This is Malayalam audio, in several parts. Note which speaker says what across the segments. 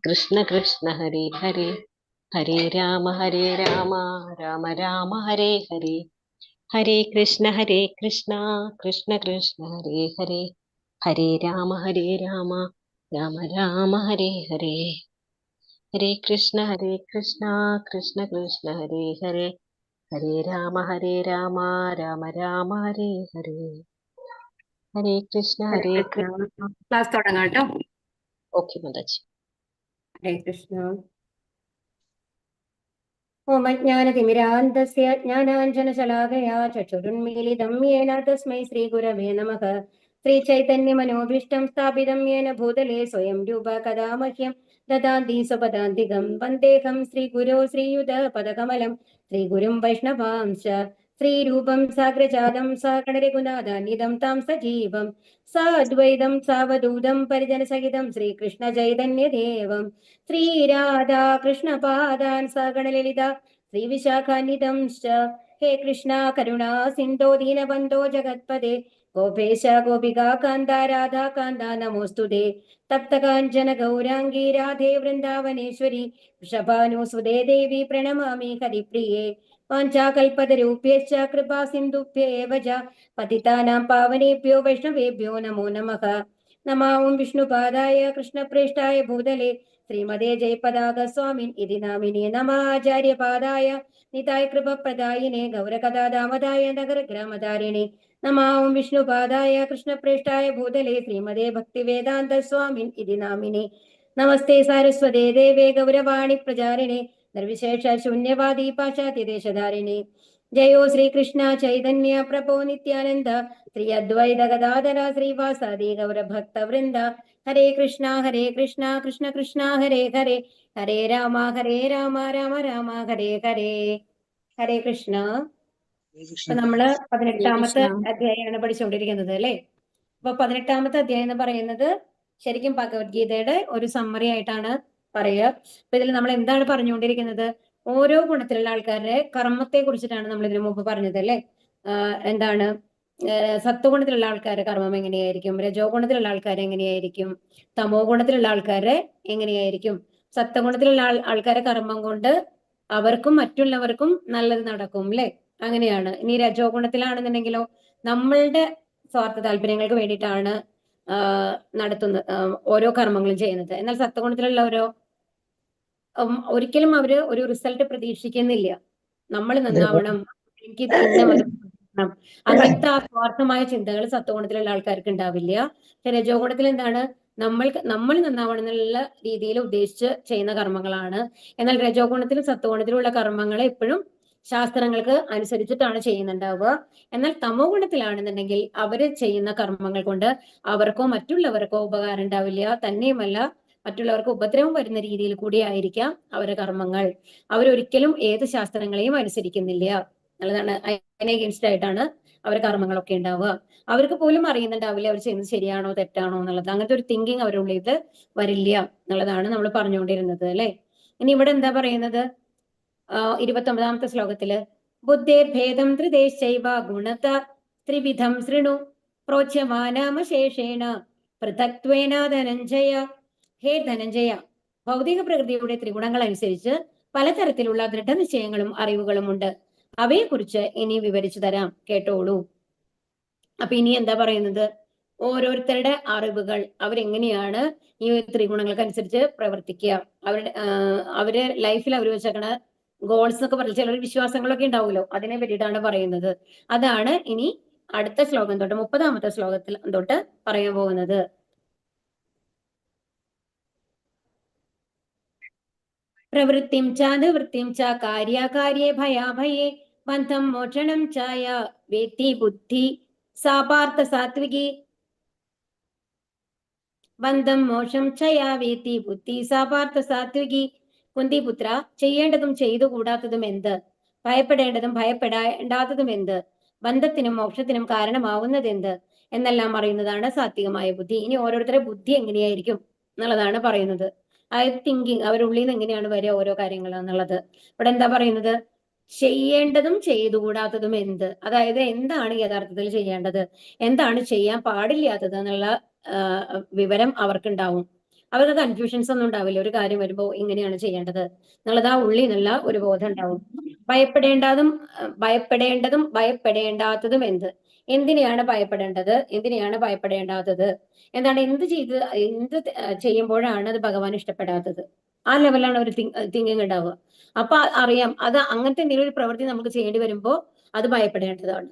Speaker 1: കൃഷ്ണ കൃഷ്ണ ഹരേ ഹരേ ഹരേ രാമ രാമ രാമ ഹരേ ഹരേ ഹരേ കൃഷ്ണ കൃഷ്ണ കൃഷ്ണ ഹരേ ഹരേ ഹരേ രാമ രാമ രാമ ഹരേ ഹരേ ഹരേ കൃഷ്ണ കൃഷ്ണ കൃഷ്ണ ഹരേ ഹരേ ഹരേ രാമ രാമ രാമ ഹരേ ഹരേ ഹരേ കൃഷ്ണ
Speaker 2: ഹരേ കൃഷ്ണ. ക്ലാസ് തുടങ്ങാം കേട്ടോ.
Speaker 1: ഓക്കെ മതാജി.
Speaker 2: ഹരേ കൃഷ്ണ. ഓം അജ്ഞാനതിമിരാന്ധസ്യ ജ്ഞാനാഞ്ജനശലാകയാ ചക്ഷുരുന്മീലിതം യേന തസ്മൈ ശ്രീഗുരവേ നമഃ. ശ്രീചൈതന്യമനോഭീഷ്ടം സ്ഥാപിതം യേന ഭൂതലേ സ്വയം രൂപ കഥാ മഹ്യം ദദാതി സ്വപദാന്തികം. വന്ദേഹം ശ്രീഗുരോ ശ്രീയുതപദകമലം ശ്രീഗുരും വൈഷ്ണവാംശ ശ്രീരൂപം സാഗ്രജാതം സഗണരഘുനാഥാന്വിതം താം സജീവം സാദ്വൈതം സാവധൂതം പരിജനസഹിതം ശ്രീകൃഷ്ണ ചൈതന്യദേവം ശ്രീരാധാകൃഷ്ണപാദാൻ സഗണലളിത ശ്രീവിശാഖാന്വിതംശ്ച. ഹേ കൃഷ്ണ കരുണാ സിന്ധോ ദീനബന്ധോ ജഗത്പദേ ഗോപേശ ഗോപികാന്ത രാധാകാന്ത നമോസ്തുതേ. തപ്തകാഞ്ചന ഗൗരാംഗീ രാധേ വൃന്ദാവനേശ്വരി വൃഷഭാനുസുതേ ദേവി പ്രണമാമി ഹരിപ്രിയേ. വാഞ്ചാകൽപതരൂപ്യശ്ച കൃപാ സിന്ധുഭ്യേവ ച പതിതാനാം പാവനേഭ്യോ വൈഷ്ണവേഭ്യോ നമോ നമഃ. നമാം വിഷ്ണുപാദായ കൃഷ്ണപ്രേഷ്ഠായ ഭൂതലേ ശ്രീമതേ ജയപതാക സ്വാമിൻ ഇതി നാമിനെ. നമാചാര്യപാദായ നിതായ കൃപപ്രദായിനെ ഗൗരകഥാദാമതായ നഗരഗ്രാമധാരിണി. നമാം വിഷ്ണുപാദായ കൃഷ്ണപ്രേഷ്ഠായ ഭൂതലേ ശ്രീമതേ ഭക്തിവേദാന്ത സ്വാമിൻ ഇതി നാമിനെ. നമസ്തേ സാരസ്വതേ ദേവേ ഗൗരവാണി പ്രചാരിണേ നിർവിശേഷ ശൂന്യവാദി പാശ്ചാത്യദേശധാരിണേ. ജയോ ശ്രീകൃഷ്ണ ചൈതന്യ പ്രഭോ നിത്യാനന്ദ ശ്രീ അദ്വൈത ഗദാധര ശ്രീവാസാദി ഗൗരഭക്തവൃന്ദ. ഹരേ കൃഷ്ണ കൃഷ്ണ കൃഷ്ണ ഹരേ ഹരേ ഹരേ രാമ രാമ രാമ ഹരേ ഹരേ. ഹരേ കൃഷ്ണ. അപ്പൊ നമ്മള് 18ാമത്തെ അധ്യായമാണ് പഠിച്ചുകൊണ്ടിരിക്കുന്നത് അല്ലെ. അപ്പൊ 18ാമത്തെ അധ്യായം എന്ന് പറയുന്നത് ശരിക്കും ഭഗവത്ഗീതയുടെ ഒരു സമ്മറി ആയിട്ടാണ് പറയുക. അപ്പൊ ഇതിൽ നമ്മൾ എന്താണ് പറഞ്ഞുകൊണ്ടിരിക്കുന്നത്? ഓരോ ഗുണത്തിലുള്ള ആൾക്കാരുടെ കർമ്മത്തെ കുറിച്ചിട്ടാണ് നമ്മൾ ഇതിനു മുമ്പ് പറഞ്ഞത് അല്ലെ. എന്താണ് സത്വഗുണത്തിലുള്ള ആൾക്കാരുടെ കർമ്മം എങ്ങനെയായിരിക്കും, രജോ ഗുണത്തിലുള്ള ആൾക്കാർ എങ്ങനെയായിരിക്കും, തമോ ഗുണത്തിലുള്ള ആൾക്കാരെ എങ്ങനെയായിരിക്കും. സത്വഗുണത്തിലുള്ള ആൾക്കാരെ കർമ്മം കൊണ്ട് അവർക്കും മറ്റുള്ളവർക്കും നല്ലത് നടക്കും അല്ലെ. അങ്ങനെയാണ്. ഇനി രജോ ഗുണത്തിലാണെന്നുണ്ടെങ്കിലോ നമ്മളുടെ സ്വാർത്ഥ താല്പര്യങ്ങൾക്ക് വേണ്ടിയിട്ടാണ് നടത്തുന്നത് ഓരോ കർമ്മങ്ങളും ചെയ്യുന്നത്. എന്നാൽ സത്വഗുണത്തിലുള്ളവരോ ഒരിക്കലും അവര് ഒരു റിസൾട്ട് പ്രതീക്ഷിക്കുന്നില്ല. നമ്മൾ നന്നാവണം, എനിക്ക് ഇന്ന അങ്ങനത്തെ ആ സ്വാർത്ഥമായ ചിന്തകൾ സത്വഗുണത്തിലുള്ള ആൾക്കാർക്ക് ഉണ്ടാവില്ല. രജോ ഗുണത്തിൽ എന്താണ്, നമ്മൾ നന്നാവണം എന്നുള്ള രീതിയിൽ ഉദ്ദേശിച്ച് ചെയ്യുന്ന കർമ്മങ്ങളാണ്. എന്നാൽ രജോ ഗുണത്തിലും സത്വഗുണത്തിലുള്ള കർമ്മങ്ങൾ എപ്പോഴും ശാസ്ത്രങ്ങൾക്ക് അനുസരിച്ചിട്ടാണ് ചെയ്യുന്നുണ്ടാവുക. എന്നാൽ തമോ ഗുണത്തിലാണെന്നുണ്ടെങ്കിൽ അവര് ചെയ്യുന്ന കർമ്മങ്ങൾ കൊണ്ട് അവർക്കോ മറ്റുള്ളവർക്കോ ഉപകാരം ഉണ്ടാവില്ല. തന്നെയുമല്ല മറ്റുള്ളവർക്ക് ഉപദ്രവം വരുന്ന രീതിയിൽ കൂടി ആയിരിക്കാം അവരുടെ കർമ്മങ്ങൾ. അവരൊരിക്കലും ഏത് ശാസ്ത്രങ്ങളെയും അനുസരിക്കുന്നില്ല എന്നുള്ളതാണ്. അതിനെ അഗേൻസ്റ്റ് ആയിട്ടാണ് അവരുടെ കർമ്മങ്ങളൊക്കെ ഉണ്ടാവുക. അവർക്ക് പോലും അറിയുന്നുണ്ടാവില്ല അവർ ചെയ്യുന്നത് ശരിയാണോ തെറ്റാണോ എന്നുള്ളത്. അങ്ങനത്തെ ഒരു തിങ്കിങ് അവരുടെ ഉള്ളിൽ വരില്ല എന്നുള്ളതാണ് നമ്മൾ പറഞ്ഞുകൊണ്ടിരുന്നത് അല്ലെ. ഇനി ഇവിടെ എന്താ പറയുന്നത്? 29ാമത്തെ ശ്ലോകത്തില് ബുദ്ധേർഭേദം ത്രിദേശൈവ ഗുണത ത്രിവിധം ശൃണു പ്രോച്യമാനാമശേഷേണ പൃഥക്ത്വേന ധനഞ്ജയ. ഹേ ധനഞ്ജയ, ഭൗതിക പ്രകൃതിയുടെ ത്രിഗുണങ്ങൾ അനുസരിച്ച് പലതരത്തിലുള്ള ദൃഢനിശ്ചയങ്ങളും അറിവുകളും ഉണ്ട്. അവയെക്കുറിച്ച് ഇനി വിവരിച്ചു തരാം, കേട്ടോളൂ. അപ്പൊ ഇനി എന്താ പറയുന്നത്? ഓരോരുത്തരുടെ അറിവുകൾ അവരെങ്ങനെയാണ് ഈ ത്രിഗുണങ്ങൾക്ക് അനുസരിച്ച് പ്രവർത്തിക്കുക, അവരുടെ ലൈഫിൽ അവർ വെച്ചേക്കണ ഗോൾസ് എന്നൊക്കെ പറഞ്ഞ ചിലർ വിശ്വാസങ്ങളൊക്കെ ഉണ്ടാവുമല്ലോ, അതിനെ പറ്റിയിട്ടാണ് പറയുന്നത്. അതാണ് ഇനി അടുത്ത ശ്ലോകം തൊട്ട് 30ാമത്തെ ശ്ലോകത്തിൽ തൊട്ട് പറയാൻ പോകുന്നത്. പ്രവൃത്തിം ച നിവൃത്തിം ച കാര്യാകാര്യേ ഭയാഭയേ ബന്ധം മോക്ഷണം ചായ വേത്തി ബുദ്ധി സാ പാർത്ഥ സാത്വികി. ബന്ധം മോക്ഷം ചയാ വേത്തി ബുദ്ധി സാ പാർത്ഥ സാത്വികി. കുന്തിപുത്ര, ചെയ്യേണ്ടതും ചെയ്തുകൂടാത്തതും എന്ത്, ഭയപ്പെടേണ്ടതും ഭയപ്പെടേണ്ടാത്തതും എന്ത്, ബന്ധത്തിനും മോക്ഷത്തിനും കാരണമാവുന്നത് എന്ത് എന്നെല്ലാം പറയുന്നതാണ് സാത്വികമായ ബുദ്ധി. ഇനി ഓരോരുത്തരുടെ ബുദ്ധി എങ്ങനെയായിരിക്കും എന്നുള്ളതാണ് പറയുന്നത്. അതായത് തിങ്കിങ് അവരുള്ളിൽ നിന്ന് എങ്ങനെയാണ് വരിക ഓരോ കാര്യങ്ങൾ എന്നുള്ളത്. ഇവിടെ എന്താ പറയുന്നത്? ചെയ്യേണ്ടതും ചെയ്തുകൂടാത്തതും എന്ത്, അതായത് എന്താണ് യഥാർത്ഥത്തിൽ ചെയ്യേണ്ടത്, എന്താണ് ചെയ്യാൻ പാടില്ലാത്തത് എന്നുള്ള വിവരം അവർക്കുണ്ടാവും. അവർക്ക് കൺഫ്യൂഷൻസ് ഒന്നും ഉണ്ടാവില്ല. ഒരു കാര്യം വരുമ്പോൾ ഇങ്ങനെയാണ് ചെയ്യേണ്ടത് എന്നുള്ളത് ആ ഉള്ളിൽ നിന്നുള്ള ഒരു ബോധം ഉണ്ടാവും. ഭയപ്പെടേണ്ടതും ഭയപ്പെടേണ്ടാത്തതും എന്തിനെയാണ് ഭയപ്പെടേണ്ടത്, എന്തിനെയാണ് ഭയപ്പെടേണ്ടാത്തത്, എന്താണ് എന്ത് ചെയ്യുമ്പോഴാണ് അത് ഭഗവാൻ ഇഷ്ടപ്പെടാത്തത്, ആ ലെവലാണ് ഒരു തിങ്കിങ് ഉണ്ടാവുക. അപ്പൊ അറിയാം അത് അങ്ങനത്തെ എന്തെങ്കിലും ഒരു പ്രവൃത്തി നമുക്ക് ചെയ്യേണ്ടി വരുമ്പോൾ അത് ഭയപ്പെടേണ്ടതാണ്.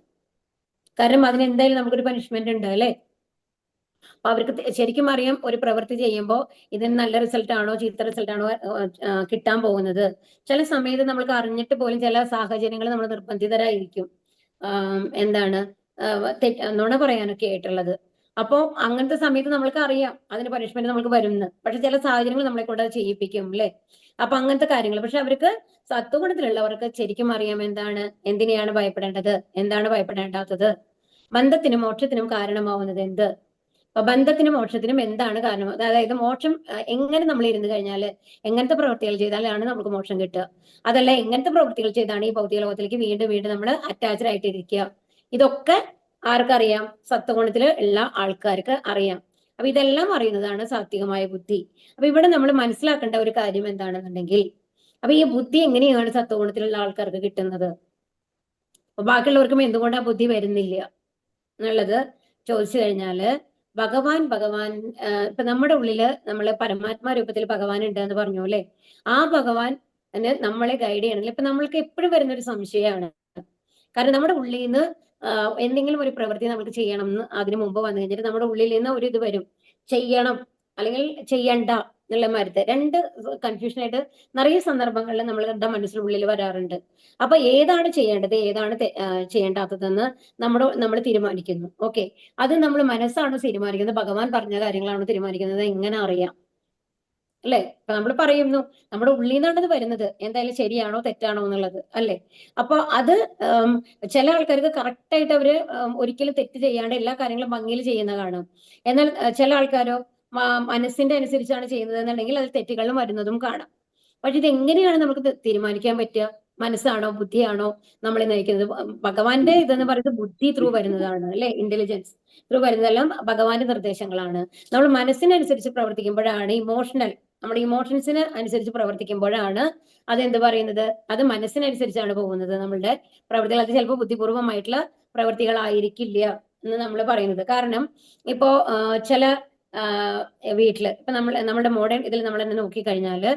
Speaker 2: കാരണം അതിന് എന്തായാലും നമുക്കൊരു പനിഷ്മെന്റ് ഉണ്ട് അല്ലെ. അപ്പൊ അവർക്ക് ശരിക്കും അറിയാം ഒരു പ്രവൃത്തി ചെയ്യുമ്പോൾ ഇതിന് നല്ല റിസൾട്ട് ആണോ ചീത്ത റിസൾട്ട് ആണോ കിട്ടാൻ പോകുന്നത്. ചില സമയത്ത് നമ്മൾക്ക് അറിഞ്ഞിട്ട് പോലും ചില സാഹചര്യങ്ങൾ നമ്മൾ നിർബന്ധിതരായിരിക്കും എന്താണ് നുണ പറയാനൊക്കെ ആയിട്ടുള്ളത്. അപ്പോൾ അങ്ങനത്തെ സമയത്ത് നമ്മൾക്ക് അറിയാം അതിന് പനിഷ്മെന്റ് നമുക്ക് വരുന്നു. പക്ഷെ ചില സാഹചര്യങ്ങൾ നമ്മളെ കൊണ്ട് അത് ചെയ്യിപ്പിക്കും അല്ലെ. അപ്പൊ അങ്ങനത്തെ കാര്യങ്ങൾ. പക്ഷെ അവർക്ക് സത്വഗുണത്തിലുള്ളവർക്ക് ശരിക്കും അറിയാം എന്തിനെയാണ് ഭയപ്പെടേണ്ടത്, എന്താണ് ഭയപ്പെടേണ്ടാത്തത്. ബന്ധത്തിനും മോക്ഷത്തിനും കാരണമാവുന്നത് എന്ത്, അപ്പൊ ബന്ധത്തിനും മോക്ഷത്തിനും എന്താണ് കാരണം, അതായത് മോക്ഷം എങ്ങനെ നമ്മൾ ഇരുന്ന് കഴിഞ്ഞാൽ എങ്ങനത്തെ പ്രവൃത്തികൾ ചെയ്താലാണ് നമുക്ക് മോക്ഷം കിട്ടുക, അതല്ല എങ്ങനത്തെ പ്രവൃത്തികൾ ചെയ്താണ് ഈ ഭൗതിക ലോകത്തിലേക്ക് വീണ്ടും വീണ്ടും നമ്മൾ അറ്റാച്ച്ഡ് ആയിട്ട് ഇരിക്കുക. ഇതൊക്കെ ആർക്കറിയാം? സത്വഗുണത്തിൽ ഉള്ള ആൾക്കാർക്ക് അറിയാം. അപ്പൊ ഇതെല്ലാം അറിയുന്നതാണ് സാത്വികമായ ബുദ്ധി. അപ്പൊ ഇവിടെ നമ്മൾ മനസ്സിലാക്കേണ്ട ഒരു കാര്യം എന്താണെന്നുണ്ടെങ്കിൽ, അപ്പൊ ഈ ബുദ്ധി എങ്ങനെയാണ് സത്വഗുണത്തിലുള്ള ആൾക്കാർക്ക് കിട്ടുന്നത്, അപ്പൊ ബാക്കിയുള്ളവർക്കും എന്തുകൊണ്ട് ആ ബുദ്ധി വരുന്നില്ല എന്നുള്ളത് ചോദിച്ചു കഴിഞ്ഞാല്, ഭഗവാൻ ഇപ്പൊ നമ്മുടെ ഉള്ളില് നമ്മള് പരമാത്മാ രൂപത്തിൽ ഭഗവാൻ ഉണ്ട് എന്ന് പറഞ്ഞു അല്ലെ. ആ ഭഗവാൻ നമ്മളെ ഗൈഡ് ചെയ്യണമെങ്കിൽ ഇപ്പൊ നമ്മൾക്ക് എപ്പോഴും വരുന്ന ഒരു സംശയമാണ്. കാരണം നമ്മുടെ ഉള്ളിൽ നിന്ന് എന്തെങ്കിലും ഒരു പ്രവൃത്തി നമുക്ക് ചെയ്യണം എന്ന് അതിനു മുമ്പ് വന്നു കഴിഞ്ഞിട്ട് നമ്മുടെ ഉള്ളിൽ നിന്ന് ഒരു ഇത് വരും, ചെയ്യണം അല്ലെങ്കിൽ ചെയ്യണ്ട എന്നുള്ള മരുത്ത്. രണ്ട് കൺഫ്യൂഷൻ ആയിട്ട് നിറയെ സന്ദർഭങ്ങളിൽ നമ്മളുടെ മനസ്സിനുള്ളിൽ വരാറുണ്ട്. അപ്പൊ ഏതാണ് ചെയ്യേണ്ടത്, ഏതാണ് ചെയ്യേണ്ടാത്തതെന്ന് നമ്മൾ തീരുമാനിക്കുന്നു. ഓക്കെ, അത് നമ്മൾ മനസ്സാണ് തീരുമാനിക്കുന്നത്, ഭഗവാൻ പറഞ്ഞ കാര്യങ്ങളാണ് തീരുമാനിക്കുന്നത്, എങ്ങനെ അറിയാം അല്ലെ. ഇപ്പൊ നമ്മൾ പറയുന്നു നമ്മുടെ ഉള്ളിൽ നിന്നാണ് വരുന്നത്, എന്തായാലും ശരിയാണോ തെറ്റാണോ എന്നുള്ളത് അല്ലെ. അപ്പൊ അത് ചില ആൾക്കാർക്ക് കറക്റ്റ് ആയിട്ട് അവര് ഒരിക്കലും തെറ്റ് ചെയ്യാണ്ട് എല്ലാ കാര്യങ്ങളും ഭംഗിയിൽ ചെയ്യുന്ന കാണും. എന്നാൽ ചില ആൾക്കാരോ മനസ്സിന്റെ അനുസരിച്ചാണ് ചെയ്യുന്നത് എന്നുണ്ടെങ്കിൽ അത് തെറ്റുകളും വരുന്നതും കാണാം. പക്ഷെ ഇത് എങ്ങനെയാണ് നമുക്ക് തീരുമാനിക്കാൻ പറ്റുക? മനസ്സാണോ ബുദ്ധിയാണോ നമ്മളെ നയിക്കുന്നത്? ഭഗവാന്റെ ഇതെന്ന് പറയുന്നത് ബുദ്ധി ത്രൂ വരുന്നതാണ് അല്ലെ, ഇന്റലിജൻസ് ത്രൂ വരുന്നതെല്ലാം ഭഗവാന്റെ നിർദ്ദേശങ്ങളാണ്. നമ്മൾ മനസ്സിനനുസരിച്ച് പ്രവർത്തിക്കുമ്പോഴാണ് നമ്മുടെ ഇമോഷൻസിന് അനുസരിച്ച് പ്രവർത്തിക്കുമ്പോഴാണ് അതെന്ത് പറയുന്നത്, അത് മനസ്സിനനുസരിച്ചാണ് പോകുന്നത് നമ്മളുടെ പ്രവൃത്തികൾ. അത് ചിലപ്പോൾ ബുദ്ധിപൂർവമായിട്ടുള്ള പ്രവൃത്തികളായിരിക്കില്ല എന്ന് നമ്മൾ പറയുന്നത്. കാരണം ഇപ്പോ ചില വീട്ടില് ഇപ്പൊ നമ്മുടെ മോഡേൺ ഇതിൽ നമ്മൾ തന്നെ നോക്കിക്കഴിഞ്ഞാല്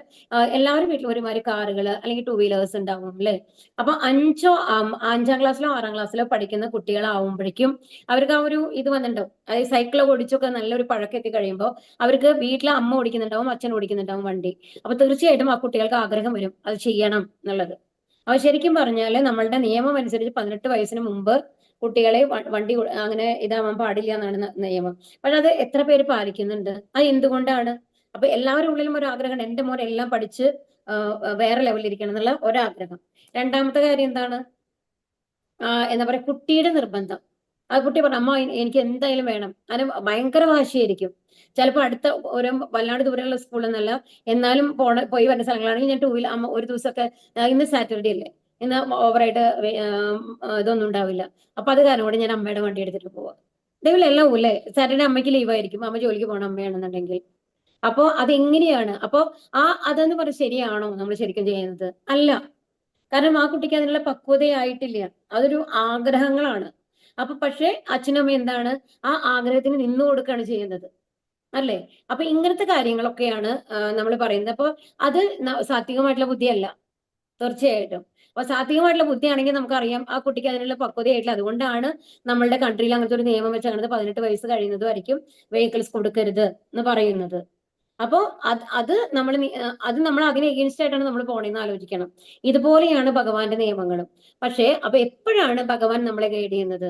Speaker 2: എല്ലാവരും വീട്ടിലും ഒരുമാതിരി കാറുകൾ അല്ലെങ്കിൽ 2 വീലേഴ്സ് ഉണ്ടാവും അല്ലെ. അപ്പൊ 5ാം ക്ലാസ്സിലോ 6ാം ക്ലാസ്സിലോ പഠിക്കുന്ന കുട്ടികളാവുമ്പോഴേക്കും അവർക്ക് ആ ഒരു ഇത് വന്നിട്ടുണ്ടാവും. അതായത് സൈക്കിളോ ഓടിച്ചൊക്കെ നല്ലൊരു പഴക്കെത്തി കഴിയുമ്പോൾ അവർക്ക് വീട്ടിലെ അമ്മ ഓടിക്കുന്നുണ്ടാവും, അച്ഛൻ ഓടിക്കുന്നുണ്ടാവും വണ്ടി. അപ്പൊ തീർച്ചയായിട്ടും ആ കുട്ടികൾക്ക് ആഗ്രഹം വരും അത് ചെയ്യണം എന്നുള്ളത്. അപ്പൊ ശരിക്കും പറഞ്ഞാല് നമ്മളുടെ നിയമം അനുസരിച്ച് 18 വയസ്സിന് മുമ്പ് കുട്ടികളെ വണ്ടി അങ്ങനെ ഇതാവാൻ പാടില്ല എന്നാണ് നിയമം. പക്ഷെ അത് എത്ര പേര് പാലിക്കുന്നുണ്ട്? അത് എന്തുകൊണ്ടാണ്? അപ്പൊ എല്ലാവരുടെ ഉള്ളിലും ഒരു ആഗ്രഹം, എന്റെ മോൻ എല്ലാം പഠിച്ച് വേറെ ലെവലിൽ ഇരിക്കണം എന്നുള്ള ഒരാഗ്രഹം. രണ്ടാമത്തെ കാര്യം എന്താണ്? എന്താ പറയാ, കുട്ടിയുടെ നിർബന്ധം. ആ കുട്ടി പറഞ്ഞു അമ്മ എനിക്ക് എന്തായാലും വേണം. അതിന് ഭയങ്കര വാശിയായിരിക്കും. ചിലപ്പോൾ അടുത്ത വല്ലാണ്ട് ദൂരെയുള്ള സ്കൂളെന്നല്ല, എന്നാലും പോയി വരുന്ന സ്ഥലങ്ങളാണെങ്കിൽ ഞാൻ 2 വീലർ അമ്മ ഒരു ദിവസമൊക്കെ ഇന്ന് സാറ്റർഡേ അല്ലേ, ഇന്ന് ഓവറായിട്ട് ഇതൊന്നും ഉണ്ടാവില്ല, അപ്പൊ അത് കാരണം കൊണ്ട് ഞാൻ അമ്മയുടെ വണ്ടി എടുത്തിട്ട് പോവാ. ഇതേപോലെ എല്ലാം അല്ലേ, സാറ്റർഡേ അമ്മയ്ക്ക് ലീവായിരിക്കും, അമ്മ ജോലിക്ക് പോകണം അമ്മയാണെന്നുണ്ടെങ്കിൽ. അപ്പോ അതെങ്ങനെയാണ്? അപ്പോ അതെന്ന് പറഞ്ഞ് ശരിയാണോ നമ്മൾ ശരിക്കും ചെയ്യുന്നത്? അല്ല. കാരണം ആ കുട്ടിക്ക് അതിനുള്ള പക്വതയായിട്ടില്ല. അതൊരു ആഗ്രഹങ്ങളാണ്. അപ്പൊ പക്ഷേ അച്ഛനും അമ്മയും എന്താണ് ആ ആഗ്രഹത്തിന് നിന്നു കൊടുക്കുകയാണ് ചെയ്യുന്നത് അല്ലേ. അപ്പൊ ഇങ്ങനത്തെ കാര്യങ്ങളൊക്കെയാണ് നമ്മൾ പറയുന്നത്. അപ്പൊ അത് സാത്വികമായിട്ടുള്ള ബുദ്ധിയല്ല തീർച്ചയായിട്ടും. അപ്പൊ സാത്വികമായിട്ടുള്ള ബുദ്ധിയാണെങ്കിൽ നമുക്കറിയാം ആ കുട്ടിക്ക് അതിനുള്ള പക്വതയായിട്ടില്ല. അതുകൊണ്ടാണ് നമ്മളുടെ കൺട്രിയിൽ അങ്ങനത്തെ ഒരു നിയമം വെച്ചാണ് 18 വയസ്സ് കഴിയുന്നതുമായിരിക്കും വെഹിക്കിൾസ് കൊടുക്കരുത് എന്ന് പറയുന്നത്. അപ്പോ നമ്മൾ അതിന് എഗെയിൻസ്റ്റ് ആയിട്ടാണ് നമ്മൾ പോണേന്ന് ആലോചിക്കണം. ഇതുപോലെയാണ് ഭഗവാന്റെ നിയമങ്ങളും. പക്ഷേ അപ്പൊ എപ്പോഴാണ് ഭഗവാൻ നമ്മളെ ഗൈഡ് ചെയ്യുന്നത്?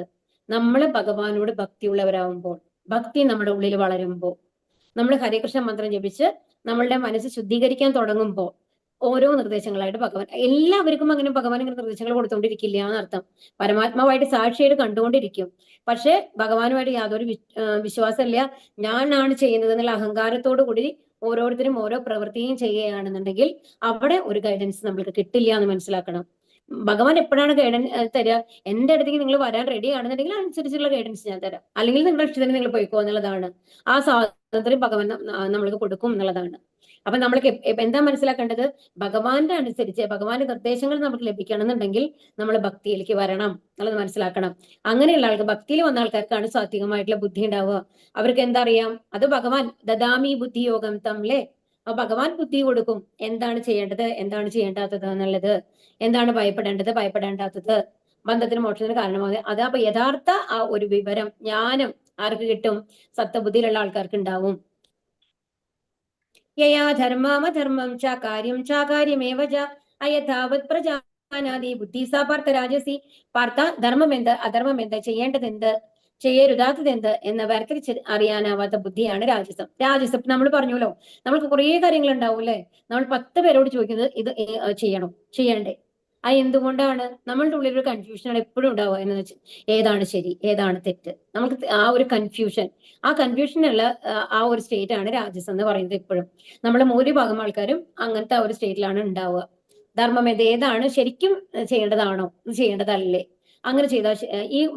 Speaker 2: നമ്മൾ ഭഗവാനോട് ഭക്തിയുള്ളവരാകുമ്പോൾ, ഭക്തി നമ്മുടെ ഉള്ളിൽ വളരുമ്പോൾ, നമ്മൾ ഹരേകൃഷ്ണ മന്ത്രം ജപിച്ച് നമ്മളുടെ മനസ്സ് ശുദ്ധീകരിക്കാൻ തുടങ്ങുമ്പോൾ ഓരോ നിർദ്ദേശങ്ങളായിട്ട് ഭഗവാൻ, എല്ലാവർക്കും അങ്ങനെ ഭഗവാൻ ഇങ്ങനെ നിർദ്ദേശങ്ങൾ കൊടുത്തുകൊണ്ടിരിക്കില്ല എന്നർത്ഥം. പരമാത്മാവായിട്ട് സാക്ഷിയായിട്ട് കണ്ടുകൊണ്ടിരിക്കും. പക്ഷെ ഭഗവാനുമായിട്ട് യാതൊരു വിശ്വാസമില്ല, ഞാനാണ് ചെയ്യുന്നത് എന്നുള്ള അഹങ്കാരത്തോടു കൂടി ഓരോരുത്തരും ഓരോ പ്രവൃത്തിയും ചെയ്യുകയാണെന്നുണ്ടെങ്കിൽ അവിടെ ഒരു ഗൈഡൻസ് നമ്മൾക്ക് കിട്ടില്ല എന്ന് മനസ്സിലാക്കണം. ഭഗവാൻ എപ്പോഴാണ് ഗൈഡൻസ് തരിക? എന്റെ അടുത്തേക്ക് നിങ്ങൾ വരാൻ റെഡി ആണെന്നുണ്ടെങ്കിൽ അനുസരിച്ചുള്ള ഗൈഡൻസ് ഞാൻ തരാം, അല്ലെങ്കിൽ നിങ്ങളുടെ ഇഷ്ടത്തിന് നിങ്ങൾ പോയിക്കോ എന്നുള്ളതാണ്. ആ സ്വാതന്ത്ര്യം ഭഗവാൻ നമ്മൾക്ക് കൊടുക്കും എന്നുള്ളതാണ്. അപ്പൊ നമ്മൾക്ക് എന്താ മനസ്സിലാക്കേണ്ടത്? ഭഗവാന്റെ അനുസരിച്ച് ഭഗവാന്റെ നിർദ്ദേശങ്ങൾ നമുക്ക് ലഭിക്കണമെന്നുണ്ടെങ്കിൽ നമ്മൾ ഭക്തിയിലേക്ക് വരണം എന്നുള്ളത് മനസ്സിലാക്കണം. അങ്ങനെയുള്ള ആൾക്ക്, ഭക്തിയിൽ വന്ന ആൾക്കാർക്കാണ് സാത്വികമായിട്ടുള്ള ബുദ്ധി ഉണ്ടാവുക. അവർക്ക് എന്താ അറിയാം? അത് ഭഗവാൻ ദദാമി ബുദ്ധി യോഗം തമ്മിലെ, അപ്പൊ ഭഗവാൻ ബുദ്ധി കൊടുക്കും, എന്താണ് ചെയ്യേണ്ടത്, എന്താണ് ചെയ്യേണ്ടാത്തത് എന്നുള്ളത്, എന്താണ് ഭയപ്പെടേണ്ടത്, ഭയപ്പെടേണ്ടാത്തത്, ബന്ധത്തിന് മോക്ഷത്തിന് കാരണമാകുന്നത്. അത് അപ്പൊ യഥാർത്ഥ ആ ഒരു വിവരം, ജ്ഞാനം ആർക്ക് കിട്ടും? സത്വബുദ്ധിയിലുള്ള ആൾക്കാർക്ക് ഉണ്ടാവും. യയാ ധർമ്മമധർമ്മം ചാകാര്യം ചാകാര്യമേവ ച അയഥാവത് പ്രജാനാദി ബുദ്ധി സാ പാർത്ഥ രാജസി. പാർത്ഥ, ധർമ്മം എന്ത്, അധർമ്മം എന്ത്, ചെയ്യേണ്ടത് എന്ത്, ചെയ്യരുതാത്തത് എന്ത് എന്ന് വേർതിരിച്ച് അറിയാനാവാത്ത ബുദ്ധിയാണ് രാജസം. രാജസം നമ്മൾ പറഞ്ഞല്ലോ, നമ്മൾക്ക് കുറേ കാര്യങ്ങൾ ഉണ്ടാവും അല്ലെ. നമ്മൾ 10 പേരോട് ചോദിക്കുന്നത് ഇത് ചെയ്യണോ, ചെയ്യണ്ടേ? അത് എന്തുകൊണ്ടാണ്? നമ്മളുടെ ഉള്ളിൽ ഒരു കൺഫ്യൂഷനാണ് എപ്പോഴും ഉണ്ടാവുക. എന്ന് വെച്ചാൽ ഏതാണ് ശരി, ഏതാണ് തെറ്റ്, നമുക്ക് ആ ഒരു കൺഫ്യൂഷൻ, ആ കൺഫ്യൂഷനുള്ള ആ ഒരു സ്റ്റേറ്റ് ആണ് രാജസം എന്ന് പറയുന്നത്. എപ്പോഴും നമ്മളെ ഭൂരിഭാഗം ആൾക്കാരും അങ്ങനത്തെ ആ ഒരു സ്റ്റേറ്റിലാണ് ഉണ്ടാവുക. ധർമ്മം ഏതാണ്, ശരിക്കും ചെയ്യേണ്ടതാണോ, ഇത് ചെയ്യേണ്ടതല്ലേ, അങ്ങനെ ചെയ്താൽ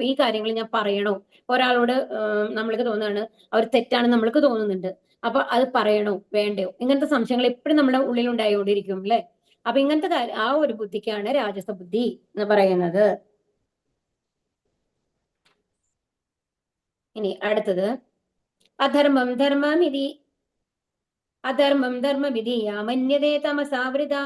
Speaker 2: ഈ കാര്യങ്ങൾ ഞാൻ പറയണോ, ഒരാളോട് നമ്മൾക്ക് തോന്നുകയാണ് അവർ തെറ്റാണെന്ന് നമ്മൾക്ക് തോന്നുന്നുണ്ട്, അപ്പൊ അത് പറയണോ വേണ്ടയോ, ഇങ്ങനത്തെ സംശയങ്ങൾ എപ്പോഴും നമ്മുടെ ഉള്ളിൽ ഉണ്ടായിക്കൊണ്ടിരിക്കും അല്ലെ. അപ്പൊ ഇങ്ങനത്തെ ആ ഒരു ബുദ്ധിക്കാണ് രാജസ ബുദ്ധി എന്ന് പറയുന്നത്. ഇനി അടുത്തത് അധർമ്മം ധർമ്മമിതി, അധർമ്മം ധർമ്മവിധീയാമന്യതേ തമസാവൃത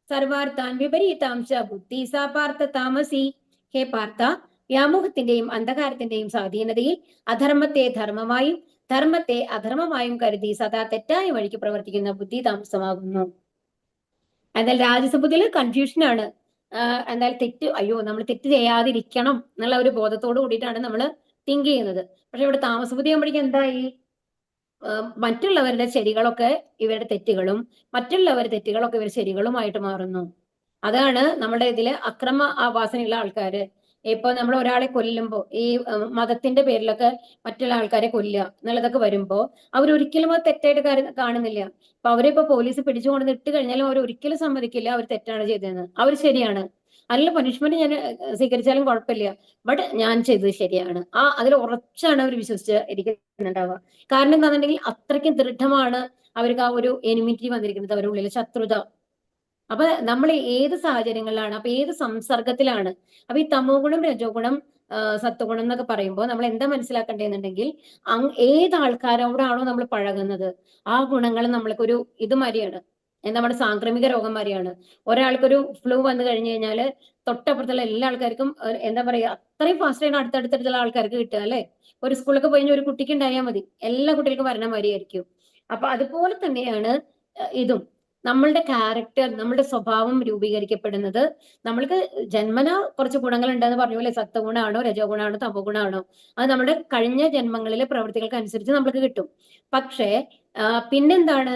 Speaker 2: സർവാർത്ഥാൻ വിപരീതാം ച ബുദ്ധി സാ പാർത്ഥ താമസി. ഹേ പാർത്ഥ, വ്യാമോഹത്തിന്റെയും അന്ധകാരത്തിന്റെയും സ്വാധീനതയിൽ അധർമ്മത്തെ ധർമ്മമായും ധർമ്മത്തെ അധർമ്മമായും കരുതി സദാ തെറ്റായ വഴിക്ക് പ്രവർത്തിക്കുന്ന ബുദ്ധി താമസമാകുന്നു. എന്നാൽ രാജസബുദ്ധിയിൽ കൺഫ്യൂഷനാണ്. എന്തായാലും തെറ്റ്, അയ്യോ നമ്മൾ തെറ്റ് ചെയ്യാതിരിക്കണം എന്നുള്ള ഒരു ബോധത്തോട് കൂടിയിട്ടാണ് നമ്മൾ തിങ്ക് ചെയ്യുന്നത്. പക്ഷെ ഇവിടെ താമസബുദ്ധി ആകുമ്പോഴേക്കും എന്തായി? മറ്റുള്ളവരുടെ ശരികളൊക്കെ ഇവരുടെ തെറ്റുകളും, മറ്റുള്ളവരുടെ തെറ്റുകളൊക്കെ ഇവർ ശരികളുമായിട്ട് മാറുന്നു. അതാണ് നമ്മുടെ ഇതില് അക്രമ ആവാസനയുള്ള ആൾക്കാര്. ഇപ്പൊ നമ്മൾ ഒരാളെ കൊല്ലുമ്പോ, ഈ മതത്തിന്റെ പേരിലൊക്കെ മറ്റുള്ള ആൾക്കാരെ കൊല്ലുക എന്നുള്ളതൊക്കെ വരുമ്പോ അവരൊരിക്കലും അത് തെറ്റായിട്ട് കാണുന്നില്ല. അപ്പൊ അവരിപ്പോ പോലീസ് പിടിച്ചുകൊണ്ട് ഇട്ട് കഴിഞ്ഞാലും അവർ ഒരിക്കലും സമ്മതിക്കില്ല അവർ തെറ്റാണ് ചെയ്തതെന്ന്. അവർ ശരിയാണ്, അതിൽ പനിഷ്മെന്റ് ഞാൻ സ്വീകരിച്ചാലും കുഴപ്പമില്ല, ബട്ട് ഞാൻ ചെയ്തത് ശരിയാണ്, അതിൽ ഉറച്ചാണ് അവർ വിശ്വസിച്ച് ഇരിക്കുന്നുണ്ടാവുക. കാരണം എന്താണെന്നുണ്ടെങ്കിൽ അത്രയ്ക്കും ദൃഢമാണ് അവർക്ക് ആ ഒരു എനിമിറ്റി വന്നിരിക്കുന്നത്, അവരുടെ ഉള്ളിൽ ശത്രുത. അപ്പൊ നമ്മൾ ഏത് സാഹചര്യങ്ങളിലാണ്, അപ്പൊ ഏത് സംസർഗത്തിലാണ്, അപ്പൊ ഈ തമോ ഗുണം, രജോ ഗുണം, സത്വഗുണം എന്നൊക്കെ പറയുമ്പോൾ നമ്മൾ എന്താ മനസ്സിലാക്കേണ്ടതെന്നുണ്ടെങ്കിൽ ഏത് ആൾക്കാരോടാണോ നമ്മൾ പഴകുന്നത് ആ ഗുണങ്ങൾ നമ്മൾക്കൊരു ഇത് മാതിരിയാണ്, നമ്മുടെ സാംക്രമിക രോഗം മാതിരിയാണ്. ഒരാൾക്കൊരു ഫ്ലൂ വന്നു കഴിഞ്ഞു കഴിഞ്ഞാല് തൊട്ടപ്പുറത്തുള്ള എല്ലാ ആൾക്കാർക്കും എന്താ പറയാ, അത്രയും ഫാസ്റ്റാണ് അടുത്തടുത്തുള്ള ആൾക്കാർക്ക് കിട്ടുക അല്ലെ. ഒരു സ്കൂളൊക്കെ പോയി ഒരു കുട്ടിക്ക് ഉണ്ടായാൽ മതി, എല്ലാ കുട്ടികൾക്കും വരണ മാതിരിയായിരിക്കും. അപ്പൊ അതുപോലെ തന്നെയാണ് ഇതും. നമ്മളുടെ ക്യാരക്ടർ, നമ്മളുടെ സ്വഭാവം രൂപീകരിക്കപ്പെടുന്നത് നമ്മൾക്ക് ജന്മന കുറച്ച് ഗുണങ്ങൾ ഉണ്ടെന്ന് പറഞ്ഞു പോലെ, സത്വഗുണമാണോ രജോ ഗുണമാണോ തമോ ഗുണമാണോ, അത് നമ്മുടെ കഴിഞ്ഞ ജന്മങ്ങളിലെ പ്രവൃത്തികൾക്ക് അനുസരിച്ച് നമ്മൾക്ക് കിട്ടും. പക്ഷേ പിന്നെന്താണ്,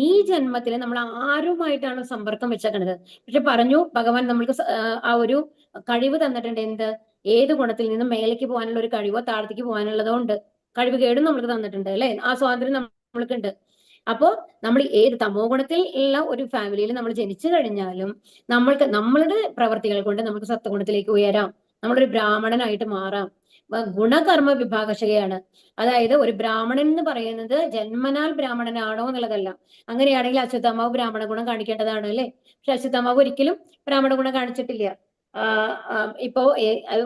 Speaker 2: ഈ ജന്മത്തിൽ നമ്മൾ ആരുമായിട്ടാണ് സമ്പർക്കം വെച്ചേക്കണത്. പക്ഷെ പറഞ്ഞു ഭഗവാൻ നമ്മൾക്ക് ആ ഒരു കഴിവ് തന്നിട്ടുണ്ട്. എന്ത്? ഏത് ഗുണത്തിൽ നിന്നും മേലേക്ക് പോകാനുള്ള ഒരു കഴിവോ താഴത്തേക്ക് പോകാനുള്ളതോ ഉണ്ട്. കഴിവ് കേടും നമ്മൾക്ക് തന്നിട്ടുണ്ട് അല്ലെ, ആ സ്വാതന്ത്ര്യം നമ്മൾക്കുണ്ട്. അപ്പോ നമ്മൾ ഏത് തമോ ഗുണത്തിൽ ഉള്ള ഒരു ഫാമിലിയിൽ നമ്മൾ ജനിച്ചു കഴിഞ്ഞാലും നമ്മളുടെ പ്രവർത്തികൾ കൊണ്ട് നമുക്ക് സത്വഗുണത്തിലേക്ക് ഉയരാം, നമ്മളൊരു ബ്രാഹ്മണനായിട്ട് മാറാം. ഗുണകർമ്മ വിഭാഗശകയാണ്. അതായത് ഒരു ബ്രാഹ്മണൻ എന്ന് പറയുന്നത് ജന്മനാൽ ബ്രാഹ്മണനാണോ എന്നുള്ളതല്ല. അങ്ങനെയാണെങ്കിൽ അശ്വത്ഥമാവ് ബ്രാഹ്മണ ഗുണം കാണിക്കേണ്ടതാണ് അല്ലെ. പക്ഷെ അശ്വത്ഥമാവ് ഒരിക്കലും ബ്രാഹ്മണ ഗുണം കാണിച്ചിട്ടില്ല. ഇപ്പോ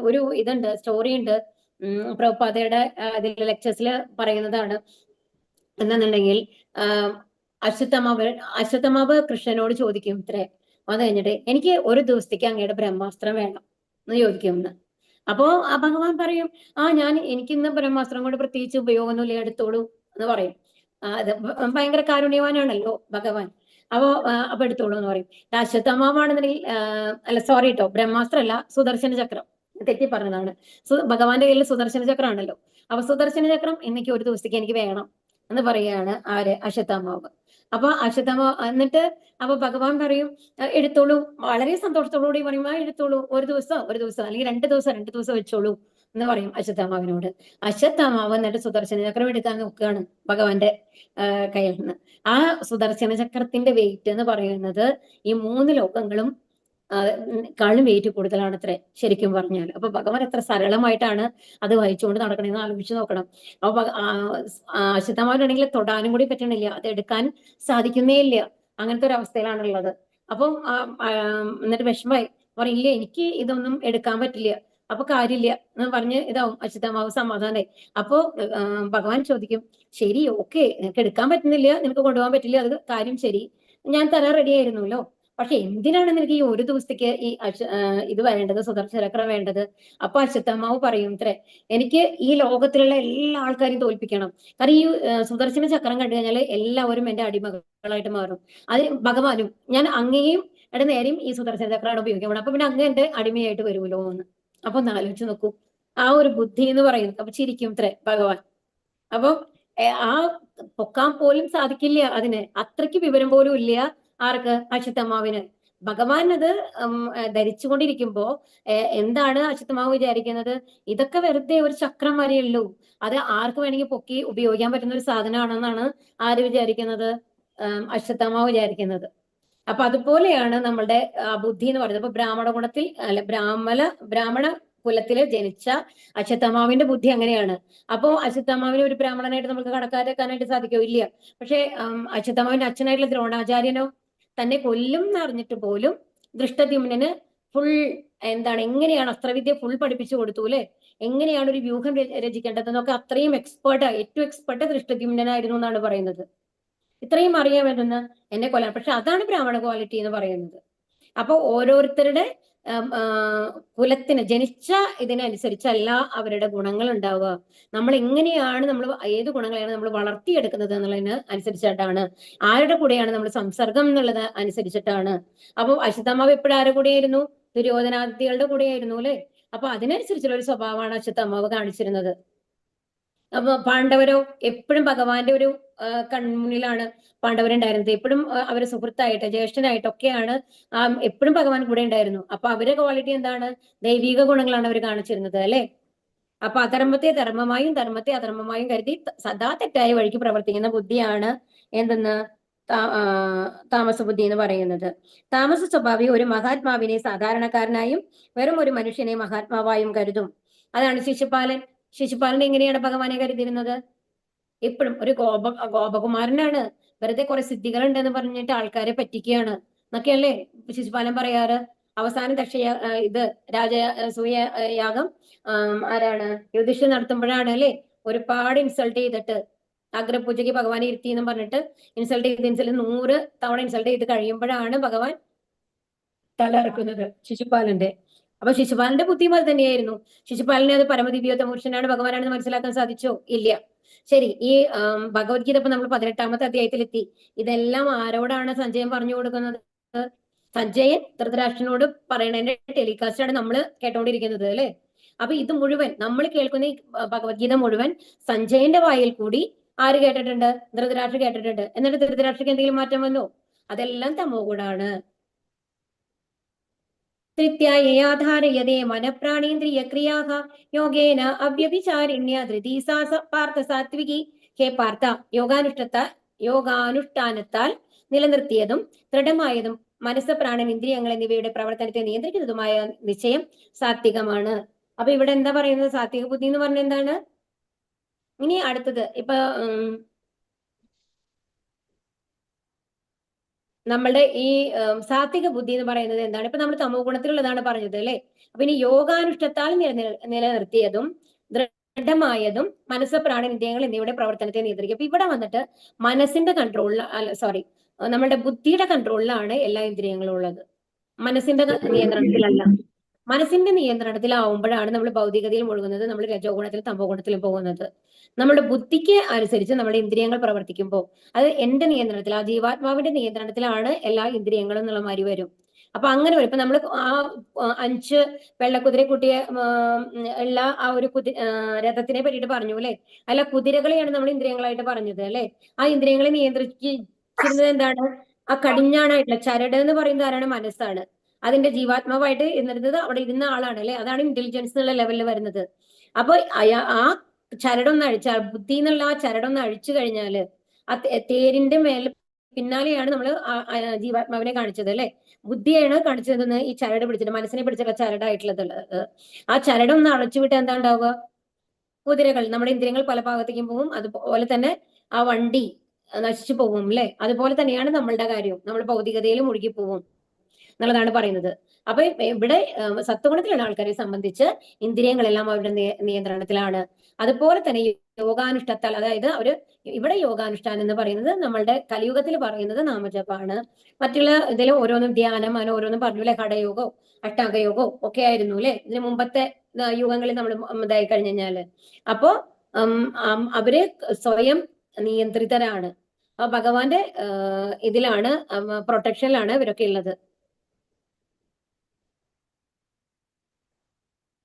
Speaker 2: ഒരു ഇതുണ്ട്, സ്റ്റോറി ഉണ്ട്, പ്രഭുപാദയുടെ അതിലെ ലെക്ചേഴ്സിൽ പറയുന്നതാണ്. എന്നുണ്ടെങ്കിൽ അശ്വത്ഥമാവ് കൃഷ്ണനോട് ചോദിക്കും ഇത്രേ, വന്നു കഴിഞ്ഞിട്ട് എനിക്ക് ഒരു ദിവസത്തേക്ക് അങ്ങയുടെ ബ്രഹ്മാസ്ത്രം വേണം എന്ന് ചോദിക്കുമെന്ന്. അപ്പോ ആ ഭഗവാൻ പറയും, എനിക്ക് ഇന്ന് ബ്രഹ്മാസ്ത്രം കൊണ്ട് പ്രത്യേകിച്ച് ഉപയോഗമൊന്നുമില്ല, എടുത്തോളൂ എന്ന് പറയും. അത് ഭയങ്കര കാരുണ്യവാനാണല്ലോ ഭഗവാൻ. അപ്പൊ എടുത്തോളൂ എന്ന് പറയും. അശ്വത്ഥമാവാണെന്നുണ്ടെങ്കിൽ അല്ല, സോറി കേട്ടോ, ബ്രഹ്മാസ്ത്രം അല്ല, സുദർശന ചക്രം, തെറ്റി പറഞ്ഞതാണ്. ഭഗവാന്റെ കയ്യിൽ സുദർശന ചക്രം ആണല്ലോ. അപ്പൊ സുദർശന ചക്രം എനിക്ക് ഒരു ദിവസത്തേക്ക് എനിക്ക് വേണം എന്ന് പറയുകയാണ് ആര്? അശ്വത്ഥമാവ്. അപ്പൊ എന്നിട്ട് അപ്പൊ ഭഗവാൻ പറയും എടുത്തോളൂ, വളരെ സന്തോഷത്തോടുകൂടി പറയും, എടുത്തോളൂ, ഒരു ദിവസം അല്ലെങ്കിൽ 2 ദിവസം വെച്ചോളൂ എന്ന് പറയും അശ്വത്ഥമാവിനോട്. അശ്വത്ഥമാവ് എന്നിട്ട് സുദർശന ചക്രം എടുക്കാൻ നോക്കുകയാണ് ഭഗവാന്റെ കയ്യിൽ നിന്ന്. ആ സുദർശന ചക്രത്തിന്റെ വെയിറ്റ് എന്ന് പറയുന്നത് ഈ 3 ലോകങ്ങളും കാളും വെയിറ്റ് കൂടുതലാണ് അത്രേ ശരിക്കും പറഞ്ഞാൽ. അപ്പൊ ഭഗവാൻ എത്ര സരളമായിട്ടാണ് അത് വഹിച്ചുകൊണ്ട് നടക്കണമെന്ന് ആലോചിച്ച് നോക്കണം. അപ്പൊ അശ്വത്ഥമാവനാണെങ്കിൽ തൊടാനും കൂടി പറ്റണില്ല, അത് എടുക്കാൻ സാധിക്കുന്നേ ഇല്ല, അങ്ങനത്തെ ഒരു അവസ്ഥയിലാണുള്ളത്. അപ്പം എന്നിട്ട് വിഷമമായി പറയില്ലേ, എനിക്ക് ഇതൊന്നും എടുക്കാൻ പറ്റില്ല, അപ്പൊ കാര്യമില്ല എന്ന് പറഞ്ഞ് ഇതാവും അശ്വത്ഥമാവ് സമാധാനായി. അപ്പോ ഭഗവാൻ ചോദിക്കും, ശരി ഓക്കെ, നിനക്ക് എടുക്കാൻ പറ്റുന്നില്ല, നിനക്ക് കൊണ്ടുപോകാൻ പറ്റില്ല, അത് കാര്യം ശരി, ഞാൻ തരാൻ റെഡി ആയിരുന്നല്ലോ, പക്ഷെ എന്തിനാണ് നിനക്ക് ഈ ഒരു ദിവസത്തേക്ക് ഈ ഇത് വേണ്ടത്, സുദർശന ചക്രം വേണ്ടത്? അപ്പൊ അശ്വത്ഥമാവ് പറയും ഇത്രേ, എനിക്ക് ഈ ലോകത്തിലുള്ള എല്ലാ ആൾക്കാരെയും തോൽപ്പിക്കണം, കാരണം ഈ സുദർശന ചക്രം കണ്ടു കഴിഞ്ഞാൽ എല്ലാവരും എന്റെ അടിമകളായിട്ട് മാറും. അത് ഭഗവാനും ഞാൻ അങ്ങേയും നേരെയും ഈ സുദർശന ചക്രമാണ് ഉപയോഗിക്കണം, അപ്പൊ പിന്നെ അങ്ങ് എന്റെ അടിമയായിട്ട് വരുമല്ലോ എന്ന്. അപ്പൊ ഒന്ന് ആലോചിച്ച് നോക്കൂ, ആ ഒരു ബുദ്ധി എന്ന് പറയുന്നത്. അപ്പൊ ചിരിക്കും ഇത്രേ ഭഗവാൻ. അപ്പൊ ആ പൊക്കാൻ പോലും സാധിക്കില്ല അതിന്, അത്രയ്ക്ക് വിവരം പോലും ഇല്ല ആർക്ക്? അശ്വത്ഥമാവിന്. ഭഗവാൻ അത് ധരിച്ചുകൊണ്ടിരിക്കുമ്പോ എന്താണ് അശ്വത്ഥമാവ് വിചാരിക്കുന്നത്? ഇതൊക്കെ വെറുതെ ഒരു ചക്രം വരെയുള്ളൂ, അത് ആർക്ക് വേണമെങ്കിൽ പൊക്കി ഉപയോഗിക്കാൻ പറ്റുന്ന ഒരു സാധനമാണെന്നാണ് ആര് വിചാരിക്കുന്നത്? അശ്വത്ഥമാവ് വിചാരിക്കുന്നത്. അപ്പൊ അതുപോലെയാണ് നമ്മളുടെ ബുദ്ധി എന്ന് പറയുന്നത്. അപ്പൊ ബ്രാഹ്മണ ഗുണത്തിൽ അല്ല ബ്രാഹ്മണ കുലത്തിൽ ജനിച്ച അശ്വത്ഥമാവിന്റെ ബുദ്ധി അങ്ങനെയാണ്. അപ്പോ അശ്വത്ഥമാവിനെ ഒരു ബ്രാഹ്മണനായിട്ട് നമുക്ക് കണക്കാക്കാനായിട്ട് സാധിക്കോ? ഇല്ല. പക്ഷെ അശ്വത്ഥമാവിന്റെ അച്ഛനായിട്ടുള്ള ദ്രോണാചാര്യനോ തന്നെ കൊല്ലും എന്നറിഞ്ഞിട്ട് പോലും ദൃഷ്ടദ്യുമ്നന് ഫുൾ എങ്ങനെയാണ് അസ്ത്രവിദ്യ ഫുൾ പഠിപ്പിച്ചു കൊടുത്തു അല്ലെ, എങ്ങനെയാണ് ഒരു വ്യൂഹം രചിക്കേണ്ടതെന്നൊക്കെ അത്രയും ഏറ്റവും എക്സ്പെർട്ട് ദൃഷ്ടദ്യുമ്നായിരുന്നു എന്നാണ് പറയുന്നത്. ഇത്രയും അറിയാമെന്ന് എന്നെ കൊല്ലാൻ. പക്ഷെ അതാണ് ബ്രാഹ്മണ ക്വാളിറ്റി എന്ന് പറയുന്നത്. അപ്പൊ ഓരോരുത്തരുടെ കുലത്തിന് ജനിച്ച ഇതിനനുസരിച്ചല്ല അവരുടെ ഗുണങ്ങൾ ഉണ്ടാവുക. നമ്മൾ ഏത് ഗുണങ്ങളെയാണ് നമ്മൾ വളർത്തിയെടുക്കുന്നത് എന്നുള്ളതിന് അനുസരിച്ചിട്ടാണ്, ആരുടെ കൂടെയാണ് നമ്മൾ സംസർഗം എന്നുള്ളത് അനുസരിച്ചിട്ടാണ്. അപ്പൊ അശ്വത്ഥമാവ് എപ്പോഴും ആരുടെ കൂടെയായിരുന്നു? ദുര്യോധനാദികളുടെ കൂടെയായിരുന്നു അല്ലെ. അപ്പൊ അതിനനുസരിച്ചുള്ള ഒരു സ്വഭാവമാണ് അശ്വത്ഥമാവ് കാണിച്ചിരുന്നത്. അപ്പൊ പാണ്ഡവരോ എപ്പോഴും ഭഗവാന്റെ ഒരു കൺമുന്നിലാണ് പാണ്ഡവരുണ്ടായിരുന്നത്. എപ്പോഴും അവര് സുഹൃത്തായിട്ട് ജ്യേഷ്ഠനായിട്ടൊക്കെയാണ് എപ്പോഴും ഭഗവാൻ കൂടെ ഉണ്ടായിരുന്നു. അപ്പൊ അവരുടെ ക്വാളിറ്റി എന്താണ്? ദൈവിക ഗുണങ്ങളാണ് അവർ കാണിച്ചിരുന്നത് അല്ലെ. അപ്പൊ അധർമ്മത്തെ ധർമ്മമായും ധർമ്മത്തെ അധർമ്മമായും കരുതി സദാ തെറ്റായ വഴിക്ക് പ്രവർത്തിക്കുന്ന ബുദ്ധിയാണ് എന്തെന്ന് താമസ ബുദ്ധി എന്ന് പറയുന്നത്. താമസ സ്വഭാവി ഒരു മഹാത്മാവിനെ സാധാരണക്കാരനായും വെറും ഒരു മനുഷ്യനെ മഹാത്മാവായും കരുതും. അതാണ് ശിശുപാലൻ. ശിശുപാലൻ എങ്ങനെയാണ് ഭഗവാനെ കരുതിയിരുന്നത്? എപ്പോഴും ഒരു ഗോപകുമാരനാണ്, വെറുതെ കുറെ സിദ്ധികളുണ്ടെന്ന് പറഞ്ഞിട്ട് ആൾക്കാരെ പറ്റിക്കുകയാണ് എന്നൊക്കെയല്ലേ ശിശുപാലൻ പറയാറ്. അവസാനം ഇത് രാജസൂയ യാഗം ആരാണ്? യുധിഷ്ഠിരൻ നടത്തുമ്പോഴാണ് അല്ലെ ഒരുപാട് ഇൻസൾട്ട് ചെയ്തിട്ട് അഗ്രപൂജയ്ക്ക് ഭഗവാനെ ഇരുത്തി എന്ന് പറഞ്ഞിട്ട് ഇൻസൾട്ട് 100 തവണ ഇൻസൾട്ട് ചെയ്ത് കഴിയുമ്പോഴാണ് ഭഗവാൻ തലയിറക്കുന്നത് ശിശുപാലന്റെ. അപ്പൊ ശിശുപാലന്റെ ബുദ്ധിയും അത് തന്നെയായിരുന്നു. ശിശുപാലനെ അത് പരമദിവ്യോത്തമ പുരുഷനാണ് ഭഗവാനാണെന്ന് മനസ്സിലാക്കാൻ സാധിച്ചോ? ഇല്ല. ശരി, ഈ ഭഗവത്ഗീത ഇപ്പൊ നമ്മൾ 18ാമത്തെ അധ്യായത്തിലെത്തി. ഇതെല്ലാം ആരോടാണ് സഞ്ജയൻ പറഞ്ഞു കൊടുക്കുന്നത്? സഞ്ജയൻ ധൃതരാഷ്ട്രനോട് പറയണതിന്റെ ടെലികാസ്റ്റ് ആണ് നമ്മൾ കേട്ടോണ്ടിരിക്കുന്നത് അല്ലെ. അപ്പൊ ഇത് മുഴുവൻ നമ്മൾ കേൾക്കുന്ന ഈ ഭഗവത്ഗീത മുഴുവൻ സഞ്ജയന്റെ വായിൽ കൂടി ആര് കേട്ടിട്ടുണ്ട്? ധൃതരാഷ്ട്ര കേട്ടിട്ടുണ്ട്. എന്നിട്ട് ധൃതരാഷ്ട്രക്ക് എന്തെങ്കിലും മാറ്റം വന്നോ? അതെല്ലാം തമോ ഗുണാണ്. ധൃത്യാധാരയതേ മനഃപ്രാണീന്ദ്രിയ ക്രിയാഹ യോഗേന അവ്യഭിചാരിണ്യ ധൃതി പാർത്ഥ സാത്വികി. ഹേ പാർത്ഥ, യോഗാനുഷ്ഠാനത്താൽ നിലനിർത്തിയതും ദൃഢമായതും മനസ്സ്, പ്രാണൻ, ഇന്ദ്രിയങ്ങൾ എന്നിവയുടെ പ്രവർത്തനത്തെ നിയന്ത്രിക്കുന്നതുമായ നിശ്ചയം സാത്വികമാണ്. അപ്പൊ ഇവിടെ എന്താ പറയുന്നത്? സാത്വിക ബുദ്ധി എന്ന് പറഞ്ഞ എന്താണ്? ഇനി അടുത്തത് ഇപ്പൊ നമ്മളുടെ ഈ സാത്വിക ബുദ്ധി എന്ന് പറയുന്നത് എന്താണ്? ഇപ്പൊ നമ്മൾ തമോ ഗുണത്തിലുള്ളതാണ് പറഞ്ഞത് അല്ലെ. അപ്പൊ ഇനി യോഗാനുഷ്ഠത്താൽ നിലനിർത്തിയതും ദൃഢമായതും മനസ്സ്, പ്രാണൻ, ഇന്ദ്രിയങ്ങൾ എന്നിവയുടെ പ്രവർത്തനത്തെ നിയന്ത്രിക്കും. അപ്പൊ ഇവിടെ വന്നിട്ട് മനസ്സിന്റെ കൺട്രോളിൽ നമ്മളുടെ ബുദ്ധിയുടെ കൺട്രോളിലാണ് എല്ലാ ഇന്ദ്രിയങ്ങളും ഉള്ളത്, മനസ്സിന്റെ നിയന്ത്രണത്തിലല്ല. മനസ്സിന്റെ നിയന്ത്രണത്തിലാവുമ്പോഴാണ് നമ്മൾ ഭൗതികതയിൽ മുഴുകുന്നത്, നമ്മൾ രജോ ഗുണത്തിലും തമോ ഗുണത്തിലും പോകുന്നത്. നമ്മുടെ ബുദ്ധിക്ക് അനുസരിച്ച് നമ്മുടെ ഇന്ദ്രിയങ്ങൾ പ്രവർത്തിക്കുമ്പോൾ അത് എന്റെ നിയന്ത്രണത്തിൽ, ആ ജീവാത്മാവിന്റെ നിയന്ത്രണത്തിലാണ് എല്ലാ ഇന്ദ്രിയങ്ങളും എന്നുള്ള മാതിരി വരും. അപ്പൊ അങ്ങനെ വരും. ഇപ്പൊ നമ്മൾ ആ 5 വെള്ളക്കുതിര കുട്ടിയെ ഉള്ള ആ ഒരു രഥത്തിനെ പറ്റിയിട്ട് പറഞ്ഞു അല്ലെ. അല്ല, കുതിരകളെയാണ് നമ്മൾ ഇന്ദ്രിയങ്ങളായിട്ട് പറഞ്ഞത് അല്ലെ. ആ ഇന്ദ്രിയങ്ങളെ നിയന്ത്രിച്ചിരുന്നത് എന്താണ്? ആ കടിഞ്ഞാണായിട്ടുള്ള ചരട് എന്ന് പറയുന്നത് ആരാണ്? മനസ്സാണ്. അതിന്റെ ജീവാത്മാവായിട്ട് ഇരുന്നത് അവിടെ ഇരുന്ന ആളാണ് അല്ലെ. അതാണ് ഇന്റലിജൻസ് എന്നുള്ള ലെവലിൽ വരുന്നത്. അപ്പൊ ആ ചരടൊന്ന് അഴിച്ചാൽ, ബുദ്ധി എന്നുള്ള ആ ചരടൊന്ന് അഴിച്ചു കഴിഞ്ഞാല് ആ തേരിന്റെ മേലെ പിന്നാലെയാണ് നമ്മൾ ജീവാത്മാവിനെ കാണിച്ചത് അല്ലെ. ബുദ്ധിയാണ് കാണിച്ചതെന്ന് ഈ ചരട് പിടിച്ചിട്ട്, മനസ്സിനെ പിടിച്ചിട്ടുള്ള ചരടായിട്ടുള്ളത്. ആ ചരടം ഒന്ന് അടച്ചുവിട്ട് എന്താ ഉണ്ടാവുക? കുതിരകൾ, നമ്മുടെ ഇന്ദ്രിയങ്ങൾ പല ഭാഗത്തേക്കും പോകും. അതുപോലെ തന്നെ ആ വണ്ടി നശിച്ചു പോകും അല്ലെ. അതുപോലെ തന്നെയാണ് നമ്മളുടെ കാര്യവും, നമ്മൾ ഭൗതികതയിൽ മുഴുകി പോകും എന്നുള്ളതാണ് പറയുന്നത്. അപ്പൊ ഇവിടെ സത്വഗുണത്തിലുള്ള ആൾക്കാരെ സംബന്ധിച്ച് ഇന്ദ്രിയങ്ങളെല്ലാം അവരുടെ നിയന്ത്രണത്തിലാണ്. അതുപോലെ തന്നെ യോഗാനുഷ്ഠത്താൽ, അതായത് ഇവിടെ യോഗാനുഷ്ഠാനം എന്ന് പറയുന്നത് നമ്മളുടെ കലിയുഗത്തിൽ പറയുന്നത് നാമജപാണ്. മറ്റുള്ള ഇതിൽ ഓരോന്നും ധ്യാനം, അങ്ങനെ ഓരോന്നും പറഞ്ഞു അല്ലെ. ഹഠയോഗോ അഷ്ടാംഗയോഗോ ഒക്കെ ആയിരുന്നു അല്ലെ ഇതിന് മുമ്പത്തെ യുഗങ്ങളിൽ നമ്മൾ ഇതായി കഴിഞ്ഞു കഴിഞ്ഞാല്. അപ്പോ അവര് സ്വയം നിയന്ത്രിതരാണ്. ഭഗവാന്റെ ഇതിലാണ്, പ്രൊട്ടക്ഷനിലാണ് ഇവരൊക്കെ ഉള്ളത്.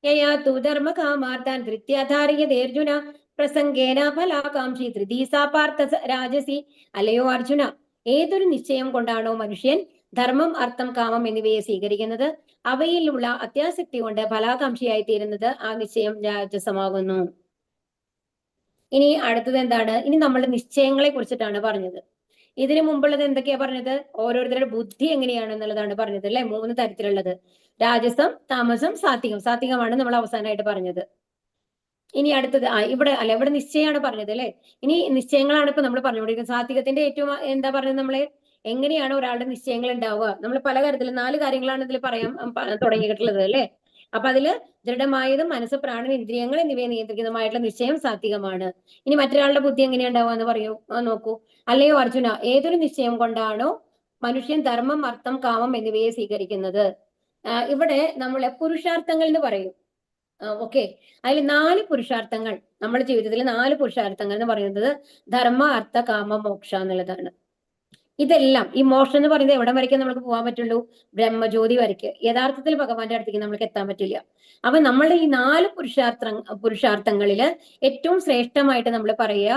Speaker 2: യയാതു ധർമ്മകാമാർത്താൻ ധൃത്യാധാരയതേർജുന പ്രസംഗേന ഫലാകാംക്ഷി ധൃതീസാ പാർത്ഥ രാജസി. അല്ലയോ അർജുന, ഏതൊരു നിശ്ചയം കൊണ്ടാണോ മനുഷ്യൻ ധർമ്മം, അർത്ഥം, കാമം എന്നിവയെ സ്വീകരിക്കുന്നത്, അവയിലുള്ള അത്യാസക്തി കൊണ്ട് ഫലാകാംക്ഷിയായി തീരുന്നത് ആ നിശ്ചയം രാജസമാകുന്നു. ഇനി അടുത്തത് എന്താണ്? ഇനി നമ്മളുടെ നിശ്ചയങ്ങളെ കുറിച്ചിട്ടാണ് പറഞ്ഞത്. ഇതിനു മുമ്പുള്ളത് എന്തൊക്കെയാ പറഞ്ഞത്? ഓരോരുത്തരുടെ ബുദ്ധി എങ്ങനെയാണ് എന്നുള്ളതാണ് പറഞ്ഞത് അല്ലെ. 3 തരത്തിലുള്ളത്: രാജസം, താമസം, സാത്വികം. സാത്വികമാണ് നമ്മൾ അവസാനമായിട്ട് പറഞ്ഞത്. ഇനി അടുത്തത് ഇവിടെ നിശ്ചയമാണ് പറഞ്ഞത് അല്ലെ. ഇനി നിശ്ചയങ്ങളാണ് ഇപ്പൊ നമ്മൾ പറഞ്ഞുകൊണ്ടിരിക്കുന്നത്. സാത്വികത്തിന്റെ ഏറ്റവും എന്താ പറയുന്നത്? നമ്മളെ എങ്ങനെയാണ് ഒരാളുടെ നിശ്ചയങ്ങൾ ഉണ്ടാവുക? നമ്മൾ പലതരത്തിൽ 4 കാര്യങ്ങളാണ് ഇതിൽ പറയാൻ തുടങ്ങിയിട്ടുള്ളത് അല്ലെ. അപ്പൊ അതില് ദൃഢമായതും മനസ്സ്, പ്രാണൻ, ഇന്ദ്രിയങ്ങൾ എന്നിവയെ നിയന്ത്രിക്കുന്നതുമായിട്ടുള്ള നിശ്ചയം സാത്വികമാണ്. ഇനി മറ്റൊരാളുടെ ബുദ്ധി എങ്ങനെയാ ഉണ്ടാവുക എന്ന് പറയൂ, നോക്കൂ. അല്ലയോ അർജുന, ഏതൊരു നിശ്ചയം കൊണ്ടാണോ മനുഷ്യൻ ധർമ്മം, അർത്ഥം, കാമം എന്നിവയെ സ്വീകരിക്കുന്നത്? ഇവിടെ നമ്മളെ പുരുഷാർത്ഥങ്ങൾ എന്ന് പറയും. ഓക്കെ, അതിൽ 4 പുരുഷാർത്ഥങ്ങൾ, നമ്മുടെ ജീവിതത്തിൽ 4 പുരുഷാർത്ഥങ്ങൾ എന്ന് പറയുന്നത് ധർമ്മ, അർത്ഥ, കാമ, മോക്ഷ എന്നുള്ളതാണ്. ഇതെല്ലാം ഈ മോക്ഷം എന്ന് പറയുന്നത് എവിടെ വരയ്ക്കാൻ നമുക്ക് പോകാൻ പറ്റുള്ളൂ? ബ്രഹ്മജ്യോതി വരയ്ക്ക്. യഥാർത്ഥത്തിൽ ഭഗവാന്റെ അടുത്തേക്ക് നമുക്ക് എത്താൻ പറ്റില്ല. അപ്പൊ നമ്മളുടെ ഈ 4 പുരുഷാർത്ഥങ്ങളില് ഏറ്റവും ശ്രേഷ്ഠമായിട്ട് നമ്മൾ പറയുക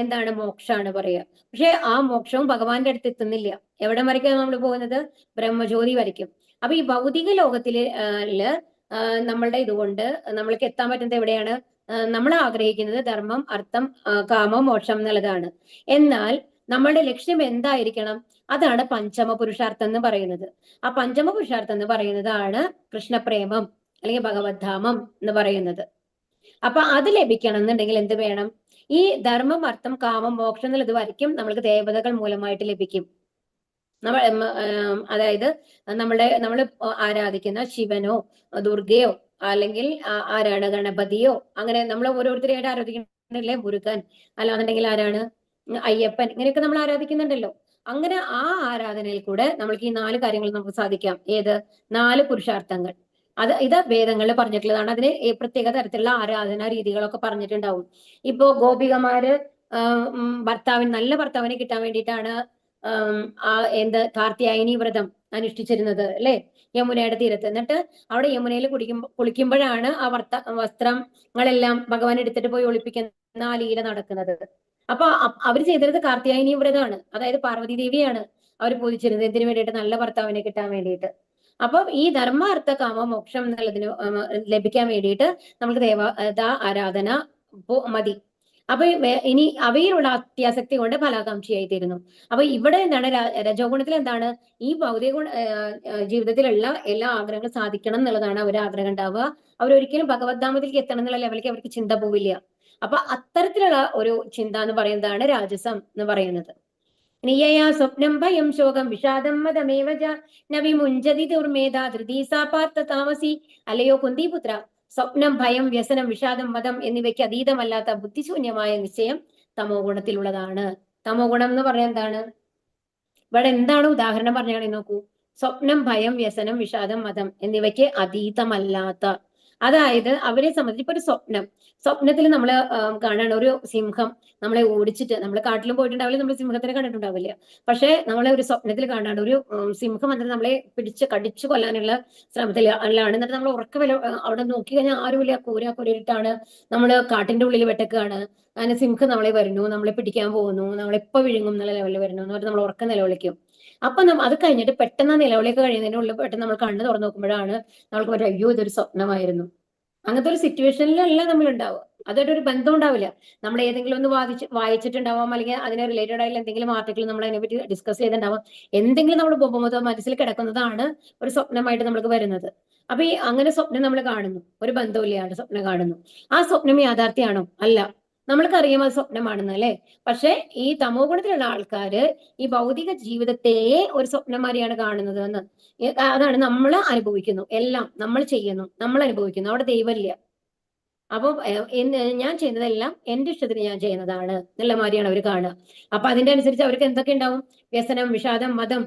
Speaker 2: എന്താണ്? മോക്ഷമാണ് പറയുക. പക്ഷെ ആ മോക്ഷവും ഭഗവാന്റെ അടുത്ത് എത്തുന്നില്ല. എവിടെ വരയ്ക്കാണ് നമ്മൾ പോകുന്നത്? ബ്രഹ്മജ്യോതി വരയ്ക്കും. അപ്പൊ ഈ ഭൗതിക ലോകത്തില് നമ്മളുടെ ഇതുകൊണ്ട് നമ്മൾക്ക് എത്താൻ പറ്റുന്നത് എവിടെയാണ്? നമ്മൾ ആഗ്രഹിക്കുന്നത് ധർമ്മം, അർത്ഥം, കാമം, മോക്ഷം എന്നുള്ളതാണ്. എന്നാൽ നമ്മളുടെ ലക്ഷ്യം എന്തായിരിക്കണം? അതാണ് പഞ്ചമ പുരുഷാർത്ഥം എന്ന് പറയുന്നത്. ആ പഞ്ചമ പുരുഷാർത്ഥം എന്ന് പറയുന്നതാണ് കൃഷ്ണപ്രേമം അല്ലെങ്കിൽ ഭഗവദ്ധാമം എന്ന് പറയുന്നത്. അപ്പൊ അത് ലഭിക്കണം എന്നുണ്ടെങ്കിൽ എന്ത് വേണം? ഈ ധർമ്മം, അർത്ഥം, കാമം, മോക്ഷം എന്നുള്ളത് വരയ്ക്കും നമ്മൾക്ക് ദേവതകൾ മൂലമായിട്ട് ലഭിക്കും. അതായത് നമ്മൾ ആരാധിക്കുന്ന ശിവനോ ദുർഗയോ അല്ലെങ്കിൽ ആരാണ് ഗണപതിയോ, അങ്ങനെ നമ്മൾ ഓരോരുത്തരെയായിട്ട് ആരാധിക്കുന്നില്ലേ? മുരുകൻ, അല്ലാന്നുണ്ടെങ്കിൽ ആരാണ്? അയ്യപ്പൻ, ഇങ്ങനെയൊക്കെ നമ്മൾ ആരാധിക്കുന്നുണ്ടല്ലോ. അങ്ങനെ ആ ആരാധനയിൽ കൂടെ നമ്മൾക്ക് ഈ 4 കാര്യങ്ങൾ നമുക്ക് സാധിക്കാം. ഏത് 4 പുരുഷാർത്ഥങ്ങൾ? ഇത് വേദങ്ങളിൽ പറഞ്ഞിട്ടുള്ളതാണ്. അതിന് പ്രത്യേക തരത്തിലുള്ള ആരാധനാ രീതികളൊക്കെ പറഞ്ഞിട്ടുണ്ടാവും. ഇപ്പോ ഗോപികമാര് നല്ല ഭർത്താവിനെ കിട്ടാൻ വേണ്ടിയിട്ടാണ് കാർത്യായനി വ്രതം അനുഷ്ഠിച്ചിരുന്നത് അല്ലെ, യമുനയുടെ തീരത്ത്. എന്നിട്ട് അവിടെ യമുനയിൽ കുളിക്കുമ്പോഴാണ് ആ വസ്ത്രങ്ങളെല്ലാം ഭഗവാൻ എടുത്തിട്ട് പോയി ഒളിപ്പിക്കുന്ന ആ ലീല നടക്കുന്നത്. അപ്പൊ അവർ ചെയ്തിരുന്നത് കാർത്യായനി വ്രതമാണ്. അതായത് പാർവതി ദേവിയാണ് അവർ പൂജിച്ചിരുന്നത്. എന്തിനു വേണ്ടിയിട്ട്? നല്ല ഭർത്താവിനെ കിട്ടാൻ വേണ്ടിയിട്ട്. അപ്പൊ ഈ ധർമ്മ, അർത്ഥ, കാമ, മോക്ഷം എന്നുള്ളതിന് ലഭിക്കാൻ വേണ്ടിയിട്ട് നമുക്ക് ദേവതാ ആരാധന മതി. അപ്പൊ ഇനി അവയിലുള്ള അത്യാസക്തി കൊണ്ട് ഫലാകാംക്ഷിയായി തീരുന്നു. അപ്പൊ ഇവിടെ എന്താണ്? രജോഗുണത്തിൽ എന്താണ്? ഈ ഭൗതിക ജീവിതത്തിലുള്ള എല്ലാ ആഗ്രഹങ്ങളും സാധിക്കണം എന്നുള്ളതാണ് അവർ ആഗ്രഹം ഉണ്ടാവുക. അവരൊരിക്കലും ഭഗവദ്ധാമത്തിലേക്ക് എത്തണം എന്നുള്ള ലെവലിലേക്ക് അവർക്ക് ചിന്ത പോവില്ല. അപ്പൊ അത്തരത്തിലുള്ള ഒരു ചിന്ത എന്ന് പറയുന്നതാണ് രാജസം എന്ന് പറയുന്നത്. നിയയാ സ്വപ്നം ഭയം ശോകം വിഷാദം മതമേവ നവിമുഞ്ചതി ദുർമേധ ധൃതീസാ പാർത്ഥ താമസി. അല്ലയോ കുന്തിപുത്ര, സ്വപ്നം, ഭയം, വ്യസനം, വിഷാദം, മതം എന്നിവയ്ക്ക് അതീതമല്ലാത്ത ബുദ്ധിശൂന്യമായ നിശ്ചയം തമോ ഗുണത്തിലുള്ളതാണ്. തമോ ഗുണം എന്ന് പറഞ്ഞാൽ എന്താണ്? ഇവിടെ എന്താണ് ഉദാഹരണം പറഞ്ഞാണെങ്കിൽ നോക്കൂ. സ്വപ്നം, ഭയം, വ്യസനം, വിഷാദം, മതം എന്നിവയ്ക്ക് അതീതമല്ലാത്ത, അതായത് അവരെ സംബന്ധിച്ച് ഇപ്പൊ ഒരു സ്വപ്നത്തിൽ നമ്മൾ കാണാണ് ഒരു സിംഹം നമ്മളെ ഓടിച്ചിട്ട്, നമ്മൾ കാട്ടിലും പോയിട്ടുണ്ടാവില്ല, നമ്മൾ സിംഹത്തിനെ കണ്ടിട്ടുണ്ടാവില്ല. പക്ഷെ നമ്മളെ ഒരു സ്വപ്നത്തിൽ കാണാണ് ഒരു സിംഹം എന്നിട്ട് നമ്മളെ പിടിച്ച് കടിച്ചു കൊല്ലാനുള്ള ശ്രമത്തിലാണ്. എന്നിട്ട് നമ്മൾ അവിടെ നോക്കി കഴിഞ്ഞാൽ ആരുമില്ല, കൂരിട്ടാണ്, നമ്മൾ കാട്ടിന്റെ ഉള്ളിൽ വെട്ടക്കാണ്. അങ്ങനെ സിംഹം നമ്മളെ വരുന്നു, നമ്മളെ പിടിക്കാൻ പോകുന്നു, നമ്മളെപ്പോ വിഴുങ്ങും എന്നുള്ള ലെവലിൽ വരുന്നു എന്ന് പറഞ്ഞിട്ട് നമ്മൾ ഉറക്കം നിലവിളിക്കും. അപ്പൊ അത് കഴിഞ്ഞിട്ട് പെട്ടെന്ന് നിലവിളിയൊക്കെ കഴിയുന്നതിനുള്ളിൽ പെട്ടെന്ന് നമ്മൾ കണ്ണ് തുറന്നു നോക്കുമ്പോഴാണ് നമ്മൾക്ക് പറ്റും, അയ്യോ ഇതൊരു സ്വപ്നമായിരുന്നു. അങ്ങനത്തെ ഒരു സിറ്റുവേഷനിലല്ല നമ്മൾ ഉണ്ടാവുക. അതൊരു ബന്ധം ഉണ്ടാവില്ല. നമ്മൾ ഏതെങ്കിലും ഒന്ന് വായിച്ചിട്ടുണ്ടാവാം, അല്ലെങ്കിൽ അതിനെ റിലേറ്റഡ് ആയിട്ടുള്ള എന്തെങ്കിലും ആർട്ടിക്കിൾ നമ്മൾ അതിനെപ്പറ്റി ഡിസ്കസ് ചെയ്തിട്ടുണ്ടാവാം. എന്തെങ്കിലും നമ്മൾ ബോധമോ മനസ്സിൽ കിടക്കുന്നതാണ് ഒരു സ്വപ്നമായിട്ട് നമ്മൾക്ക് വരുന്നത്. അപ്പൊ ഈ അങ്ങനെ സ്വപ്നം നമ്മൾ കാണുന്നു, ഒരു ബന്ധമില്ലാണ്ട് സ്വപ്നം കാണുന്നു. ആ സ്വപ്നം യാഥാർത്ഥ്യമാണോ? അല്ല. നമ്മൾക്കറിയാം അത് സ്വപ്നമാണെന്ന്, അല്ലെ? പക്ഷെ ഈ തമോ ഗുണത്തിലുള്ള ആൾക്കാര് ഈ ഭൗതിക ജീവിതത്തെ ഒരു സ്വപ്നമാരിയാണ് കാണുന്നത് എന്ന്. അതാണ് നമ്മൾ അനുഭവിക്കുന്നു, എല്ലാം നമ്മൾ ചെയ്യുന്നു, നമ്മൾ അനുഭവിക്കുന്നു. അവിടെ ദൈവമില്ല. അപ്പൊ ഞാൻ ചെയ്യുന്നതെല്ലാം എന്റെ ഇഷ്ടത്തിന് ഞാൻ ചെയ്യുന്നതാണ് എന്നുള്ള മാതിരിയാണ് അവർ കാണുക. അപ്പൊ അതിന്റെ അനുസരിച്ച് അവർക്ക് എന്തൊക്കെ ഉണ്ടാവും? വ്യസനം, വിഷാദം, മതം,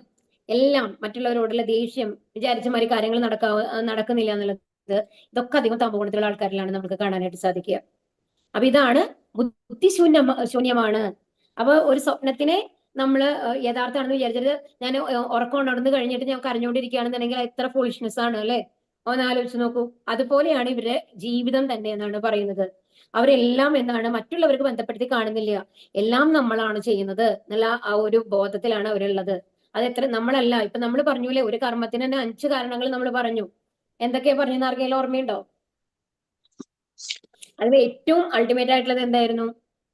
Speaker 2: എല്ലാം, മറ്റുള്ളവരോടുള്ള ദേഷ്യം, വിചാരിച്ച മാതിരി കാര്യങ്ങൾ നടക്കുന്നില്ല എന്നുള്ളത്, ഇതൊക്കെ അധികം തമോ ഗുണത്തിലുള്ള ആൾക്കാരിലാണ് നമുക്ക് കാണാനായിട്ട് സാധിക്കുക. അപ്പൊ ഇതാണ് ശൂന്യമാണ്. അപ്പൊ ഒരു സ്വപ്നത്തിനെ നമ്മള് യഥാർത്ഥമാണെന്ന് വിചാരിച്ചത്, ഞാൻ ഉറക്കം ഉണർന്നു കഴിഞ്ഞിട്ട് ഞാൻ കരഞ്ഞുകൊണ്ടിരിക്കുകയാണെന്നുണ്ടെങ്കിൽ എത്ര ഫൂളിഷ്നെസ് ആണ്, അല്ലെ? ഒന്ന് ആലോചിച്ച് നോക്കൂ. അതുപോലെയാണ് ഇവരുടെ ജീവിതം തന്നെ എന്നാണ് പറയുന്നത്. അവരെല്ലാം എന്താണ് മറ്റുള്ളവർക്ക് ബന്ധപ്പെടുത്തി കാണുന്നില്ല, എല്ലാം നമ്മളാണ് ചെയ്യുന്നത് എന്നുള്ള ആ ഒരു ബോധത്തിലാണ് അവരുള്ളത്. അത് എത്ര നമ്മളല്ല. ഇപ്പൊ നമ്മൾ പറഞ്ഞൂലേ, ഒരു കർമ്മത്തിന് തന്നെ 5 കാരണങ്ങൾ നമ്മൾ പറഞ്ഞു. എന്തൊക്കെയാ പറഞ്ഞെന്ന് ആർക്കെങ്കിലും ഓർമ്മയുണ്ടോ? അതിൽ ഏറ്റവും അൾട്ടിമേറ്റ് ആയിട്ടുള്ളത് എന്തായിരുന്നു?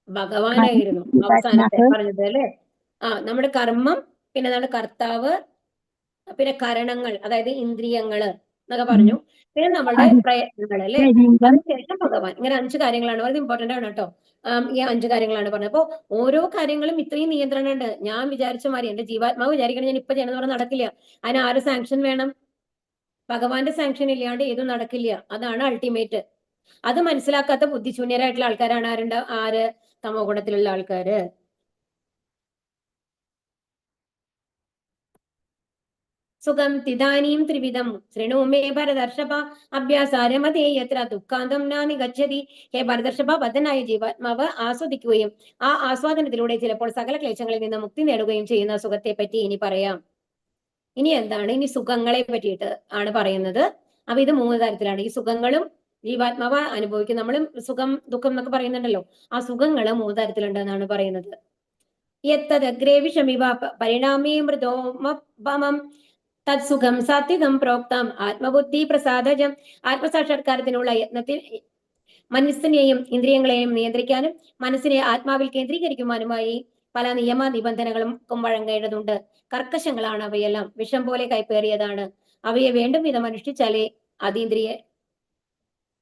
Speaker 2: ഭഗവാനായിരുന്നു അവസാനത്തെ പറഞ്ഞത്, അല്ലെ? നമ്മുടെ കർമ്മം, പിന്നെ നമ്മുടെ കർത്താവ്, പിന്നെ കരണങ്ങൾ, അതായത് ഇന്ദ്രിയങ്ങള് എന്നൊക്കെ പറഞ്ഞു, പിന്നെ നമ്മളുടെ പ്രയത്നങ്ങൾ, അല്ലെ? അതിനുശേഷം ഭഗവാൻ. ഇങ്ങനെ 5 കാര്യങ്ങളാണ്. വളരെ ഇമ്പോർട്ടന്റ് ആണ് കേട്ടോ. ഈ 5 കാര്യങ്ങളാണ് പറഞ്ഞത്. അപ്പൊ ഓരോ കാര്യങ്ങളും ഇത്രയും നിയന്ത്രണം ഉണ്ട്. ഞാൻ വിചാരിച്ച മാതിരി എന്റെ ജീവാത്മാവ് വിചാരിക്കണം ഞാൻ ഇപ്പൊ ചെയ്യണമെന്ന് പറഞ്ഞാൽ നടക്കില്ല. അതിന് ആര് സാങ്ഷൻ വേണം? ഭഗവാന്റെ സാങ്ഷൻ ഇല്ലാണ്ട് ഏതും നടക്കില്ല. അതാണ് അൾട്ടിമേറ്റ്. അത് മനസ്സിലാക്കാത്ത ബുദ്ധിശൂന്യരായിട്ടുള്ള ആൾക്കാരാണ് ആര്? തമോ ഗുണത്തിലുള്ള ആൾക്കാര്. സുഖം തിദാനീം ത്രിവിധം ശൃണു മേ ഭരതർഷഭ അഭ്യാസാരമതേ യത്ര ദുഃഖാന്തം നാനി ഗച്ഛതി. ഹേ ഭരതർഷഭ, ബദ്ധനായ ജീവാത്മാവ് ആസ്വദിക്കുകയും ആ ആസ്വാദനത്തിലൂടെ ചിലപ്പോൾ സകല ക്ലേശങ്ങളിൽ നിന്ന് മുക്തി നേടുകയും ചെയ്യുന്ന സുഖത്തെ പറ്റി ഇനി പറയാം. ഇനി എന്താണ്? ഇനി സുഖങ്ങളെ പറ്റിയിട്ട് ആണ് പറയുന്നത്. അപ്പൊ ഇത് 3 തരത്തിലാണ്. ഈ സുഖങ്ങളും ജീവാത്മാവ് അനുഭവിക്കും. നമ്മൾ സുഖം ദുഃഖം എന്നൊക്കെ പറയുന്നുണ്ടല്ലോ, ആ സുഖങ്ങള് 3 തരത്തിലുണ്ടെന്നാണ് പറയുന്നത്. യത്തദഗ്രേ വിഷമിവ പരിണാമേ മൃദോമപമം തത്സുഖം സാത്വികം പ്രോക്തം ആത്മബുദ്ധി പ്രസാദജം. ആത്മസാക്ഷാത്കാരത്തിനുള്ള യത്നത്തിൽ മനസ്സിനെയും ഇന്ദ്രിയങ്ങളെയും നിയന്ത്രിക്കാനും മനസ്സിനെ ആത്മാവിൽ കേന്ദ്രീകരിക്കുവാനുമായി പല നിയമ നിബന്ധനകളും വഴങ്ങേണ്ടതുണ്ട്. കർക്കശങ്ങളാണ് അവയെല്ലാം, വിഷം പോലെ കൈപ്പേറിയതാണ്. അവയെ വേണ്ടും വിധം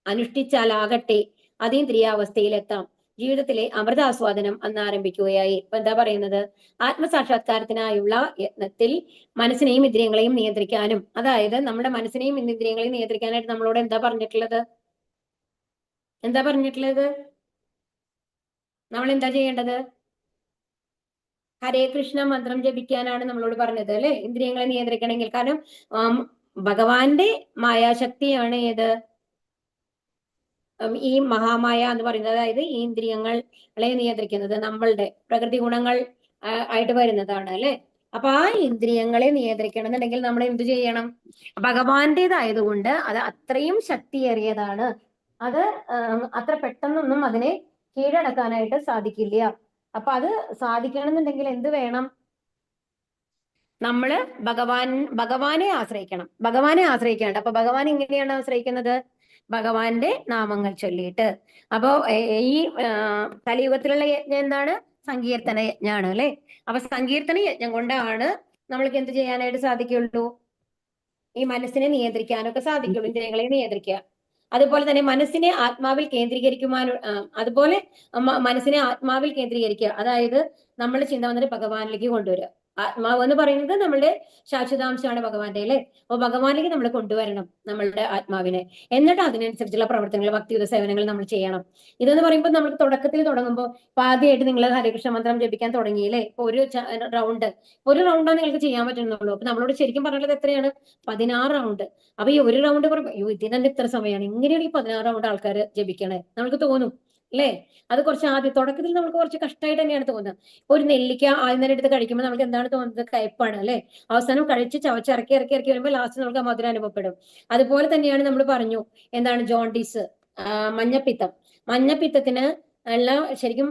Speaker 2: അനുഷ്ഠിച്ചാലാകട്ടെ അതീന്ദ്രിയാവസ്ഥയിലെത്താം. ജീവിതത്തിലെ അമൃതാസ്വാദനം അന്ന് ആരംഭിക്കുകയായി. ഇപ്പൊ എന്താ പറയുന്നത്? ആത്മസാക്ഷാത്കാരത്തിനായുള്ള യത്നത്തിൽ മനസ്സിനെയും ഇന്ദ്രിയങ്ങളെയും നിയന്ത്രിക്കാനും, അതായത് നമ്മുടെ മനസ്സിനെയും ഇന്ദ്രിയങ്ങളെയും നിയന്ത്രിക്കാനായിട്ട് നമ്മളോട് എന്താ പറഞ്ഞിട്ടുള്ളത്? നമ്മൾ എന്താ ചെയ്യേണ്ടത്? ഹരേ കൃഷ്ണ മന്ത്രം ജപിക്കാനാണ് നമ്മളോട് പറഞ്ഞത്, അല്ലെ? ഇന്ദ്രിയങ്ങളെ നിയന്ത്രിക്കണമെങ്കിൽ. കാരണം ഭഗവാന്റെ മായാശക്തിയാണ് ഏത്? ഈ മഹാമായ എന്ന് പറയുന്നത്. അതായത് ഈ ഇന്ദ്രിയങ്ങളെ നിയന്ത്രിക്കുന്നത് നമ്മളുടെ പ്രകൃതി ഗുണങ്ങൾ ആയിട്ട് വരുന്നതാണ്, അല്ലെ? അപ്പൊ ആ ഇന്ദ്രിയങ്ങളെ നിയന്ത്രിക്കണം എന്നുണ്ടെങ്കിൽ നമ്മൾ എന്ത് ചെയ്യണം? ഭഗവാന്റേതായതുകൊണ്ട് അത് അത്രയും ശക്തിയേറിയതാണ്. അത് അത്ര പെട്ടെന്നൊന്നും അതിനെ കീഴടക്കാനായിട്ട് സാധിക്കില്ല. അപ്പൊ അത് സാധിക്കണം എന്നുണ്ടെങ്കിൽ എന്ത് വേണം? നമ്മള് ഭഗവാനെ ആശ്രയിക്കണം. ഭഗവാനെ ആശ്രയിക്കാണ്ട്. അപ്പൊ ഭഗവാൻ എങ്ങനെയാണ് ആശ്രയിക്കുന്നത്? ഭഗവാന്റെ നാമങ്ങൾ ചൊല്ലിയിട്ട്. അപ്പോ ഈ കലിയുഗത്തിലുള്ള യജ്ഞം എന്താണ്? സങ്കീർത്തന യജ്ഞാണ്, അല്ലെ? അപ്പൊ സങ്കീർത്തന യജ്ഞം കൊണ്ടാണ് നമ്മൾക്ക് എന്ത് ചെയ്യാനായിട്ട് സാധിക്കുള്ളൂ? ഈ മനസ്സിനെ നിയന്ത്രിക്കാനൊക്കെ സാധിക്കുള്ളൂ, ഇന്ദ്രിയങ്ങളെ നിയന്ത്രിക്കുക. അതുപോലെ തന്നെ മനസ്സിനെ ആത്മാവിൽ അതുപോലെ മനസ്സിനെ ആത്മാവിൽ കേന്ദ്രീകരിക്കുക. അതായത് നമ്മുടെ ചിന്ത വന്നിട്ട് ഭഗവാനിലേക്ക് കൊണ്ടുവരിക. ആത്മാവ് എന്ന് പറയുന്നത് നമ്മളുടെ ശാശ്വതാംശമാണ് ഭഗവാന്റെ, അല്ലെ? അപ്പൊ ഭഗവാനിലേക്ക് നമ്മൾ കൊണ്ടുവരണം നമ്മളുടെ ആത്മാവിനെ. എന്നിട്ട് അതിനനുസരിച്ചുള്ള പ്രവർത്തനങ്ങൾ, ഭക്തിയുത സേവനങ്ങൾ നമ്മൾ ചെയ്യണം. ഇതെന്ന് പറയുമ്പോൾ നമുക്ക് തുടക്കത്തിൽ തുടങ്ങുമ്പോൾ ഇപ്പൊ ആദ്യമായിട്ട് നിങ്ങൾ ഹരികൃഷ്ണ മന്ത്രം ജപിക്കാൻ തുടങ്ങിയില്ലേ? ഇപ്പൊ ഒരു റൗണ്ടാണ് നിങ്ങൾക്ക് ചെയ്യാൻ പറ്റുന്നുള്ളൂ. അപ്പൊ നമ്മളോട് ശരിക്കും പറഞ്ഞത് എത്രയാണ്? 16 റൗണ്ട്. അപ്പൊ ഈ ഒരു റൗണ്ട് പറയുമ്പോൾ ഇതിന് തന്നെ ഇത്ര സമയമാണ്, ഇങ്ങനെയാണ് ഈ 16 റൗണ്ട് ആൾക്കാർ ജപിക്കണേ നമുക്ക് തോന്നും, അല്ലേ? അത് കുറച്ച് തുടക്കത്തിൽ നമുക്ക് കുറച്ച് കഷ്ടമായിട്ട് തന്നെയാണ് തോന്നുന്നത്. ഒരു നെല്ലിക്ക ആദ്യം തന്നെ എടുത്ത് കഴിക്കുമ്പോൾ നമുക്ക് എന്താണ് തോന്നുന്നത്? കയ്പ്പാണ്, അല്ലെ? അവസാനം കഴിച്ച് ചവച്ചിറക്കി ഇറക്കി വരുമ്പോൾ ലാസ്റ്റ് നമുക്ക് മധുരം അനുഭവപ്പെടും. അതുപോലെ തന്നെയാണ് നമ്മൾ പറഞ്ഞു എന്താണ് ജോണ്ടിസ്, മഞ്ഞപ്പിത്തത്തിന് ഉള്ള ശരിക്കും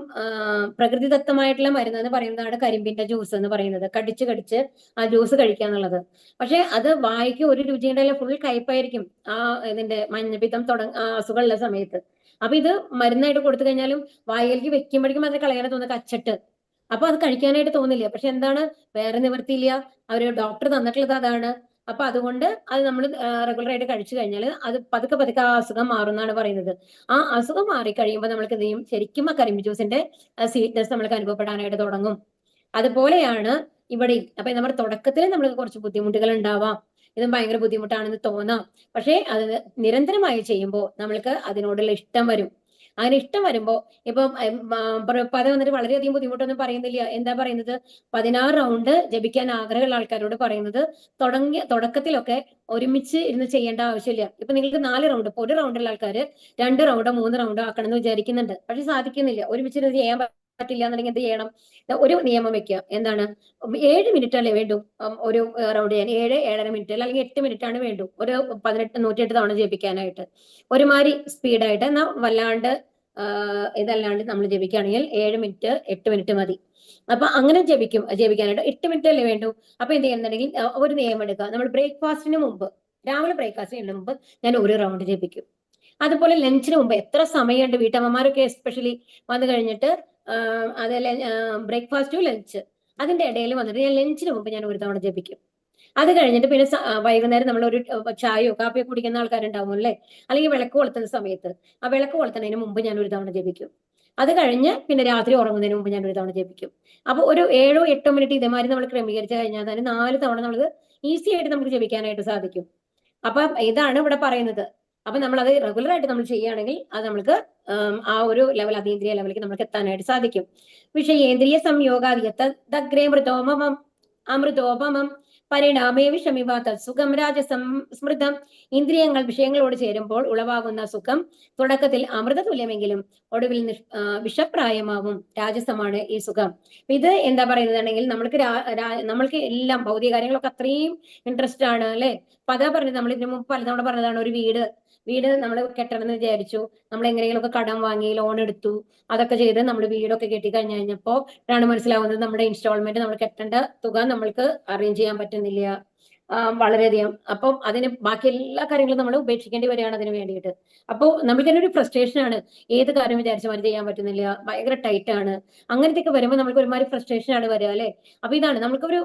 Speaker 2: പ്രകൃതിദത്തമായിട്ടുള്ള മരുന്ന് എന്ന് പറയുന്നതാണ് കരിമ്പിന്റെ ജ്യൂസ് എന്ന് പറയുന്നത്. കടിച്ച് കടിച്ച് ആ ജ്യൂസ് കഴിക്കുക എന്നുള്ളത്. പക്ഷെ അത് വായിക്ക് ഒരു രുചിയുടെ ഫുൾ കയ്പായിരിക്കും ആ ഇതിന്റെ മഞ്ഞപ്പിത്തം അസുഖമുള്ള സമയത്ത്. അപ്പൊ ഇത് മരുന്നായിട്ട് കൊടുത്തു കഴിഞ്ഞാലും വായിലേക്ക് വെക്കുമ്പോഴേക്കും അതിന് കളയാൻ തോന്നുക കച്ചട്ട്. അപ്പൊ അത് കഴിക്കാനായിട്ട് തോന്നില്ല. പക്ഷെ എന്താണ്, വേറെ നിവൃത്തിയില്ല, അവര് ഡോക്ടർ തന്നിട്ടുള്ളത് അതാണ്. അപ്പൊ അതുകൊണ്ട് അത് നമ്മൾ റെഗുലർ ആയിട്ട് കഴിച്ചു കഴിഞ്ഞാൽ അത് പതുക്കെ പതുക്കെ ആ അസുഖം മാറുന്നാണ് പറയുന്നത്. ആ അസുഖം മാറി കഴിയുമ്പോൾ നമ്മൾക്ക് എന്ത് ചെയ്യും, ശരിക്കും ആ കരിമ്പ് ജ്യൂസിന്റെ സ്വീറ്റ്നെസ് നമ്മൾക്ക് അനുഭവപ്പെടാനായിട്ട് തുടങ്ങും. അതുപോലെയാണ് ഇവിടെ. അപ്പൊ നമ്മുടെ തുടക്കത്തിൽ നമ്മൾക്ക് കുറച്ച് ബുദ്ധിമുട്ടുകൾ ഉണ്ടാവാം, ഇത് ഭയങ്കര ബുദ്ധിമുട്ടാണെന്ന് തോന്നാം. പക്ഷേ അത് നിരന്തരമായി ചെയ്യുമ്പോൾ നമ്മൾക്ക് അതിനോടുള്ള ഇഷ്ടം വരും. അങ്ങനെ ഇഷ്ടം വരുമ്പോ ഇപ്പം പദം വന്നിട്ട് വളരെയധികം ബുദ്ധിമുട്ടൊന്നും പറയുന്നില്ല. എന്താ പറയുന്നത്, 16 റൗണ്ട് ജപിക്കാൻ ആഗ്രഹമുള്ള ആൾക്കാരോട് പറയുന്നത് തുടക്കത്തിലൊക്കെ ഒരുമിച്ച് ഇരുന്ന് ചെയ്യേണ്ട ആവശ്യമില്ല. ഇപ്പൊ നിങ്ങൾക്ക് 4 റൗണ്ട്, ഇപ്പൊ ഒരു റൗണ്ടുള്ള ആൾക്കാർ 2 റൗണ്ടോ 3 റൗണ്ടോ ആക്കണം എന്ന് വിചാരിക്കുന്നുണ്ട്. പക്ഷെ സാധിക്കുന്നില്ല. ഒരുമിച്ച് ഇരുന്ന് ചെയ്യാൻ പറ്റില്ല എന്നുണ്ടെങ്കിൽ എന്ത് ചെയ്യണം, ഒരു നിയമം വെക്കുക. എന്താണ്, 7 മിനിറ്റ് അല്ലേ വേണ്ടു ഒരു റൗണ്ട് ചെയ്യാൻ, 7-7.5 മിനിറ്റ് അല്ലെങ്കിൽ 8 മിനിറ്റ് ആണ് വേണ്ടു ഒരു 108 തവണ ജപിക്കാനായിട്ട്. ഒരുമാതിരി സ്പീഡായിട്ട്, എന്നാൽ വല്ലാണ്ട് ഇതല്ലാണ്ട് നമ്മൾ ജപിക്കുകയാണെങ്കിൽ 7 മിനിറ്റ് 8 മിനിറ്റ് മതി. അപ്പൊ അങ്ങനെ ജപിക്കാനായിട്ട് 8 മിനിറ്റ് അല്ലേ വേണ്ടു. അപ്പൊ എന്ത് ചെയ്യുന്നുണ്ടെങ്കിൽ ഒരു നിയമം എടുക്കുക. നമ്മൾ ബ്രേക്ക്ഫാസ്റ്റിന് മുമ്പ്, രാവിലെ ബ്രേക്ക്ഫാസ്റ്റിന് മുമ്പ് ഞാൻ ഒരു റൗണ്ട് ജപിക്കും. അതുപോലെ ലഞ്ചിന് മുമ്പ് എത്ര സമയമുണ്ട്, വീട്ടമ്മമാരൊക്കെ എസ്പെഷ്യലി വന്നു കഴിഞ്ഞിട്ട് അത് ബ്രേക്ക്ഫാസ്റ്റ് ലഞ്ച് അതിന്റെ ഇടയിൽ വന്നിട്ട് ഞാൻ ലഞ്ചിന് മുമ്പ് ഞാൻ ഒരു തവണ ജപിക്കും. അത് കഴിഞ്ഞിട്ട് പിന്നെ വൈകുന്നേരം നമ്മൾ ഒരു ചായയോ കാപ്പിയോ കുടിക്കുന്ന ആൾക്കാരുണ്ടാവും അല്ലേ, അല്ലെങ്കിൽ വിളക്ക് കൊളുത്തുന്ന സമയത്ത് ആ വിളക്ക് കൊളുത്തുന്നതിന് മുമ്പ് ഞാൻ ഒരു തവണ ജപിക്കും. അത് കഴിഞ്ഞ് പിന്നെ രാത്രി ഉറങ്ങുന്നതിന് മുമ്പ് ഞാൻ ഒരു തവണ ജപിക്കും. അപ്പൊ ഒരു 7-8 മിനിറ്റ് ഇതേമാതിരി നമ്മൾ ക്രമീകരിച്ചു കഴിഞ്ഞാൽ തന്നെ 4 തവണ നമ്മൾ ഈസി ആയിട്ട് നമുക്ക് ജപിക്കാനായിട്ട് സാധിക്കും. അപ്പൊ ഇതാണ് ഇവിടെ പറയുന്നത്. അപ്പൊ നമ്മൾ അത് റെഗുലർ ആയിട്ട് നമ്മൾ ചെയ്യുകയാണെങ്കിൽ അത് നമുക്ക് ആ ഒരു ലെവൽ, അതീന്ദ്രിയ ലെവലിലേക്ക് നമുക്ക് എത്താനായിട്ട് സാധിക്കും. വിഷയേന്ദ്രിയ സംയോഗാദിയത്തഗ്രേ അമൃതോപമം പരിണാമേ വിഷമിവ തത്സുഖം രാജസംസ്മൃതം. ഇന്ദ്രിയങ്ങൾ വിഷയങ്ങളോട് ചേരുമ്പോൾ ഉളവാകുന്ന സുഖം തുടക്കത്തിൽ അമൃത തുല്യമെങ്കിലും ഒടുവിൽ വിഷപ്രായമാവും. രാജസമാണ് ഈ സുഖം. ഇത് എന്താ പറയുന്നതാണെങ്കിൽ നമ്മൾക്ക് എല്ലാം ഭൗതിക കാര്യങ്ങളൊക്കെ അത്രയും ഇൻട്രസ്റ്റ് ആണ് അല്ലെ. അപ്പൊ അതാ പറഞ്ഞത്, നമ്മൾ ഇതിനു മുമ്പ് പലതവണ പറഞ്ഞതാണ്, ഒരു വീട് നമ്മൾ കെട്ടണം എന്ന് വിചാരിച്ചു, നമ്മൾ എങ്ങനെയെങ്കിലുമൊക്കെ കടം വാങ്ങി ലോൺ എടുത്തു, അതൊക്കെ ചെയ്ത് നമ്മൾ വീടൊക്കെ കെട്ടി കഴിഞ്ഞപ്പോ ആണ് മനസ്സിലാവുന്നത് നമ്മുടെ ഇൻസ്റ്റാൾമെന്റ് നമ്മൾ കെട്ടേണ്ട തുക നമ്മൾക്ക് അറേഞ്ച് ചെയ്യാൻ പറ്റുന്നില്ല. വളരെയധികം. അപ്പം അതിന് ബാക്കി എല്ലാ കാര്യങ്ങളും നമ്മൾ ഉപേക്ഷിക്കേണ്ടി വരികയാണ് അതിന് വേണ്ടിയിട്ട്. അപ്പോൾ നമുക്ക് തന്നെ ഒരു ഫ്രസ്ട്രേഷൻ ആണ്, ഏത് കാര്യം വിചാരിച്ച മാതിരി ചെയ്യാൻ പറ്റുന്നില്ല, ഭയങ്കര ടൈറ്റ് ആണ്. അങ്ങനത്തെയൊക്കെ വരുമ്പോൾ നമുക്ക് ഒരുമാതിരി ഫ്രസ്ട്രേഷൻ ആണ് വരിക അല്ലെ. അപ്പൊ ഇതാണ് നമുക്കൊരു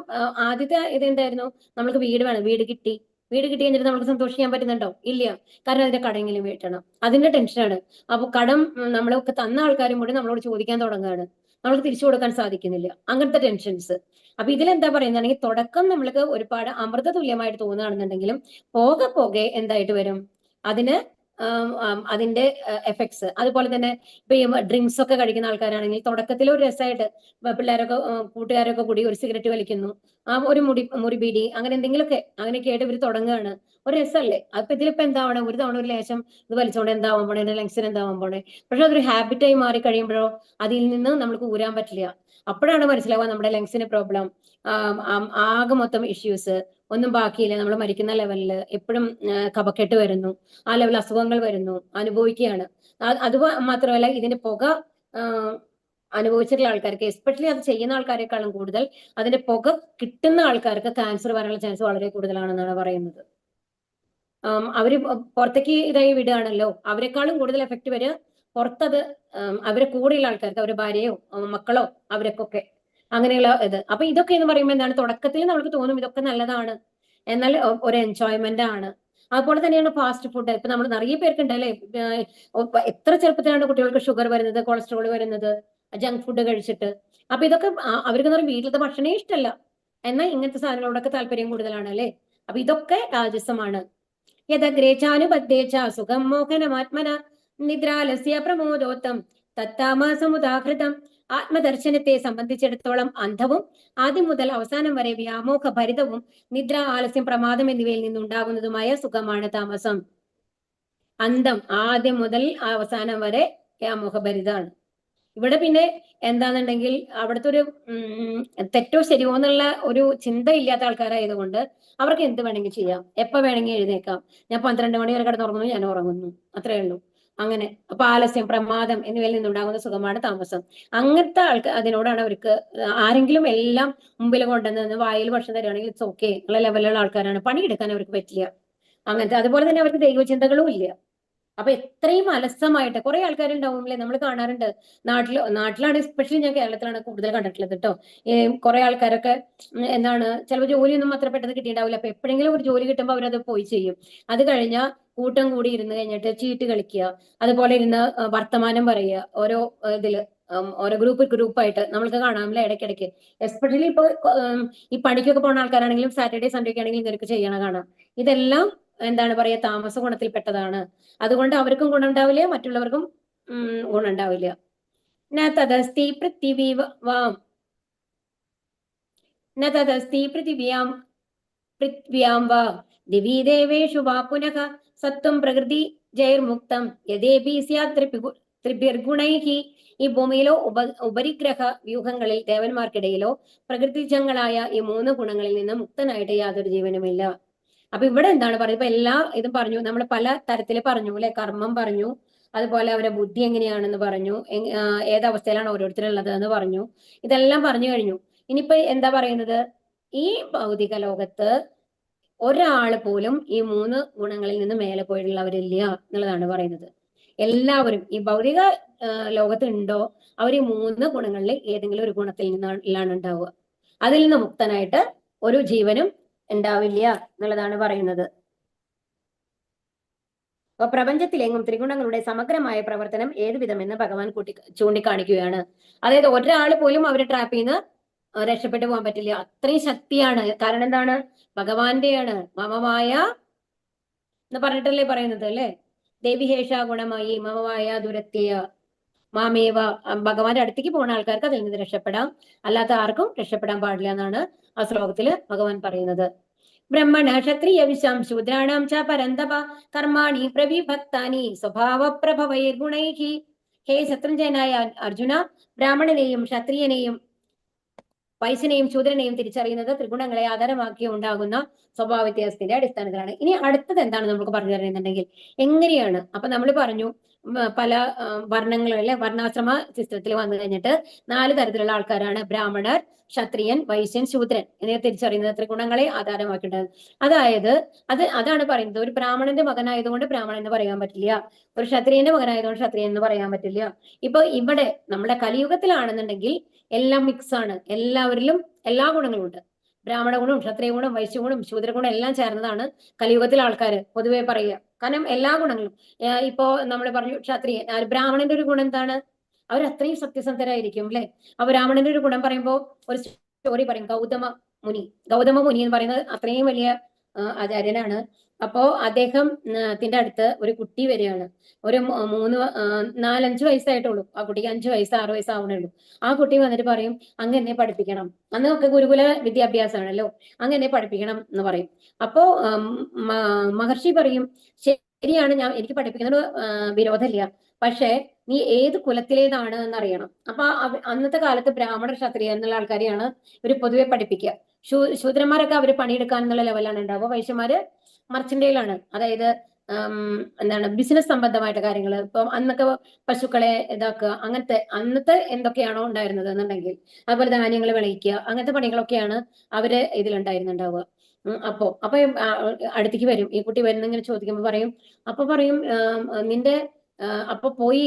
Speaker 2: ആദ്യത്തെ ഇതെന്തായിരുന്നു, നമുക്ക് വീട് വേണം, വീട് കിട്ടി കഴിഞ്ഞിട്ട് നമുക്ക് സന്തോഷിക്കാൻ പറ്റുന്നുണ്ടോ? ഇല്ല. കാരണം അതിന്റെ കടമെങ്കിലും വീട്ടണം, അതിന്റെ ടെൻഷനാണ്. അപ്പൊ കടം നമ്മളൊക്കെ തന്ന ആൾക്കാരും കൂടി നമ്മളോട് ചോദിക്കാൻ തുടങ്ങുകയാണ്, നമ്മൾക്ക് തിരിച്ചു കൊടുക്കാൻ സാധിക്കുന്നില്ല, അങ്ങനത്തെ ടെൻഷൻസ്. അപ്പൊ ഇതിലെന്താ പറയുന്നതാണെങ്കിൽ തുടക്കം നമ്മൾക്ക് ഒരുപാട് അമൃത തുല്യമായിട്ട് തോന്നുകയാണെന്നുണ്ടെങ്കിലും പോകെ പോകെ എന്തായിട്ട് വരും, അതിന് അതിന്റെ എഫക്ട്സ്. അതുപോലെ തന്നെ ഇപ്പൊ ഈ ഡ്രിങ്ക്സ് ഒക്കെ കഴിക്കുന്ന ആൾക്കാരാണെങ്കിൽ തുടക്കത്തിൽ ഒരു രസമായിട്ട് പിള്ളേരൊക്കെ കൂട്ടുകാരൊക്കെ കൂടി ഒരു സിഗരറ്റ് വലിക്കുന്നു, ആ ഒരു മുറി ബീഡി അങ്ങനെ എന്തെങ്കിലുമൊക്കെ അങ്ങനെയൊക്കെ ആയിട്ട് ഇവർ തുടങ്ങുകയാണ്. ഒരു രസമല്ലേ. അപ്പൊ ഇതിലിപ്പോ എന്താവണം, ഒരു തവണ ഒരു ലേശം ഇത് വലിച്ചോണ്ട് എന്താവാൻ പോണേ, എന്റെ ലങ്സിന് എന്താവാൻ പോണേ. പക്ഷെ അതൊരു ഹാബിറ്റായി മാറി കഴിയുമ്പോഴോ അതിൽ നിന്ന് നമുക്ക് ഊരാൻ പറ്റില്ല. അപ്പോഴാണ് മനസ്സിലാവുക നമ്മുടെ ലങ്സിന് പ്രോബ്ലം, ആകെ മൊത്തം ഇഷ്യൂസ് ഒന്നും ബാക്കിയില്ല, നമ്മൾ മരിക്കുന്ന ലെവലിൽ എപ്പോഴും കഫക്കെട്ട് വരുന്നു, ആ ലെവൽ അസുഖങ്ങൾ വരുന്നു, അനുഭവിക്കുകയാണ്. അത് മാത്രമല്ല ഇതിന്റെ പുക അനുഭവിച്ചിട്ടുള്ള ആൾക്കാർക്ക്, എസ്പെഷ്യലി അത് ചെയ്യുന്ന ആൾക്കാരെക്കാളും കൂടുതൽ അതിന്റെ പുക കിട്ടുന്ന ആൾക്കാർക്ക് ക്യാൻസർ വരാനുള്ള ചാൻസ് വളരെ കൂടുതലാണെന്നാണ് പറയുന്നത്. അവര് പുറത്തേക്ക് ഇതായി വിടുകയാണല്ലോ, അവരെക്കാളും കൂടുതൽ എഫക്ട് വരിക പുറത്തത് അവരെ കൂടെയുള്ള ആൾക്കാർക്ക്, അവരുടെ ഭാര്യയോ മക്കളോ അവരൊക്കെ അങ്ങനെയുള്ള ഇത്. അപ്പൊ ഇതൊക്കെ എന്ന് പറയുമ്പോൾ എന്താണ്, തുടക്കത്തിൽ നമുക്ക് തോന്നും ഇതൊക്കെ നല്ലതാണ്, എന്നാൽ ഒരു എൻജോയ്മെന്റ് ആണ്. അതുപോലെ തന്നെയാണ് ഫാസ്റ്റ് ഫുഡ്. ഇപ്പൊ നമ്മൾ നിറയെ പേർക്കുണ്ട് അല്ലെ, എത്ര ചെറുപ്പത്തിലാണ് കുട്ടികൾക്ക് ഷുഗർ വരുന്നത്, കൊളസ്ട്രോൾ വരുന്നത്, ജങ്ക് ഫുഡ് കഴിച്ചിട്ട്. അപ്പൊ ഇതൊക്കെ അവർക്ക് വീട്ടിലത്തെ ഭക്ഷണേ ഇഷ്ടമല്ല, എന്നാൽ ഇങ്ങനത്തെ സാധനങ്ങളോടൊക്കെ താല്പര്യം കൂടുതലാണ് അല്ലെ. അപ്പൊ ഇതൊക്കെ രാജസമാണ്. യഥഗ്രേച്ചാനുബദ്ധേച്ച സുഖം മോഹനമാത്മന നിദ്രാലസ്യ പ്രമോദോത്തം തത്താമസമുദാഹൃതം. ആത്മദർശനത്തെ സംബന്ധിച്ചിടത്തോളം അന്ധവും ആദ്യം മുതൽ അവസാനം വരെ വ്യാമോഹ ഭരിതവും നിദ്ര, ആലസ്യം, പ്രമാദം എന്നിവയിൽ നിന്നുണ്ടാകുന്നതുമായ സുഖമാണ് താമസം. അന്തം ആദ്യം മുതൽ അവസാനം വരെ വ്യാമോഹഭരിതാണ്. ഇവിടെ പിന്നെ എന്താണെന്നുണ്ടെങ്കിൽ അവിടുത്തെ ഒരു തെറ്റോ ശരിയോ എന്നുള്ള ഒരു ചിന്ത ഇല്ലാത്ത ആൾക്കാരായതുകൊണ്ട് അവർക്ക് എന്ത് വേണമെങ്കിൽ ചെയ്യാം, എപ്പോ വേണമെങ്കിൽ എഴുന്നേക്കാം. ഞാൻ 12 മണി വരെ കിടന്നുറങ്ങുന്നു, ഞാൻ ഉറങ്ങുന്നു, അത്രേ ഉള്ളൂ. അങ്ങനെ ആലസ്യം, പ്രമാദം എന്നിവയിൽ നിന്നുണ്ടാകുന്ന സുഖമാണ് താമസം. അങ്ങനത്തെ ആൾക്ക് അതിനോടാണ് അവർക്ക് ആരെങ്കിലും എല്ലാം മുമ്പിൽ കൊണ്ടുവന്ന് വായിൽ ഭക്ഷണം തരുവാണെങ്കിൽ ഇറ്റ്സ് ഓക്കെ ഉള്ള ലെവലിലുള്ള ആൾക്കാരാണ്. പണിയെടുക്കാൻ അവർക്ക് പറ്റില്ല അങ്ങനത്തെ. അതുപോലെ തന്നെ അവർക്ക് ദൈവചിന്തകളും ഇല്ല. അപ്പൊ എത്രയും അലസമായിട്ട് കുറെ ആൾക്കാരുണ്ടാവും അല്ലെ, നമ്മൾ കാണാറുണ്ട്. നാട്ടിലാണ് എസ്പെഷ്യലി, ഞാൻ കേരളത്തിലാണ് കൂടുതൽ കണ്ടിട്ടുള്ളത് കേട്ടോ. കുറെ ആൾക്കാരൊക്കെ എന്താണ്, ചിലപ്പോൾ ജോലിയൊന്നും അത്ര പെട്ടെന്ന് കിട്ടിയിട്ടുണ്ടാവില്ല. അപ്പൊ എപ്പോഴെങ്കിലും ഒരു ജോലി കിട്ടുമ്പോൾ അവരത് പോയി ചെയ്യും. അത് കഴിഞ്ഞാൽ കൂട്ടം കൂടി ഇരുന്ന് കഴിഞ്ഞിട്ട് ചീട്ട് കളിക്കുക, അതുപോലെ ഇരുന്ന് വർത്തമാനം പറയുക, ഓരോ ഇതില് ഓരോ ഗ്രൂപ്പായിട്ട് നമ്മൾക്ക് കാണാമല്ലേ ഇടയ്ക്കിടയ്ക്ക്. എസ്പെഷ്യലി ഇപ്പൊ ഈ പണിക്കൊക്കെ പോകുന്ന ആൾക്കാരാണെങ്കിലും സാറ്റർഡേ സൺഡേ ഒക്കെ ആണെങ്കിലും ഇതൊക്കെ ചെയ്യണ കാണാം. ഇതെല്ലാം എന്താണ് പറയാ, താമസ ഗുണത്തിൽപ്പെട്ടതാണ്. അതുകൊണ്ട് അവർക്കും ഗുണമുണ്ടാവില്ല, മറ്റുള്ളവർക്കും ഗുണമുണ്ടാവില്ല. ന തദസ്തി പൃഥിവീവാം ന തദസ്തി പൃഥ്വ്യാം വാ ദിവി ദേവേഷു വാ പുനഃ സത്വം പ്രകൃതി ജൈർമുക്തം യഥേപി സ്യാത് ത്രിഭിർഗുണൈഹി. ഈ ഭൂമിയിലോ ഉപരിഗ്രഹ വ്യൂഹങ്ങളിൽ ദേവന്മാർക്കിടയിലോ പ്രകൃതിജങ്ങളായ ഈ 3 ഗുണങ്ങളിൽ നിന്ന് മുക്തനായിട്ട് യാതൊരു ജീവനുമില്ല. അപ്പൊ ഇവിടെ എന്താണ് പറയുന്നത്, ഇപ്പൊ എല്ലാ ഇതും പറഞ്ഞു, നമ്മൾ പല തരത്തിൽ പറഞ്ഞു അല്ലെ. കർമ്മം പറഞ്ഞു, അതുപോലെ അവരുടെ ബുദ്ധി എങ്ങനെയാണെന്ന് പറഞ്ഞു, ഏതവസ്ഥയിലാണ് ഓരോരുത്തരുള്ളത് എന്ന് പറഞ്ഞു. ഇതെല്ലാം പറഞ്ഞു കഴിഞ്ഞു. ഇനിയിപ്പോ എന്താ പറയുന്നത്, ഈ ഭൗതിക ലോകത്ത് ഒരാൾ പോലും ഈ 3 ഗുണങ്ങളിൽ നിന്ന് മേലെ പോയിട്ടുള്ളവരില്ല എന്നുള്ളതാണ് പറയുന്നത്. എല്ലാവരും ഈ ഭൗതിക ലോകത്ത് ഉണ്ടോ, അവർ ഈ 3 ഗുണങ്ങളിൽ ഏതെങ്കിലും ഒരു ഗുണത്തിൽ നിന്നാണ് ഉണ്ടാവുക. അതിൽ നിന്ന് മുക്തനായിട്ട് ഒരു ജീവനും ഉണ്ടാവില്ല എന്നുള്ളതാണ് പറയുന്നത്. അപ്പൊ പ്രപഞ്ചത്തിലെങ്ങും ത്രിഗുണങ്ങളുടെ സമഗ്രമായ പ്രവർത്തനം ഏത് വിധമെന്ന് ഭഗവാൻ ചൂണ്ടിക്കാണിക്കുകയാണ്. അതായത് ഒരാൾ പോലും അവരെ ട്രാപ്പ് ചെയ്യുന്ന രക്ഷപ്പെട്ടു പോകാൻ പറ്റില്ല. അത്രയും ശക്തിയാണ്. കാരണം എന്താണ്, ഭഗവാന്റെയാണ്. മമമായ എന്ന് പറഞ്ഞിട്ടല്ലേ പറയുന്നത് അല്ലെ. ദേവിഹേഷ ഗുണമായി മമമായ ദുരത്യ മാമേവ. ഭഗവാന്റെ അടുത്തേക്ക് പോകുന്ന ആൾക്കാർക്ക് അതിൽ നിന്ന് രക്ഷപ്പെടാം, അല്ലാത്ത ആർക്കും രക്ഷപ്പെടാൻ പാടില്ല എന്നാണ് ആ ശ്ലോകത്തില് ഭഗവാൻ പറയുന്നത്. ബ്രഹ്മണ ക്ഷത്രിയ വിശാം ശൂദ്രാണാം ച പരന്തപ കർമാണി പ്രവിഭക്താനി സ്വഭാവ പ്രഭവൈർഗുണൈഹി. ഹേ ശത്രുഞ്ജയനായ അർജുന, ബ്രാഹ്മണനെയും ക്ഷത്രിയനെയും വൈശ്യനെയും ശൂദ്രനെയും തിരിച്ചറിയുന്നത് ത്രിഗുണങ്ങളെ ആധാരമാക്കി ഉണ്ടാകുന്ന സ്വഭാവ വ്യത്യാസത്തിന്റെ അടിസ്ഥാനത്തിലാണ്. ഇനി അടുത്തത് എന്താണ് നമുക്ക് പറഞ്ഞു തരുന്നുണ്ടെങ്കിൽ എങ്ങനെയാണ്. അപ്പൊ നമ്മൾ പറഞ്ഞു പല വർണ്ണങ്ങളും അല്ലെ, വർണ്ണാശ്രമ സിസ്റ്റത്തിൽ വന്നു കഴിഞ്ഞിട്ട് 4 തരത്തിലുള്ള ആൾക്കാരാണ്: ബ്രാഹ്മണർ, ക്ഷത്രിയൻ, വൈശ്യൻ, ശൂദ്രൻ എന്നിവ തിരിച്ചറിയുന്നത് ത്രിഗുണങ്ങളെ ആധാരമാക്കിയിട്ടുണ്ട്. അതായത് അതാണ് പറയുന്നത്, ഒരു ബ്രാഹ്മണന്റെ മകനായതുകൊണ്ട് ബ്രാഹ്മണൻ എന്ന് പറയാൻ പറ്റില്ല, ഒരു ക്ഷത്രിയന്റെ മകനായതുകൊണ്ട് ക്ഷത്രിയൻ എന്ന് പറയാൻ പറ്റില്ല. ഇപ്പൊ ഇവിടെ നമ്മുടെ കലിയുഗത്തിലാണെന്നുണ്ടെങ്കിൽ എല്ലാം മിക്സ് ആണ്. എല്ലാവരിലും എല്ലാ ഗുണങ്ങളും ഉണ്ട്. ബ്രാഹ്മണ ഗുണം, ക്ഷത്രിയ ഗുണം, വൈശ്യ ഗുണം, ശൂദ്ര ഗുണം എല്ലാം ചേർന്നതാണ് കലിയുഗത്തിലെ ആൾക്കാർ പൊതുവെ പറയുക. കാരണം എല്ലാ ഗുണങ്ങളും ഇപ്പോ നമ്മൾ പറഞ്ഞു ക്ഷത്രിയൻ, ബ്രാഹ്മണന്റെ ഒരു ഗുണം എന്താണ്, അവർ അത്രയും സത്യസന്ധരായിരിക്കും അല്ലെ. അപ്പൊ ബ്രാഹ്മണന്റെ ഒരു ഗുണം പറയുമ്പോൾ ഒരു സ്റ്റോറി പറയും. ഗൗതമ മുനി എന്ന് പറയുന്നത് അത്രയും വലിയ ആചാര്യനാണ്. അപ്പോ അദ്ദേഹത്തിന്റെ അടുത്ത് ഒരു കുട്ടി വരികയാണ്. ഒരു 4-5 വയസ്സായിട്ടുള്ളൂ ആ കുട്ടിക്ക്. 5 വയസ്സ് 6 വയസ്സ് ആവണേ ഉള്ളൂ. ആ കുട്ടി വന്നിട്ട് പറയും, അങ്ങ് എന്നെ പഠിപ്പിക്കണം. അന്നൊക്കെ ഗുരുകുല വിദ്യാഭ്യാസമാണല്ലോ, അങ്ങ് എന്നെ പഠിപ്പിക്കണം എന്ന് പറയും. അപ്പോ മഹർഷി പറയും, ശരിയാണ്, എനിക്ക് പഠിപ്പിക്കുന്നതിന് വിരോധമില്ല, പക്ഷെ നീ ഏത് കുലത്തിലേതാണ് എന്നറിയണം. അപ്പൊ അന്നത്തെ കാലത്ത് ബ്രാഹ്മണ ക്ഷത്രിയ എന്നുള്ള ആൾക്കാരെയാണ് ഇവർ പൊതുവെ പഠിപ്പിക്കുക. ശൂദ്രന്മാരൊക്കെ അവര് പണിയെടുക്കാൻ എന്നുള്ള ലെവലാണ് ഉണ്ടാവുക. വൈശ്യന്മാര് മർച്ചന്റെയിലാണ്, അതായത് എന്താണ് ബിസിനസ് സംബന്ധമായിട്ട് കാര്യങ്ങൾ. ഇപ്പം അന്നൊക്കെ പശുക്കളെ ഇതാക്കുക, അങ്ങനത്തെ അന്നത്തെ എന്തൊക്കെയാണോ ഉണ്ടായിരുന്നത് എന്നുണ്ടെങ്കിൽ, അതുപോലെ ധാന്യങ്ങൾ വിളയിക്കുക, അങ്ങനത്തെ പണികളൊക്കെയാണ് അവര് ഇതിലുണ്ടായിരുന്നുണ്ടാവുക. അപ്പൊ അടുത്തേക്ക് വരും ഈ കുട്ടി, വരുന്നിങ്ങനെ ചോദിക്കുമ്പോൾ പറയും, അപ്പൊ പറയും നിന്റെ അപ്പൊ പോയി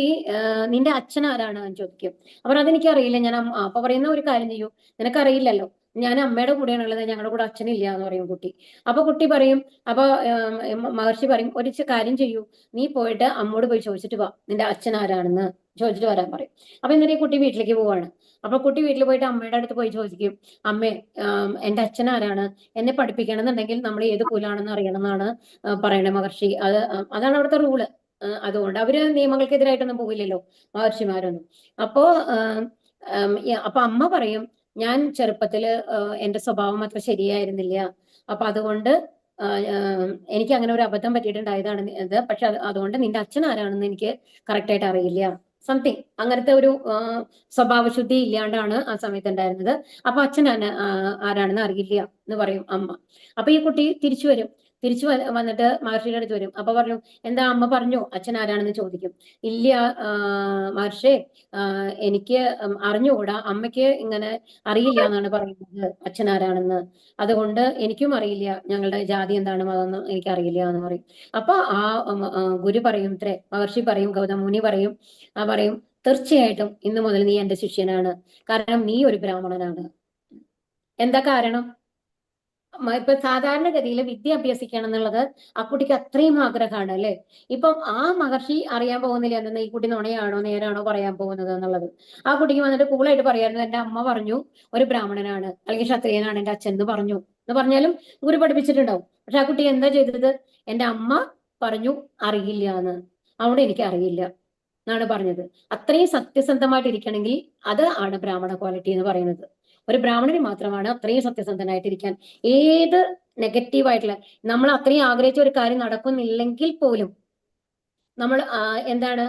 Speaker 2: നിന്റെ അച്ഛൻ ആരാണ് എന്ന് ചോദിക്കും. അപ്പൊ അതെനിക്കറിയില്ല, ഞാൻ അപ്പൊ പറയുന്ന ഒരു കാര്യം ചെയ്യൂ, നിനക്കറിയില്ലല്ലോ, ഞാൻ അമ്മയുടെ കൂടെയാണ് ഉള്ളത്, ഞങ്ങളുടെ കൂടെ അച്ഛനില്ല എന്ന് പറയും കുട്ടി. അപ്പൊ കുട്ടി പറയും, അപ്പൊ മഹർഷി പറയും, ഒരു കാര്യം ചെയ്യൂ, നീ പോയിട്ട് അമ്മോട് പോയി ചോദിച്ചിട്ട് വാ, നിന്റെ അച്ഛൻ ആരാണെന്ന് ചോദിച്ചിട്ട് വരാൻ പറയും. അപ്പൊ എന്നിട്ട് ഈ കുട്ടി വീട്ടിലേക്ക് പോവാണ്. അപ്പൊ കുട്ടി വീട്ടിൽ പോയിട്ട് അമ്മയുടെ അടുത്ത് പോയി ചോദിക്കും, അമ്മേ എന്റെ അച്ഛൻ ആരാണ്, എന്നെ പഠിപ്പിക്കണം എന്നുണ്ടെങ്കിൽ നമ്മൾ ഏത് കുലാണെന്ന് അറിയണം എന്നാണ് പറയണത് മഹർഷി. അതാണ് അവിടുത്തെ റൂള്. അതുകൊണ്ട് അവര് നിയമങ്ങൾക്കെതിരായിട്ടൊന്നും പോകില്ലല്ലോ മഹർഷിമാരൊന്നും. അപ്പോ അപ്പൊ അമ്മ പറയും, ഞാൻ ചെറുപ്പത്തില് എന്റെ സ്വഭാവം അത്ര ശരിയായിരുന്നില്ല, അപ്പൊ അതുകൊണ്ട് എനിക്ക് അങ്ങനെ ഒരു അബദ്ധം പറ്റിയിട്ടുണ്ടായതാണ് ഇത്, പക്ഷെ അതുകൊണ്ട് നിന്റെ അച്ഛൻ ആരാണെന്ന് എനിക്ക് കറക്റ്റ് ആയിട്ട് അറിയില്ല, സംതിങ് അങ്ങനത്തെ ഒരു സ്വഭാവശുദ്ധി ഇല്ലാണ്ടാണ് ആ സമയത്ത് ഉണ്ടായിരുന്നത്. അപ്പൊ അച്ഛൻ ആരാണെന്ന് അറിയില്ല എന്ന് പറയും അമ്മ. അപ്പൊ ഈ കുട്ടി തിരിച്ചു വരും. വന്നിട്ട് മഹർഷിയുടെ അടുത്ത് വരും. അപ്പൊ പറഞ്ഞു, എന്താ അമ്മ പറഞ്ഞു അച്ഛൻ ആരാണെന്ന് ചോദിക്കും. ഇല്ല മഹർഷേ, എനിക്ക് അറിഞ്ഞുകൂടാ, അമ്മയ്ക്ക് ഇങ്ങനെ അറിയില്ല എന്നാണ് പറയുന്നത് അച്ഛൻ ആരാണെന്ന്. അതുകൊണ്ട് എനിക്കും അറിയില്ല, ഞങ്ങളുടെ ജാതി എന്താണ്, അതൊന്നും എനിക്ക് അറിയില്ല എന്ന് പറയും. അപ്പൊ ആ ഗുരു പറയും, മഹർഷി പറയും, ഗൗതമ മുനി പറയും, പറയും, തീർച്ചയായിട്ടും ഇന്നു മുതൽ നീ എന്റെ ശിഷ്യനാണ്, കാരണം നീ ഒരു ബ്രാഹ്മണനാണ്. എന്താ കാരണം? ഇപ്പൊ സാധാരണഗതിയിൽ വിദ്യ അഭ്യസിക്കണം എന്നുള്ളത് ആ കുട്ടിക്ക് അത്രയും ആഗ്രഹമാണ് അല്ലെ. ഇപ്പം ആ മഹർഷി അറിയാൻ പോകുന്നില്ല എന്തെന്ന് ഈ കുട്ടി നുണയാണോ നേരാണോ പറയാൻ പോകുന്നത് എന്നുള്ളത്. ആ കുട്ടിക്ക് വന്നിട്ട് കൂളായിട്ട് പറയായിരുന്നു, എന്റെ അമ്മ പറഞ്ഞു ഒരു ബ്രാഹ്മണനാണ് അല്ലെങ്കിൽ ക്ഷത്രിയനാണ് എന്റെ അച്ഛൻ എന്ന് പറഞ്ഞു എന്ന് പറഞ്ഞാലും ഗുരു പഠിപ്പിച്ചിട്ടുണ്ടാവും. പക്ഷെ ആ കുട്ടി എന്താ ചെയ്തത്? എന്റെ അമ്മ പറഞ്ഞു അറിയില്ല എന്ന്, അവിടെ എനിക്ക് അറിയില്ല എന്നാണ് പറഞ്ഞത്. അത്രയും സത്യസന്ധമായിട്ടിരിക്കണമെങ്കിൽ അത് ആണ് ബ്രാഹ്മണ ക്വാളിറ്റി എന്ന് പറയുന്നത്. ഒരു ബ്രാഹ്മണന് മാത്രമാണ് അത്രയും സത്യസന്ധനായിട്ടിരിക്കാൻ. ഏത് നെഗറ്റീവായിട്ടുള്ള, നമ്മൾ അത്രയും ആഗ്രഹിച്ച ഒരു കാര്യം നടക്കുന്നില്ലെങ്കിൽ പോലും നമ്മൾ എന്താണ്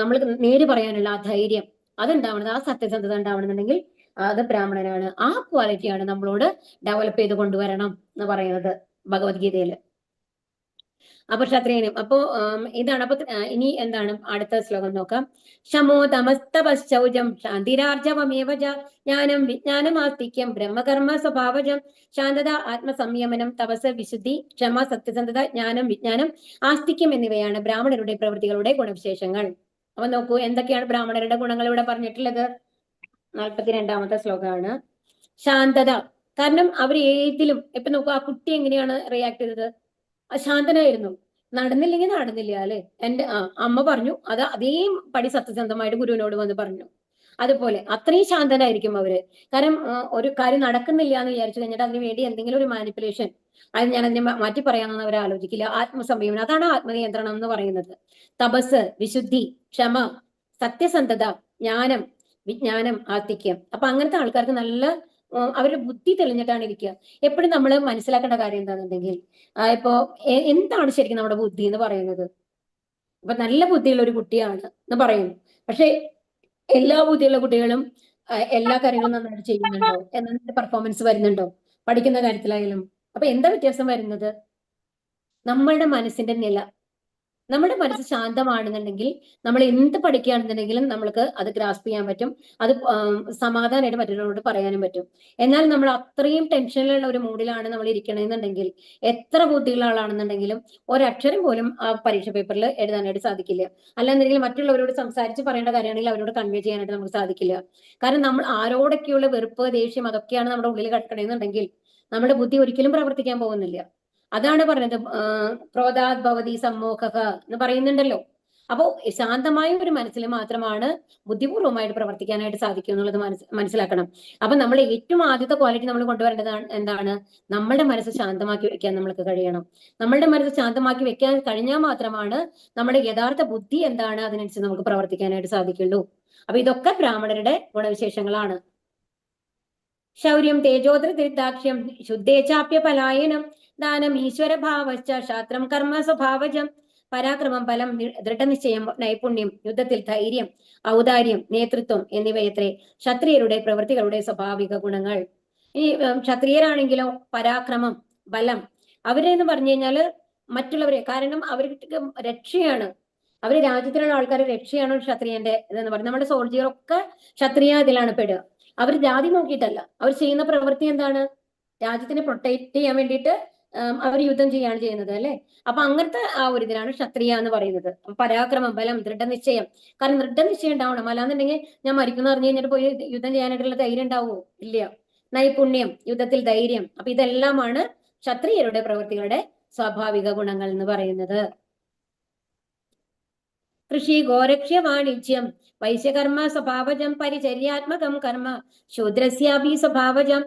Speaker 2: നമ്മൾ നേര് പറയാനുള്ള ആ ധൈര്യം അതുണ്ടാവണത്, ആ സത്യസന്ധത ഉണ്ടാവണമെന്നുണ്ടെങ്കിൽ അത് ബ്രാഹ്മണനാണ്. ആ ക്വാളിറ്റിയാണ് നമ്മളോട് ഡെവലപ്പ് ചെയ്ത് കൊണ്ടുവരണം എന്ന് പറയുന്നത് ഭഗവത്ഗീതയില്. അപ്പൊ ക്ഷത്രിയനും. അപ്പോ ഇതാണ്. അപ്പൊ ഇനി എന്താണ് അടുത്ത ശ്ലോകം നോക്കാം. ശമോ തമസ്തപശ്ചൗജം ശാന്തിരാർജവമേവ ജ്ഞാനം വിജ്ഞാനമാസ്തിക്യം ബ്രഹ്മകർമ്മ സ്വഭാവജം ശാന്തത ആത്മസംയമനം തപസ് വിശുദ്ധി ക്ഷമ സത്യസന്ധത ജ്ഞാനം വിജ്ഞാനം ആസ്തിക്യം എന്നിവയാണ് ബ്രാഹ്മണരുടെ പ്രവൃത്തികളുടെ ഗുണവിശേഷങ്ങൾ. അപ്പൊ നോക്കൂ, എന്തൊക്കെയാണ് ബ്രാഹ്മണരുടെ ഗുണങ്ങൾ ഇവിടെ പറഞ്ഞിട്ടുള്ളത്. 42ാമത്തെ ശ്ലോകമാണ്. ശാന്തത. കാരണം അവർ ഏതിലും, ഇപ്പൊ നോക്കൂ, ആ കുട്ടി എങ്ങനെയാണ് റിയാക്ട് ചെയ്തത്? ശാന്തനായിരുന്നു. നടന്നില്ലെങ്കിൽ നടന്നില്ല അല്ലെ, എന്റെ അമ്മ പറഞ്ഞു, അത് അതേ പടി സത്യസന്ധമായിട്ട് ഗുരുവിനോട് വന്ന് പറഞ്ഞു. അതുപോലെ അത്രയും ശാന്തനായിരിക്കും അവര്. കാരണം ഒരു കാര്യം നടക്കുന്നില്ല എന്ന് വിചാരിച്ചു കഴിഞ്ഞിട്ട് അതിന് വേണ്ടി എന്തെങ്കിലും ഒരു മാനിപ്പുലേഷൻ, അത് ഞാൻ അതിനെ മാറ്റി പറയാമെന്ന് അവർ ആലോചിക്കില്ല. ആത്മസംയമനം, അതാണ് ആത്മനിയന്ത്രണം എന്ന് പറയുന്നത്. തപസ്, വിശുദ്ധി, ക്ഷമ, സത്യസന്ധത, ജ്ഞാനം, വിജ്ഞാനം, ആസ്തിക്യം. അപ്പൊ അങ്ങനത്തെ ആൾക്കാർക്ക് നല്ല അവരുടെ ബുദ്ധി തെളിഞ്ഞിട്ടാണ് ഇരിക്കുക. എപ്പോഴും നമ്മൾ മനസ്സിലാക്കേണ്ട കാര്യം എന്താണെന്നുണ്ടെങ്കിൽ, ഇപ്പോ എന്താണ് ശരിക്കും നമ്മുടെ ബുദ്ധി എന്ന് പറയുന്നത്? ഇപ്പൊ നല്ല ബുദ്ധിയുള്ള ഒരു കുട്ടിയാണ് എന്ന് പറയുന്നു, പക്ഷെ എല്ലാ ബുദ്ധിയുള്ള കുട്ടികളും എല്ലാ കാര്യങ്ങളും നന്നായിട്ട് ചെയ്യുന്നുണ്ടോ, നന്നായിട്ട് പെർഫോമൻസ് വരുന്നുണ്ടോ പഠിക്കുന്ന കാര്യത്തിലായാലും? അപ്പൊ എന്താ വ്യത്യാസം വരുന്നത്? നമ്മളുടെ മനസ്സിന്റെ നില. നമ്മുടെ മനസ്സ് ശാന്തമാണെന്നുണ്ടെങ്കിൽ നമ്മൾ എന്ത് പഠിക്കുകയാണെന്നുണ്ടെങ്കിലും നമ്മൾക്ക് അത് ഗ്രാസ്പ് ചെയ്യാൻ പറ്റും, അത് സമാധാനമായിട്ട് മറ്റുള്ളവരോട് പറയാനും പറ്റും. എന്നാൽ നമ്മൾ അത്രയും ടെൻഷനിലുള്ള ഒരു മൂഡിലാണ് നമ്മൾ ഇരിക്കണമെന്നുണ്ടെങ്കിൽ, എത്ര ബുദ്ധിയുള്ള ആളാണെന്നുണ്ടെങ്കിലും ഒരക്ഷരം പോലും ആ പരീക്ഷ പേപ്പറിൽ എഴുതാനായിട്ട് സാധിക്കില്ല. അല്ലാന്നുണ്ടെങ്കിൽ മറ്റുള്ളവരോട് സംസാരിച്ച് പറയേണ്ട കാര്യമാണെങ്കിൽ അവരോട് കൺവേ ചെയ്യാനായിട്ട് നമുക്ക് സാധിക്കില്ല. കാരണം നമ്മൾ ആരോടൊക്കെയുള്ള വെറുപ്പ്, ദേഷ്യം അതൊക്കെയാണ് നമ്മുടെ ഉള്ളിൽ കിടക്കണമെന്നുണ്ടെങ്കിൽ നമ്മുടെ ബുദ്ധി ഒരിക്കലും പ്രവർത്തിക്കാൻ പോകുന്നില്ല. അതാണ് പറഞ്ഞത്, ക്രോധാത് ഭവതി സമ്മോഹഃ എന്ന് പറയുന്നുണ്ടല്ലോ. അപ്പോ ശാന്തമായ ഒരു മനസ്സിൽ മാത്രമാണ് ബുദ്ധിപൂർവ്വമായിട്ട് പ്രവർത്തിക്കാനായിട്ട് സാധിക്കും എന്നുള്ളത് മനസ്സിലാക്കണം. അപ്പൊ നമ്മൾ ഏറ്റവും ആദ്യത്തെ ക്വാളിറ്റി നമ്മൾ കൊണ്ടുവരേണ്ടതാണ് എന്താണ്? നമ്മളുടെ മനസ്സ് ശാന്തമാക്കി വെക്കാൻ നമ്മൾക്ക് കഴിയണം. നമ്മളുടെ മനസ്സ് ശാന്തമാക്കി വെക്കാൻ കഴിഞ്ഞാൽ മാത്രമാണ് നമ്മുടെ യഥാർത്ഥ ബുദ്ധി എന്താണ് അതിനനുസരിച്ച് നമുക്ക് പ്രവർത്തിക്കാനായിട്ട് സാധിക്കുള്ളൂ. അപ്പൊ ഇതൊക്കെ ബ്രാഹ്മണരുടെ ഗുണവിശേഷങ്ങളാണ്. ശൗര്യം തേജോധൃദാക്ഷ്യം ശുദ്ധേചാപ്യ പലായനം ദാനം ഈശ്വരഭാവശ്ച ശാസ്ത്രം കർമ്മ സ്വഭാവജം പരാക്രമം ബലം ദൃഢനിശ്ചയം നൈപുണ്യം യുദ്ധത്തിൽ ധൈര്യം ഔദാര്യം നേതൃത്വം എന്നിവയത്രേ ക്ഷത്രിയരുടെ പ്രവൃത്തികളുടെ സ്വാഭാവിക ഗുണങ്ങൾ. ഈ ക്ഷത്രിയരാണെങ്കിലോ പരാക്രമം, ബലം, അവരെന്ന് പറഞ്ഞു കഴിഞ്ഞാല് മറ്റുള്ളവരെ, കാരണം അവർക്ക് രക്ഷയാണ്, അവര് രാജ്യത്തിലുള്ള ആൾക്കാർ രക്ഷയാണ് ക്ഷത്രിയന്റെ ഇതെന്ന് പറയുന്നത്. നമ്മുടെ സോൾജിയറൊക്കെ ക്ഷത്രിയ ഇതിലാണ് പെടുക. അവർ ജാതി നോക്കിയിട്ടല്ല, അവർ ചെയ്യുന്ന പ്രവൃത്തി എന്താണ്? രാജ്യത്തിനെ പ്രൊട്ടക്ട് ചെയ്യാൻ വേണ്ടിയിട്ട് അവർ യുദ്ധം ചെയ്യാണ് ചെയ്യുന്നത് അല്ലെ. അപ്പൊ അങ്ങനത്തെ ആ ഒരു ഇതിലാണ് ക്ഷത്രിയ എന്ന് പറയുന്നത്. പരാക്രമം, ബലം, ദൃഢനിശ്ചയം. കാരണം ദൃഢനിശ്ചയം ഉണ്ടാവണം, അല്ലാന്നുണ്ടെങ്കിൽ ഞാൻ മരിക്കുന്ന പറഞ്ഞു കഴിഞ്ഞിട്ട് പോയി യുദ്ധം ചെയ്യാനായിട്ടുള്ള ധൈര്യം ഉണ്ടാവുമോ? ഇല്ല. നൈപുണ്യം, യുദ്ധത്തിൽ ധൈര്യം. അപ്പൊ ഇതെല്ലാമാണ് ക്ഷത്രിയരുടെ പ്രവൃത്തികളുടെ സ്വാഭാവിക ഗുണങ്ങൾ എന്ന് പറയുന്നത്. കൃഷി ഗോരക്ഷ്യ വാണിജ്യം വൈശ്യകർമ്മ സ്വഭാവജം പരിചര്യാത്മകം കർമ്മ ശൂദ്രസ്യാഭി സ്വഭാവജം.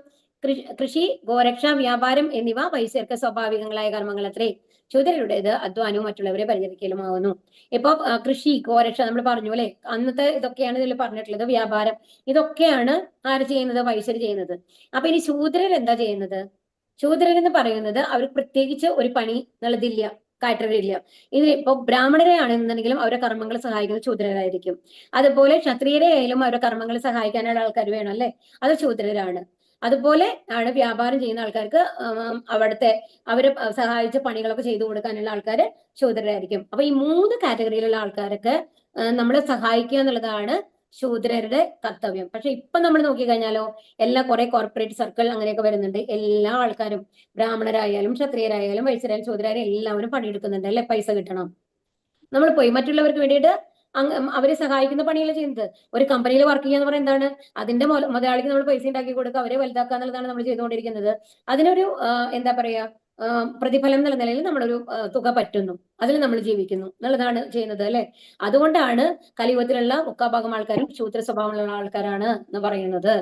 Speaker 2: കൃഷി, ഗോരക്ഷ, വ്യാപാരം എന്നിവ വൈശ്യർക്ക് സ്വാഭാവികങ്ങളായ കർമ്മങ്ങൾ അത്രേ. ശൂദ്രരുടേത് അധ്വാനവും മറ്റുള്ളവരെ പരിചരിക്കലുമാവുന്നു. ഇപ്പൊ കൃഷി, ഗോരക്ഷ നമ്മൾ പറഞ്ഞു അല്ലെ, അന്നത്തെ ഇതൊക്കെയാണ് ഇതിൽ പറഞ്ഞിട്ടുള്ളത്. വ്യാപാരം, ഇതൊക്കെയാണ് ആര് ചെയ്യുന്നത്? വൈശ്യർ ചെയ്യുന്നത്. അപ്പൊ ഇനി ശൂദ്രർ എന്താ ചെയ്യുന്നത്? ശൂദ്രർ എന്ന് പറയുന്നത് അവർക്ക് പ്രത്യേകിച്ച് ഒരു പണി എന്നുള്ളതില്ല, കാറ്ററില്ല. ഇത് ഇപ്പൊ ബ്രാഹ്മണരെ ആണെന്നുണ്ടെങ്കിലും അവരുടെ കർമ്മങ്ങൾ സഹായിക്കുന്നത് ശൂദ്രരായിരിക്കും. അതുപോലെ ക്ഷത്രിയരെ ആയാലും അവരുടെ കർമ്മങ്ങൾ സഹായിക്കാനുള്ള ആൾക്കാർ വേണം അല്ലെ, അത് ശൂദ്രരാണ്. അതുപോലെ ആണ് വ്യാപാരം ചെയ്യുന്ന ആൾക്കാർക്ക് അവിടുത്തെ അവരെ സഹായിച്ച പണികളൊക്കെ ചെയ്തു കൊടുക്കാനുള്ള ആൾക്കാർ ശൂദ്രരായിരിക്കും. അപ്പൊ ഈ 3 കാറ്റഗറിയിലുള്ള ആൾക്കാരൊക്കെ നമ്മളെ സഹായിക്കുക എന്നുള്ളതാണ് ശൂദ്രരുടെ കർത്തവ്യം. പക്ഷെ ഇപ്പൊ നമ്മൾ നോക്കിക്കഴിഞ്ഞാലോ, എല്ലാ കുറെ കോർപ്പറേറ്റ് സർക്കിൾ അങ്ങനെയൊക്കെ വരുന്നുണ്ട്. എല്ലാ ആൾക്കാരും ബ്രാഹ്മണരായാലും ക്ഷത്രിയരായാലും വൈശ്യരായാലും ശൂദ്രരായാലും എല്ലാവരും പണിയെടുക്കുന്നുണ്ട് അല്ലെ, പൈസ കിട്ടണം. നമ്മൾ പോയി മറ്റുള്ളവർക്ക് വേണ്ടിയിട്ട് അവരെ സഹായിക്കുന്ന പണികൾ ചെയ്യുന്നത്. ഒരു കമ്പനിയിൽ വർക്ക് ചെയ്യുക എന്ന് പറയുന്നത് എന്താണ്? അതിന്റെ മുതലാളിക്ക് നമ്മൾ പൈസ ഉണ്ടാക്കി കൊടുക്കുക, അവരെ വലുതാക്കുക എന്നുള്ളതാണ് നമ്മൾ ചെയ്തുകൊണ്ടിരിക്കുന്നത്. അതിനൊരു എന്താ പറയാ പ്രതിഫലം എന്നുള്ള നിലയിൽ നമ്മളൊരു തുക പറ്റുന്നു, അതിൽ നമ്മൾ ജീവിക്കുന്നു എന്നുള്ളതാണ് ചെയ്യുന്നത് അല്ലെ. അതുകൊണ്ടാണ് കലിയുഗത്തിലുള്ള മുക്കാഭാഗം ആൾക്കാരും ശൂദ്ര സ്വഭാവമുള്ള ആൾക്കാരാണ് എന്ന് പറയുന്നത്.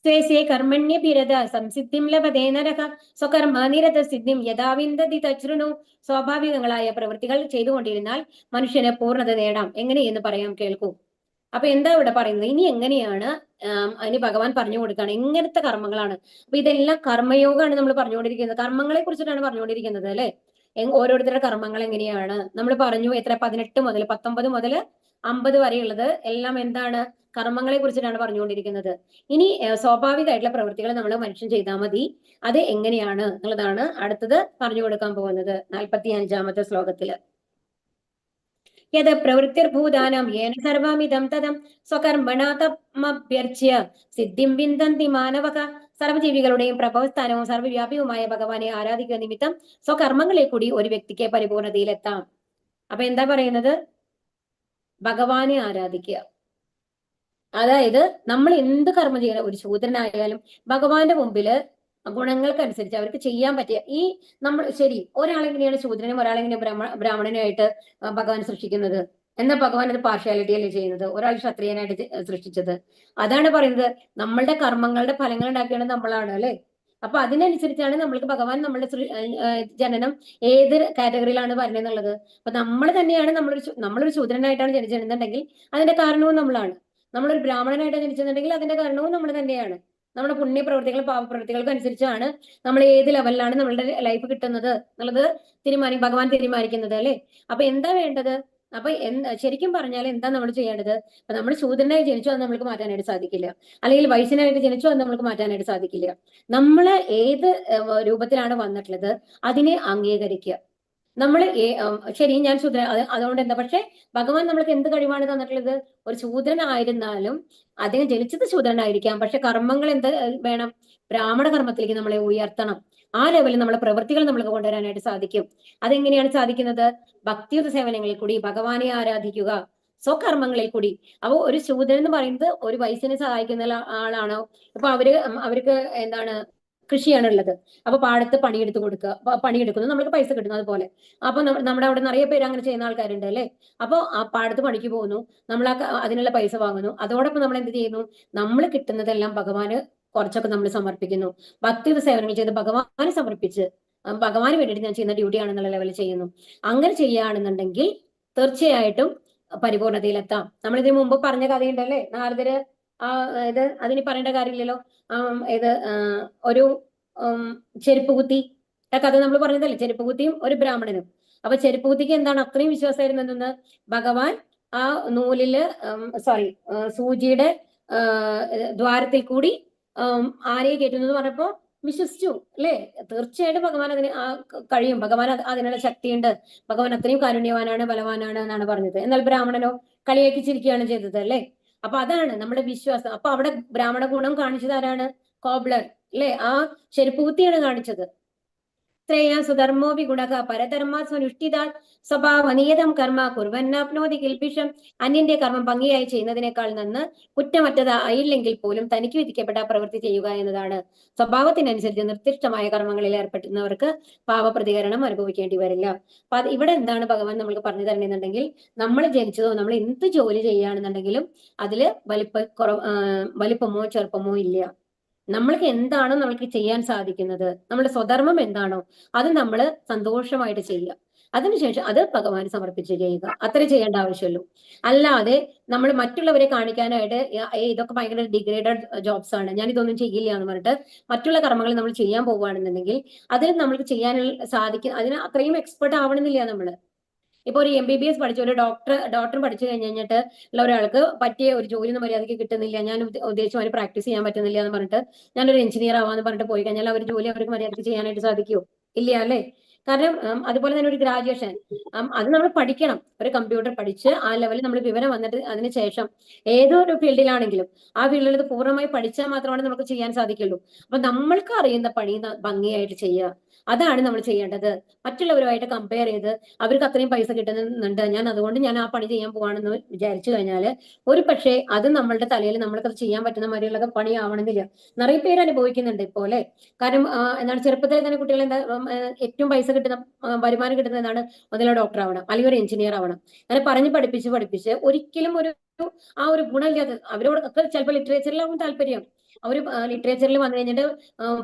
Speaker 2: സ്വേ കർമ്മണ്യഭിരത സംസിദ്ധിം ലഭതേ നരക സ്വകർമ്മനിരത സിദ്ധിം യഥാവിന്ദതി തച്ഛൃണു. സ്വാഭാവികങ്ങളായ പ്രവൃത്തികൾ ചെയ്തുകൊണ്ടിരുന്നാൽ മനുഷ്യന് പൂർണ്ണത നേടാം. എങ്ങനെയെന്ന് പറയാം, കേൾക്കൂ. അപ്പൊ എന്താ ഇവിടെ പറയുന്നത്? ഇനി എങ്ങനെയാണ് അതിന് ഭഗവാൻ പറഞ്ഞു കൊടുക്കുകയാണ് എങ്ങനത്തെ കർമ്മങ്ങളാണ്. അപ്പൊ ഇതെല്ലാം കർമ്മയോഗമാണ് നമ്മൾ പറഞ്ഞുകൊണ്ടിരിക്കുന്നത്, കർമ്മങ്ങളെ കുറിച്ചിട്ടാണ് പറഞ്ഞുകൊണ്ടിരിക്കുന്നത് അല്ലെ. ഓരോരുത്തരുടെ കർമ്മങ്ങൾ എങ്ങനെയാണ് നമ്മൾ പറഞ്ഞു. എത്ര 18 മുതൽ 19 മുതൽ 50 വരെയുള്ളത് എല്ലാം എന്താണ്? കർമ്മങ്ങളെ കുറിച്ചിട്ടാണ് പറഞ്ഞുകൊണ്ടിരിക്കുന്നത്. ഇനി സ്വാഭാവികമായിട്ടുള്ള പ്രവൃത്തികൾ നമ്മൾ മനുഷ്യൻ ചെയ്താൽ മതി. അത് എങ്ങനെയാണ് എന്നുള്ളതാണ് അടുത്തത് പറഞ്ഞു കൊടുക്കാൻ പോകുന്നത് 45-ാമത്തെ ശ്ലോകത്തില്. യത് പ്രവൃത്തിർഭൂതാനാം യേന സർവമിദം തദം സ്വകർമ്മണാ തമഭ്യർച്ച്യ സിദ്ധിം വിന്ദന്തി മാനവക. സർവ്വജീവികളുടെയും പ്രഭവസ്ഥാനവും സർവ്വവ്യാപിയുമായ ഭഗവാനെ ആരാധിക്കുക നിമിത്തം സ്വകർമ്മങ്ങളെ കൂടി ഒരു വ്യക്തിക്ക് പരിപൂർണതയിലെത്താം. അപ്പൊ എന്താ പറയുന്നത്? ഭഗവാനെ ആരാധിക്കുക. അതായത് നമ്മൾ എന്ത് കർമ്മം ചെയ്യണം, ഒരു ശൂദ്രനായാലും ഭഗവാന്റെ മുമ്പില് ഗുണങ്ങൾക്കനുസരിച്ച് അവർക്ക് ചെയ്യാൻ പറ്റിയ ഈ നമ്മൾ ശരി, ഒരാളെങ്ങനെയാണ് ശൂദ്രനും ഒരാളെങ്ങനെയാണ് ബ്രാഹ്മണനായിട്ട് ഭഗവാൻ സൃഷ്ടിക്കുന്നത്? എന്നാൽ ഭഗവാൻ അത് പാർഷ്യാലിറ്റി അല്ലേ ചെയ്യുന്നത്? ഒരാൾ ക്ഷത്രിയനായിട്ട് സൃഷ്ടിച്ചത്. അതാണ് പറയുന്നത്, നമ്മളുടെ കർമ്മങ്ങളുടെ ഫലങ്ങൾ ഉണ്ടാക്കിയത് നമ്മളാണ് അല്ലെ. അപ്പൊ അതിനനുസരിച്ചാണ് നമ്മൾക്ക് ഭഗവാൻ നമ്മളുടെ ജനനം ഏത് കാറ്റഗറിയിലാണ് വരുന്നതെന്നുള്ളത്. അപ്പൊ നമ്മൾ തന്നെയാണ് നമ്മളൊരു ശൂദ്രനായിട്ടാണ് ജനിച്ചിരുന്നുണ്ടെങ്കിൽ അതിന്റെ കാരണവും നമ്മളാണ്. നമ്മളൊരു ബ്രാഹ്മണനായിട്ട് ജനിച്ചിട്ടുണ്ടെങ്കിൽ അതിന്റെ കാരണവും നമ്മൾ തന്നെയാണ്. നമ്മുടെ പുണ്യപ്രവൃത്തികളും പാവപ്രവൃത്തികൾക്കും അനുസരിച്ചാണ് നമ്മൾ ഏത് ലെവലിലാണ് നമ്മളുടെ ലൈഫ് കിട്ടുന്നത് എന്നുള്ളത് ഭഗവാൻ തീരുമാനിക്കുന്നത് അല്ലെ. അപ്പൊ എന്താ വേണ്ടത്? അപ്പൊ ശരിക്കും പറഞ്ഞാൽ എന്താ നമ്മൾ ചെയ്യേണ്ടത്? അപ്പൊ നമ്മൾ ശൂദ്രനായി ജനിച്ചു അത് നമ്മൾക്ക് മാറ്റാനായിട്ട് സാധിക്കില്ല, അല്ലെങ്കിൽ വൈശ്യനായിട്ട് ജനിച്ചു അത് നമ്മൾക്ക് മാറ്റാനായിട്ട് സാധിക്കില്ല. നമ്മൾ ഏത് രൂപത്തിലാണ് വന്നിട്ടുള്ളത് അതിനെ അംഗീകരിക്കുക. നമ്മൾ ശരി ഞാൻ ശൂദ്ര, അതുകൊണ്ട് എന്താ? പക്ഷെ ഭഗവാൻ നമ്മൾക്ക് എന്ത് കഴിവാണ് തന്നിട്ടുള്ളത്? ഒരു ശൂദ്രനായിരുന്നാലും അദ്ദേഹം ജനിച്ചത് ശൂദ്രനായിരിക്കാം, പക്ഷെ കർമ്മങ്ങൾ എന്ത് വേണം? ബ്രാഹ്മണ കർമ്മത്തിലേക്ക് നമ്മളെ ഉയർത്തണം. ആ ലെവലിൽ നമ്മളെ പ്രവൃത്തികൾ നമ്മൾക്ക് കൊണ്ടുവരാനായിട്ട് സാധിക്കും. അതെങ്ങനെയാണ് സാധിക്കുന്നത്? ഭക്തിയുത സേവനങ്ങളിൽ കൂടി ഭഗവാനെ ആരാധിക്കുക, സ്വകർമ്മങ്ങളിൽ കൂടി. അപ്പൊ ഒരു ശൂദ്രൻ എന്ന് പറയുന്നത് ഒരു വൈശ്യനെ സഹായിക്കുന്ന ആളാണോ? അപ്പൊ അവർക്ക് എന്താണ് കൃഷിയാണ് ഉള്ളത്. അപ്പൊ പാടത്ത് പണിയെടുത്ത് കൊടുക്കുക, പണിയെടുക്കുന്നു, നമ്മൾക്ക് പൈസ കിട്ടുന്നു. അതുപോലെ അപ്പൊ നമ്മുടെ അവിടെ നിറയെ പേര് അങ്ങനെ ചെയ്യുന്ന ആൾക്കാരുണ്ട് അല്ലെ. അപ്പൊ ആ പാടത്ത് പണിക്ക് പോകുന്നു, നമ്മൾ അതിനുള്ള പൈസ വാങ്ങുന്നു. അതോടൊപ്പം നമ്മൾ എന്ത് ചെയ്യുന്നു? നമ്മൾ കിട്ടുന്നതെല്ലാം ഭഗവാന് കുറച്ചൊക്കെ നമ്മൾ സമർപ്പിക്കുന്നു. ഭക്തിയുടെ സേവനങ്ങൾ ചെയ്ത് ഭഗവാനെ സമർപ്പിച്ച് ഭഗവാന് വേണ്ടിയിട്ട് ഞാൻ ചെയ്യുന്ന ഡ്യൂട്ടിയാണെന്നുള്ള ലെവലിൽ ചെയ്യുന്നു. അങ്ങനെ ചെയ്യുകയാണെന്നുണ്ടെങ്കിൽ തീർച്ചയായിട്ടും പരിപൂർണതയിലെത്താം. നമ്മളിതിനു മുമ്പ് പറഞ്ഞ കഥയുണ്ടല്ലേ, നാരദര് ഇത് അതിന് പറയേണ്ട കാര്യമില്ലല്ലോ. ഇത് ഒരു ചെരുപ്പ് കുത്തി കഥ നമ്മൾ പറഞ്ഞതല്ലേ, ചെരുപ്പ് കുത്തിയും ഒരു ബ്രാഹ്മണനും. അപ്പൊ ചെരുപ്പ് കുത്തിക്ക് എന്താണ് അത്രയും വിശ്വാസമായിരുന്നെന്ന്? ഭഗവാൻ ആ നൂലില് സൂചിയുടെ ദ്വാരത്തിൽ കൂടി ആനയെ കയറ്റുന്നു എന്ന് പറഞ്ഞപ്പോ വിശ്വസിച്ചു അല്ലേ. തീർച്ചയായിട്ടും ഭഗവാൻ അതിന് കഴിയും, ഭഗവാൻ അതിനുള്ള ശക്തിയുണ്ട്, ഭഗവാൻ അത്രയും കാരുണ്യവാനാണ്, ബലവാനാണ് എന്നാണ് പറഞ്ഞത്. എന്നാൽ ബ്രാഹ്മണനോ കളിയാക്കി ചിരിക്കുകയാണ് ചെയ്തത് അല്ലെ. അപ്പൊ അതാണ് നമ്മുടെ വിശ്വാസം. അപ്പൊ അവിടെ ബ്രാഹ്മണ ഗുണം കാണിച്ചത് ആരാണ്? കോബ്ലർ അല്ലെ, ആ ചെരുപ്പ് കുത്തിയാണ് കാണിച്ചത്. ശ്രേയാ സുധർമ്മോ വിഗുണക പരധർമ്മ സ്വനുഷ്ഠിതാൽ സ്വഭാവനിയതം കർമ്മ കുർവന്നാപ്നോതി കിൽപിഷം. അന്യന്റെ കർമ്മം ഭംഗിയായി ചെയ്യുന്നതിനേക്കാൾ നന്ന് കുറ്റമറ്റത് ആയില്ലെങ്കിൽ പോലും തനിക്ക് വിധിക്കപ്പെട്ട പ്രവൃത്തി ചെയ്യുക എന്നതാണ്. സ്വഭാവത്തിനനുസരിച്ച് നിർദ്ദിഷ്ടമായ കർമ്മങ്ങളിൽ ഏർപ്പെടുന്നവർക്ക് പാപപ്രതികരണം അനുഭവിക്കേണ്ടി വരില്ല. അപ്പൊ ഇവിടെ എന്താണ് ഭഗവാൻ നമ്മൾക്ക് പറഞ്ഞു തരണമെന്നുണ്ടെങ്കിൽ, നമ്മൾ ജനിച്ചതോ നമ്മൾ എന്ത് ജോലി ചെയ്യുകയാണെന്നുണ്ടെങ്കിലും അതില് വലിപ്പമോ ചെറുപ്പമോ ഇല്ല. നമ്മൾക്ക് എന്താണോ നമ്മൾക്ക് ചെയ്യാൻ സാധിക്കുന്നത്, നമ്മുടെ സ്വധർമ്മം എന്താണോ അത് നമ്മൾ സന്തോഷമായിട്ട് ചെയ്യുക. അതിനുശേഷം അത് ഭഗവാന് സമർപ്പിച്ച് ചെയ്യുക, അത്ര ചെയ്യേണ്ട ആവശ്യമുള്ളൂ. അല്ലാതെ നമ്മൾ മറ്റുള്ളവരെ കാണിക്കാനായിട്ട് ഇതൊക്കെ ഭയങ്കര ഡിഗ്രേഡഡ് ജോബ്സ് ആണ്, ഞാൻ ഇതൊന്നും ചെയ്യില്ല എന്ന് പറഞ്ഞിട്ട് മറ്റുള്ള കർമ്മങ്ങൾ നമ്മൾ ചെയ്യാൻ പോവുകയാണെന്നുണ്ടെങ്കിൽ അതിന് നമ്മൾക്ക് ചെയ്യാനുള്ള അതിന് അത്രയും എക്സ്പെർട്ട് ആവണമെന്നില്ല നമ്മള്. ഇപ്പൊ ഒരു MBBS പഠിച്ച ഒരു ഡോക്ടർ പഠിച്ചു കഴിഞ്ഞിട്ട് ഉള്ള ഒരാൾക്ക് പറ്റിയ ഒരു ജോലി ഒന്നും മര്യാദയ്ക്ക് കിട്ടുന്നില്ല, ഞാൻ ഉദ്ദേശിച്ച മാതിരി പ്രാക്ടീസ് ചെയ്യാൻ പറ്റുന്നില്ല എന്ന് പറഞ്ഞിട്ട് ഞാനൊരു എഞ്ചിനീയർ ആവാന്ന് പറഞ്ഞിട്ട് പോയി കഴിഞ്ഞാൽ അവർ ജോലി അവർക്ക് മര്യാദയ്ക്ക് ചെയ്യാനായിട്ട് സാധിക്കുമോ? ഇല്ല അല്ലേ? കാരണം അതുപോലെ തന്നെ ഒരു ഗ്രാജുവേഷൻ, അത് നമ്മൾ പഠിക്കണം. ഒരു കമ്പ്യൂട്ടർ പഠിച്ച് ആ ലെവലിൽ നമ്മൾ വിവരം വന്നിട്ട് അതിന് ശേഷം ഏതൊരു ഫീൽഡിലാണെങ്കിലും ആ ഫീൽഡിൽ ഇത് പൂർണ്ണമായി പഠിച്ചാൽ മാത്രമാണ് നമുക്ക് ചെയ്യാൻ സാധിക്കുള്ളൂ. അപ്പൊ നമ്മൾക്ക് അറിയുന്ന പണി ഭംഗിയായിട്ട് ചെയ്യുക, അതാണ് നമ്മൾ ചെയ്യേണ്ടത്. മറ്റുള്ളവരുമായിട്ട് കമ്പയർ ചെയ്ത് അവർക്ക് അത്രയും പൈസ കിട്ടുന്നുണ്ട്, അതുകൊണ്ട് ഞാൻ ആ പണി ചെയ്യാൻ പോവാണെന്ന് വിചാരിച്ചു കഴിഞ്ഞാൽ ഒരു പക്ഷേ അത് നമ്മളുടെ തലയിൽ നമ്മൾക്കത് ചെയ്യാൻ പറ്റുന്ന മാതിരിയുള്ള പണി ആവണമെന്നില്ല. നിറയെ പേര് അനുഭവിക്കുന്നുണ്ട് ഇപ്പോൾ അല്ലെ. കാരണം എന്താണ്, ചെറുപ്പത്തിൽ തന്നെ കുട്ടികൾ എന്താ ഏറ്റവും പൈസ കിട്ടുന്ന വരുമാനം കിട്ടുന്നത് എന്താണ്? ഒന്നിലെ ഡോക്ടർ ആവണം, അല്ലെങ്കിൽ ഒരു എഞ്ചിനീയർ ആവണം. അങ്ങനെ പറഞ്ഞ് പഠിപ്പിച്ച് ഒരിക്കലും ആ ഒരു ഗുണമില്ലാതെ, അവരോട് ഒക്കെ ചിലപ്പോൾ ലിറ്ററേച്ചറിലാവും താല്പര്യം. അവർ ലിറ്ററേച്ചറിൽ വന്നു കഴിഞ്ഞിട്ട്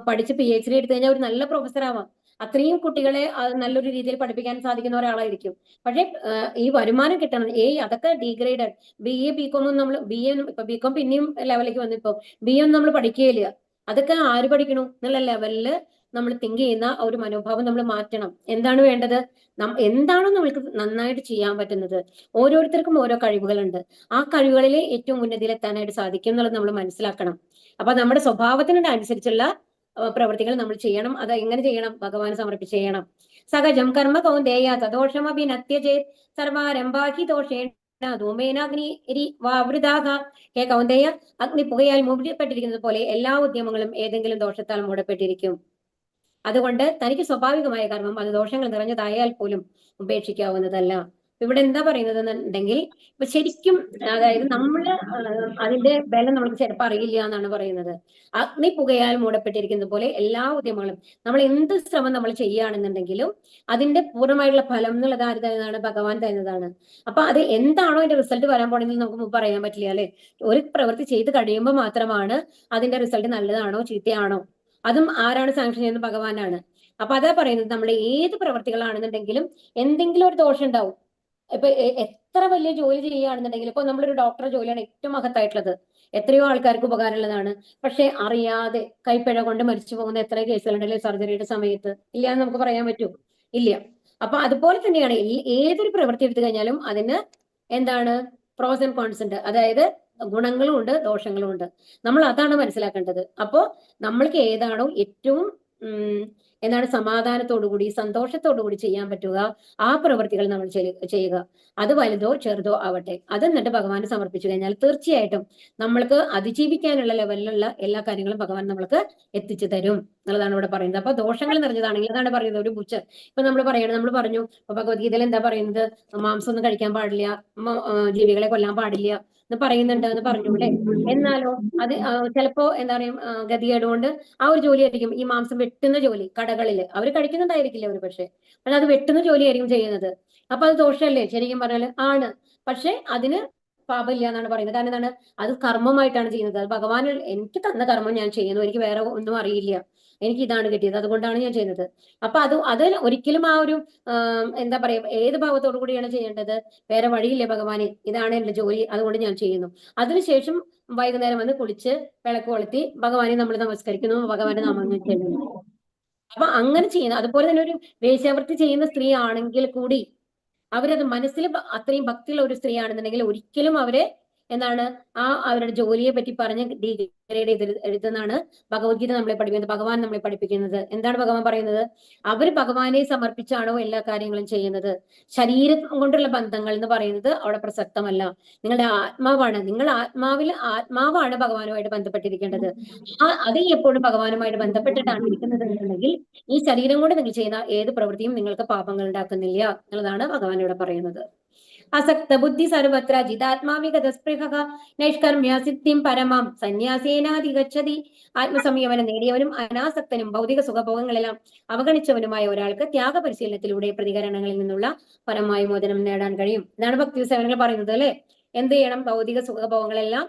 Speaker 2: പഠിച്ച് PhD എടുത്തു കഴിഞ്ഞാൽ ഒരു നല്ല പ്രൊഫസർ ആവാം. അത്രയും കുട്ടികളെ നല്ലൊരു രീതിയിൽ പഠിപ്പിക്കാൻ സാധിക്കുന്ന ഒരാളായിരിക്കും. പക്ഷേ ഈ വരുമാനം കിട്ടണം, അതൊക്കെ ഡീഗ്രേഡഡ്. BA BCom നമ്മൾ ഇപ്പൊ BCom പിന്നെയും ലെവലിലേക്ക് വന്നു. ഇപ്പൊ BA ഒന്നും നമ്മൾ പഠിക്കുകയില്ല. അതൊക്കെ ആര് പഠിക്കണു എന്നുള്ള ലെവലില് നമ്മൾ തിങ്ക് ചെയ്യുന്ന ഒരു മനോഭാവം നമ്മൾ മാറ്റണം. എന്താണ് വേണ്ടത്? എന്താണോ നമ്മൾക്ക് നന്നായിട്ട് ചെയ്യാൻ പറ്റുന്നത്, ഓരോരുത്തർക്കും ഓരോ കഴിവുകളുണ്ട്. ആ കഴിവുകളിൽ ഏറ്റവും ഉന്നതിയിലെത്താനായിട്ട് സാധിക്കും എന്നുള്ളത് നമ്മൾ മനസ്സിലാക്കണം. അപ്പൊ നമ്മുടെ സ്വഭാവത്തിനനുസരിച്ചുള്ള പ്രവൃത്തികൾ നമ്മൾ ചെയ്യണം. അത് എങ്ങനെ ചെയ്യണം? ഭഗവാന് സമർപ്പിച്ച് ചെയ്യണം. സഹജം കർമ്മ കൗന്ദേയ തദോഷമഭിനത്യചേത് സർവാരംഭാഹി ദോഷേണ ധൂമേനാഗ്നി വാവൃതാഹ. ഹേ കൗന്ദേയ, അഗ്നി പുകയാൽ മൂടപ്പെട്ടിരിക്കുന്നത് പോലെ എല്ലാ ഉദ്യമങ്ങളും ഏതെങ്കിലും ദോഷത്താൽ മൂടപ്പെട്ടിരിക്കും. അതുകൊണ്ട് തനിക്ക് സ്വാഭാവികമായ കർമ്മം അത് ദോഷങ്ങൾ നിറഞ്ഞതായാൽ പോലും ഉപേക്ഷിക്കാവുന്നതല്ല. ഇവിടെ എന്താ പറയുന്നത് എന്നുണ്ടെങ്കിൽ, ഇപ്പൊ ശരിക്കും അതായത് നമ്മള് അതിന്റെ ബലം നമുക്ക് ചിലപ്പോൾ അറിയില്ല എന്നാണ് പറയുന്നത്. അഗ്നി പുകയാൽ മൂടപ്പെട്ടിരിക്കുന്ന പോലെ എല്ലാ ഉദ്യമങ്ങളും, നമ്മൾ എന്ത് ശ്രമം നമ്മൾ ചെയ്യുകയാണെന്നുണ്ടെങ്കിലും അതിന്റെ പൂർണ്ണമായിട്ടുള്ള ഫലം എന്നുള്ളത് ആര് തരുന്നതാണ്? ഭഗവാൻ തരുന്നതാണ്. അപ്പൊ അത് എന്താണോ അതിന്റെ റിസൾട്ട് വരാൻ പോണെന്ന് നമുക്ക് മുമ്പ് പറയാൻ പറ്റില്ല അല്ലെ. ഒരു പ്രവൃത്തി ചെയ്ത് കഴിയുമ്പോൾ മാത്രമാണ് അതിന്റെ റിസൾട്ട് നല്ലതാണോ ചീത്തയാണോ അതും ആരാണ് സാങ്ഷൻ ചെയ്യുന്നത്? ഭഗവാനാണ്. അപ്പൊ അതാ പറയുന്നത്, നമ്മുടെ ഏത് പ്രവർത്തികളാണെന്നുണ്ടെങ്കിലും എന്തെങ്കിലും ഒരു ദോഷം ഉണ്ടാവും. ഇപ്പൊ എത്ര വലിയ ജോലി ചെയ്യുകയാണെന്നുണ്ടെങ്കിൽ, ഇപ്പൊ നമ്മളൊരു ഡോക്ടറെ ജോലിയാണ് ഏറ്റവും മഹത്തായിട്ടുള്ളത്, എത്രയോ ആൾക്കാർക്ക് ഉപകാരമുള്ളതാണ്. പക്ഷെ അറിയാതെ കൈപ്പിഴ കൊണ്ട് മരിച്ചു പോകുന്ന എത്ര കേസുകളുണ്ടല്ലേ സർജറിയുടെ സമയത്ത്? ഇല്ല എന്ന് നമുക്ക് പറയാൻ പറ്റൂ? ഇല്ല. അപ്പൊ അതുപോലെ തന്നെയാണ് ഏതൊരു പ്രവൃത്തി എടുത്തു കഴിഞ്ഞാലും അതിന് എന്താണ് പ്രോസ് ആൻഡ് കോൺസ് ഉണ്ട്. അതായത് ഗുണങ്ങളും ഉണ്ട് ദോഷങ്ങളും ഉണ്ട്. നമ്മൾ അതാണ് മനസ്സിലാക്കേണ്ടത്. അപ്പോ നമ്മൾക്ക് ഏതാണോ ഏറ്റവും എന്താണ് സമാധാനത്തോടുകൂടി സന്തോഷത്തോടുകൂടി ചെയ്യാൻ പറ്റുക, ആ പ്രവൃത്തികൾ നമ്മൾ ചെയ്യുക. അത് വലുതോ ചെറുതോ ആവട്ടെ, അത് എന്നിട്ട് ഭഗവാന് സമർപ്പിച്ചു കഴിഞ്ഞാൽ തീർച്ചയായിട്ടും നമ്മൾക്ക് അതിജീവിക്കാനുള്ള ലെവലിലുള്ള എല്ലാ കാര്യങ്ങളും ഭഗവാൻ നമ്മൾക്ക് എത്തിച്ചു തരും എന്നുള്ളതാണ് ഇവിടെ പറയുന്നത്. അപ്പൊ ദോഷങ്ങൾ നിറഞ്ഞതാണെങ്കിൽ അതാണ് പറയുന്നത്. ഒരു ബുച്ചർ ഇപ്പൊ നമ്മൾ പറഞ്ഞു ഭഗവത്ഗീതയിൽ എന്താ പറയുന്നത്? മാംസം ഒന്നും കഴിക്കാൻ പാടില്ല, ജീവികളെ കൊല്ലാൻ പാടില്ല എന്ന് പറയുന്നുണ്ട് എന്ന് പറഞ്ഞു അല്ലെ. എന്നാലോ അത് ചിലപ്പോ എന്താ പറയാ ഗതികേടുകൊണ്ട് ആ ഒരു ജോലിയായിരിക്കും, ഈ മാംസം വെട്ടുന്ന ജോലി കടകളില് അവർ കഴിക്കുന്നുണ്ടായിരിക്കില്ല ഒരു പക്ഷെ അത് വെട്ടുന്ന ജോലിയായിരിക്കും ചെയ്യുന്നത്. അപ്പൊ അത് ദോഷമല്ലേ ശരിക്കും പറഞ്ഞാല്? ആണ്. പക്ഷെ അതിന് പാപമില്ല എന്നാണ് പറയുന്നത്. കാരണം എന്താണ്? അത് കർമ്മമായിട്ടാണ് ചെയ്യുന്നത്. അത് ഭഗവാൻ എനിക്ക് തന്ന കർമ്മം ഞാൻ ചെയ്യുന്നു, എനിക്ക് വേറെ ഒന്നും അറിയില്ല, എനിക്ക് ഇതാണ് കിട്ടിയത്, അതുകൊണ്ടാണ് ഞാൻ ചെയ്യുന്നത്. അപ്പൊ അത് ഒരിക്കലും ആ ഒരു എന്താ പറയാ ഏത് ഭാവത്തോടു കൂടിയാണ് ചെയ്യേണ്ടത്? വേറെ വഴിയില്ലേ ഭഗവാനെ, ഇതാണ് എന്റെ ജോലി, അതുകൊണ്ട് ഞാൻ ചെയ്യുന്നു. അതിനുശേഷം വൈകുന്നേരം വന്ന് കുളിച്ച് വിളക്ക് കൊളുത്തി ഭഗവാനെ നമ്മൾ നമസ്കരിക്കുന്നു, ഭഗവാന്റെ നാമങ്ങൾ ചെല്ലുന്നു. അപ്പൊ അങ്ങനെ ചെയ്യുന്ന, അതുപോലെ തന്നെ ഒരു വേശ്യാവൃത്തി ചെയ്യുന്ന സ്ത്രീ ആണെങ്കിൽ കൂടി അവരത് മനസ്സിൽ അത്രയും ഭക്തിയുള്ള ഒരു സ്ത്രീ ആണെന്നുണ്ടെങ്കിൽ ഒരിക്കലും അവരെ എന്താണ് അവരുടെ ജോലിയെ പറ്റി പറഞ്ഞ് ഡീഗ്രേഡ് എഴുതുന്നതാണ് ഭഗവത്ഗീത നമ്മളെ പഠിപ്പിക്കുന്നത്, ഭഗവാൻ നമ്മളെ പഠിപ്പിക്കുന്നത്. എന്താണ് ഭഗവാൻ പറയുന്നത്? അവർ ഭഗവാനെ സമർപ്പിച്ചാണോ എല്ലാ കാര്യങ്ങളും ചെയ്യുന്നത്? ശരീരം കൊണ്ടുള്ള ബന്ധങ്ങൾ എന്ന് പറയുന്നത് അവിടെ പ്രസക്തമല്ല. നിങ്ങളുടെ ആത്മാവാണ്, നിങ്ങൾ ആത്മാവാണ് ഭഗവാനുമായിട്ട് ബന്ധപ്പെട്ടിരിക്കേണ്ടത്. അത് എപ്പോഴും ഭഗവാനുമായിട്ട് ബന്ധപ്പെട്ടിട്ടാണ് ഇരിക്കുന്നത് എന്നുണ്ടെങ്കിൽ ഈ ശരീരം കൊണ്ട് നിങ്ങൾ ചെയ്യുന്ന ഏത് പ്രവൃത്തിയും നിങ്ങൾക്ക് പാപങ്ങൾ ഉണ്ടാക്കുന്നില്ല എന്നുള്ളതാണ് ഭഗവാൻ ഇവിടെ പറയുന്നത്. അസക്ത ബുദ്ധി സർവത്ര ജിതാത്മാവിഗതസ്പൃഹ നൈഷ്കർമ്മ്യ സിദ്ധിം പരമാം സന്യാസേനാധിഗച്ഛതി. ആത്മസംയമനം നേടിയവനും അനാസക്തനും ഭൗതിക സുഖഭോഗങ്ങളെല്ലാം അവഗണിച്ചവനുമായ ഒരാൾക്ക് ത്യാഗപരിശീലനത്തിലൂടെ പ്രതികരണങ്ങളിൽ നിന്നുള്ള പരമായ മോചനം നേടാൻ കഴിയും. ഇതാണ് ഭക്തി സേവനങ്ങൾ പറയുന്നത് അല്ലെ. എന്ത് ചെയ്യണം? ഭൗതിക സുഖഭോഗങ്ങളെല്ലാം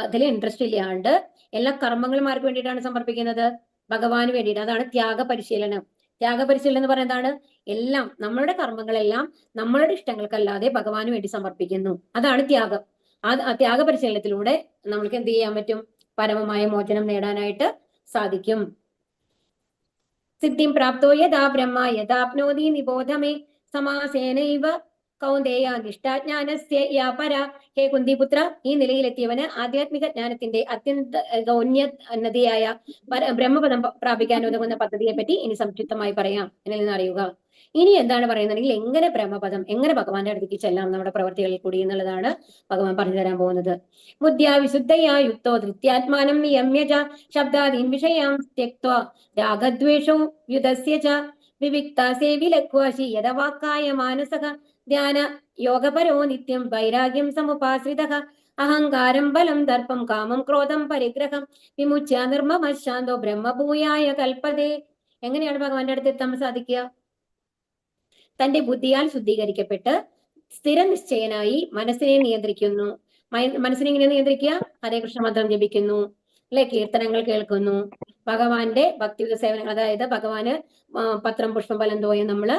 Speaker 2: അതിൽ ഇൻട്രസ്റ്റ് ഇല്ലാണ്ട് എല്ലാ കർമ്മങ്ങളും ആർക്ക് വേണ്ടിയിട്ടാണ് സമർപ്പിക്കുന്നത്? ഭഗവാന് വേണ്ടിയിട്ട്. അതാണ് ത്യാഗപരിശീലനം. ത്യാഗപരിശീലനം എന്ന് പറയുന്നത് എന്താണ്? എല്ലാം നമ്മളുടെ കർമ്മങ്ങളെല്ലാം നമ്മളുടെ ഇഷ്ടങ്ങൾക്കല്ലാതെ ഭഗവാന് വേണ്ടി സമർപ്പിക്കുന്നു. അതാണ് ത്യാഗം. ആ ത്യാഗപരിശീലനത്തിലൂടെ നമ്മൾക്ക് എന്ത് ചെയ്യാൻ പറ്റും? പരമമായ മോചനം നേടാനായിട്ട് സാധിക്കും. സിദ്ധിം പ്രാപ്തോ യഥാ ബ്രഹ്മ യഥാപ്നോതി നിബോധമേ സമാസേനൈവ കൗന്ദേയ നിഷ്ഠാജ്ഞാനസ്യ യാ പര. ഹേ കുന്തിപുത്ര, ഈ നിലയിലെത്തിയവന് ആധ്യാത്മിക ജ്ഞാനത്തിന്റെ അത്യന്തോന്നതിയായ ബ്രഹ്മപദം പ്രാപിക്കാൻ ഉതകുന്ന പദ്ധതിയെ പറ്റി ഇനി സംക്ഷിപ്തമായി പറയാം. എന്നിൽ നിന്ന് അറിയുക. ഇനി എന്താണ് പറയുന്നുണ്ടെങ്കിൽ എങ്ങനെ ബ്രഹ്മപദം, എങ്ങനെ ഭഗവാന്റെ അടുത്തേക്ക് ചെല്ലാം നമ്മുടെ പ്രവർത്തികളിൽ കൂടി എന്നുള്ളതാണ് ഭഗവാൻ പറഞ്ഞു തരാൻ പോകുന്നത്. ബുദ്ധ്യാ വിശുദ്ധയാ യുക്തോ ധൃത്യാത്മാനം നിയമ്യജ ശബ്ദാദീൻ വിഷയാം ത്യക്ത്വാ രാഗദ്വേഷോ യുധസ്യ ച വിവിക്താസേ വിലക്വാശി യഥവാക്കായ മാനസക ധ്യാന യോഗപരോ നിത്യം വൈരാഗ്യം സമുപാശ്രിതഃ അഹങ്കാരം ബലം ദർപ്പം കാമം ക്രോധം പരിഗ്രഹം വിമുച്യ നിർമ്മമശാന്തോ ബ്രഹ്മഭൂയായ കൽപ്പതേ. എങ്ങനെയാണ് ഭഗവാന്റെ അടുത്ത് എത്താൻ സാധിക്കുക? തന്റെ ബുദ്ധിയാൽ ശുദ്ധീകരിക്കപ്പെട്ട് സ്ഥിരനിശ്ചയനായി മനസ്സിനെ നിയന്ത്രിക്കുന്നു. മനസ്സിനെ ഇങ്ങനെ നിയന്ത്രിക്കുക, ഹരേ കൃഷ്ണ മന്ത്രം ജപിക്കുന്നു, അല്ലെ, കീർത്തനങ്ങൾ കേൾക്കുന്നു, ഭഗവാന്റെ ഭക്തിയുത സേവനങ്ങൾ, അതായത് ഭഗവാന് പത്രം പുഷ്പം ഫലം തോയം നമ്മള്